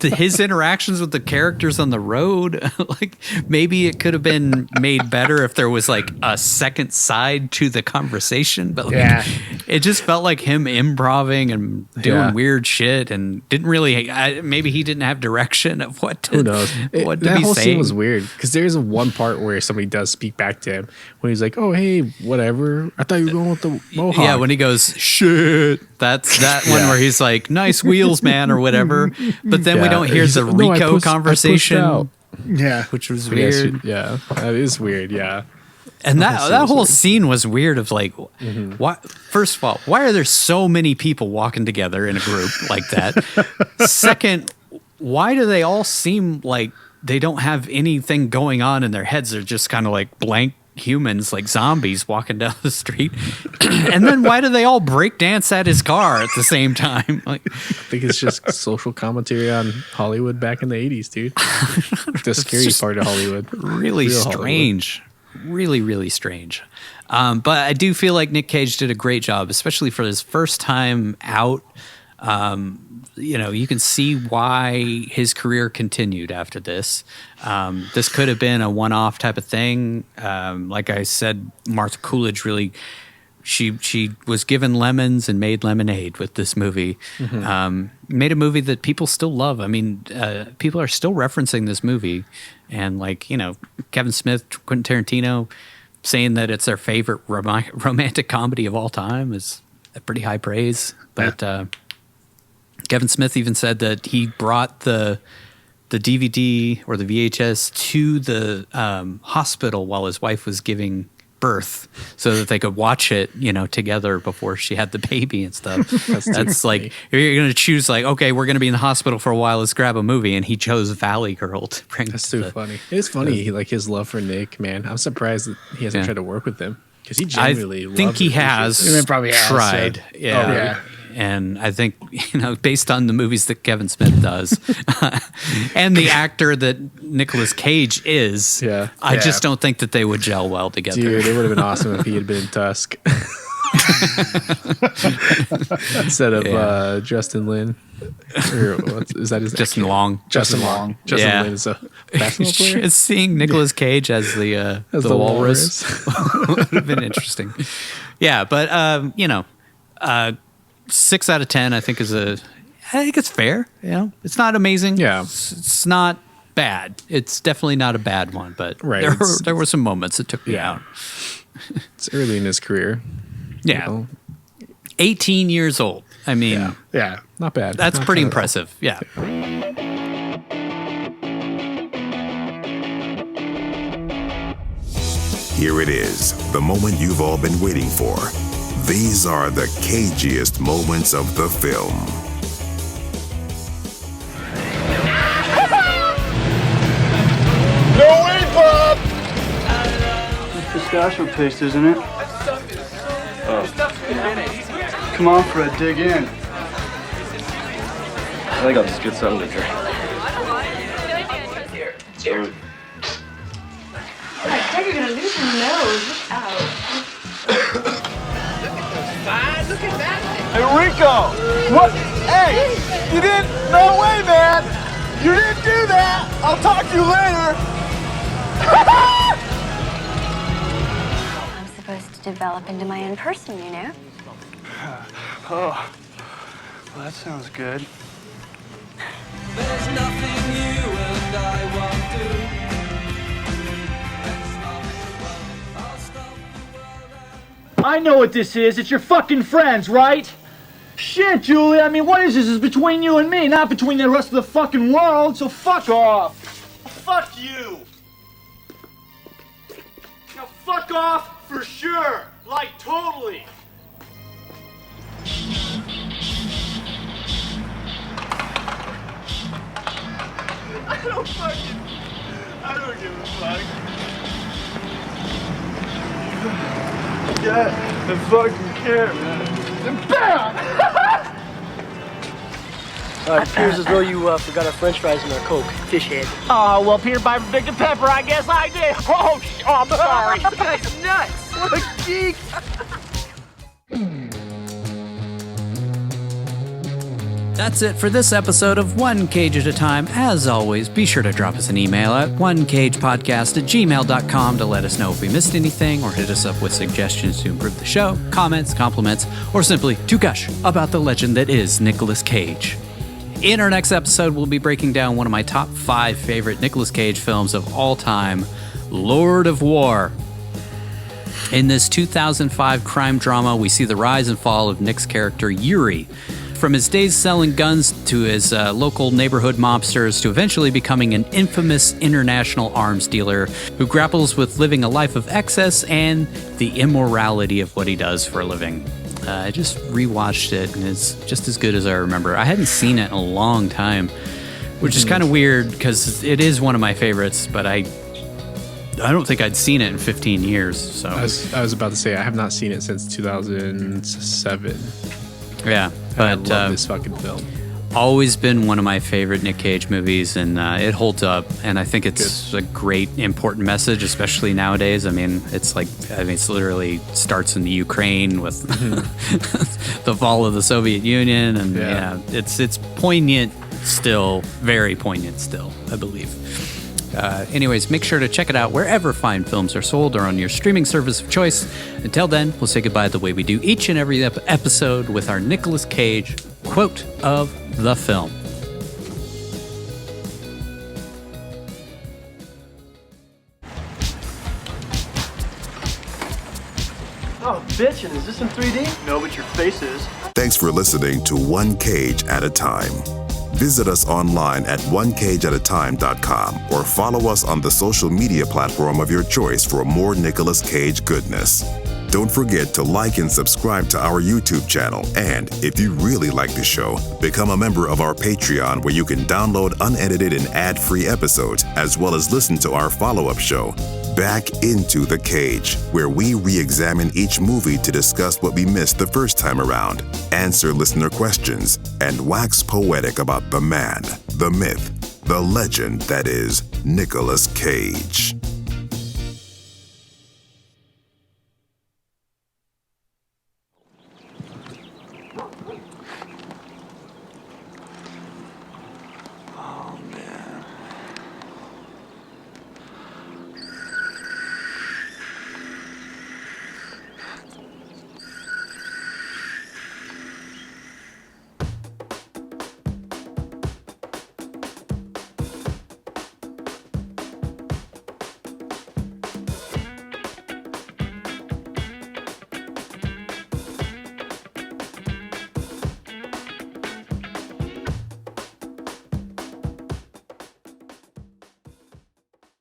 his interactions with the characters on the road. Like maybe it could have been made better if there was like a second side to the conversation, but like, it just felt like him improving and doing weird shit and didn't really maybe he didn't have direction of what to, who knows what to that be whole saying. scene was weird because there's one part where somebody does speak back to him when he's like, oh hey, whatever, I thought you were going with the mohawk. Yeah, when he goes shit, that's that one where he's like, nice wheels, man, or whatever. But then we don't hear the Rico conversation. Which was weird. Yeah, that is weird. Yeah. And that whole scene was weird of like, why, first of all, why are there so many people walking together in a group like that? Second, why do they all seem like they don't have anything going on in their heads? They're just kind of like blank humans, like zombies walking down the street. And then why do they all break dance at his car at the same time? Like, I think it's just social commentary on Hollywood back in the 80s, dude. The scary part of Hollywood. Really real strange. Hollywood. Really, really strange. But I do feel like Nick Cage did a great job, especially for his first time out. You can see why his career continued after this. This could have been a one-off type of thing. Like I said, Martha Coolidge really, she was given lemons and made lemonade with this movie. Made a movie that people still love. I mean, people are still referencing this movie. And Kevin Smith, Quentin Tarantino saying that it's their favorite romantic comedy of all time is a pretty high praise. But Kevin Smith even said that he brought the DVD or the VHS to the hospital while his wife was giving birth so that they could watch it, together before she had the baby and stuff. That's like, if you're going to choose like, okay, we're going to be in the hospital for a while, let's grab a movie. And he chose Valley Girl to bring. That's too funny. It's funny. Like his love for Nick, man. I'm surprised that he hasn't tried to work with him. Because he genuinely I think he has probably has, tried. yeah. Yeah. Oh, yeah. And I think, based on the movies that Kevin Smith does and the actor that Nicolas Cage is, I just don't think that they would gel well together. Dude, it would have been awesome if he had been in Tusk. Instead of Justin Lin. Or is that his name? Justin Long. Justin Long. Justin Lin is a basketball player. Just seeing Nicolas Cage as the walrus would have been interesting. Yeah, but 6 out of 10, I think I think it's fair. It's not amazing. Yeah, it's not bad. It's definitely not a bad one. But there were some moments that took me out. It's early in his career. Yeah, 18 years old. I mean, yeah, not bad. That's not pretty bad impressive. Yeah. Here it is, the moment you've all been waiting for. These are the cagiest moments of the film. No way, Bob! Pistachio paste, isn't it? Oh. Come on for a dig in. I think I'll just get something to drink. Here. I think you're gonna lose your nose. Look out. Fine looking bastard. Hey, Rico! What? Hey! You didn't? No way, man! You didn't do that! I'll talk to you later! I'm supposed to develop into my own person, you know? Oh, well, that sounds good. There's nothing you and I won't do. I know what this is. It's your fucking friends, right? Shit, Julie. I mean, what is this? It's between you and me, not between the rest of the fucking world. So fuck off. Fuck you! Now, fuck off for sure! Like, totally! I don't give a fuck. Yeah, I fucking care, man. And bam! It appears as though you forgot our french fries and our Coke. Fish head. Oh, well, peanut butter, big and pepper, I guess I did. Oh, I'm sorry. This guy's nuts. What a geek! That's it for this episode of One Cage at a Time. As always, be sure to drop us an email at onecagepodcast@gmail.com to let us know if we missed anything or hit us up with suggestions to improve the show, comments, compliments, or simply to gush about the legend that is Nicolas Cage. In our next episode, we'll be breaking down one of my top 5 favorite Nicolas Cage films of all time, Lord of War. In this 2005 crime drama, we see the rise and fall of Nick's character, Yuri. From his days selling guns to his local neighborhood mobsters to eventually becoming an infamous international arms dealer who grapples with living a life of excess and the immorality of what he does for a living. I just rewatched it and it's just as good as I remember. I hadn't seen it in a long time, which is kind of weird because it is one of my favorites, but I don't think I'd seen it in 15 years. So I was about to say I have not seen it since 2007. Yeah, but I love this fucking film. Always been one of my favorite Nick Cage movies, and it holds up. And I think it's a great, important message, especially nowadays. I mean, it's literally starts in the Ukraine with the fall of the Soviet Union, and it's poignant still, very poignant still, I believe. Anyways, make sure to check it out wherever fine films are sold or on your streaming service of choice. Until then, we'll say goodbye the way we do each and every episode with our Nicolas Cage quote of the film. Oh, bitch, and is this in 3D? No, but your face is. Thanks for listening to One Cage at a Time. Visit us online at onecageatatime.com or follow us on the social media platform of your choice for more Nicolas Cage goodness. Don't forget to like and subscribe to our YouTube channel. And if you really like the show, become a member of our Patreon where you can download unedited and ad-free episodes as well as listen to our follow-up show, Back into the Cage, where we re-examine each movie to discuss what we missed the first time around, answer listener questions, and wax poetic about the man, the myth, the legend that is Nicolas Cage.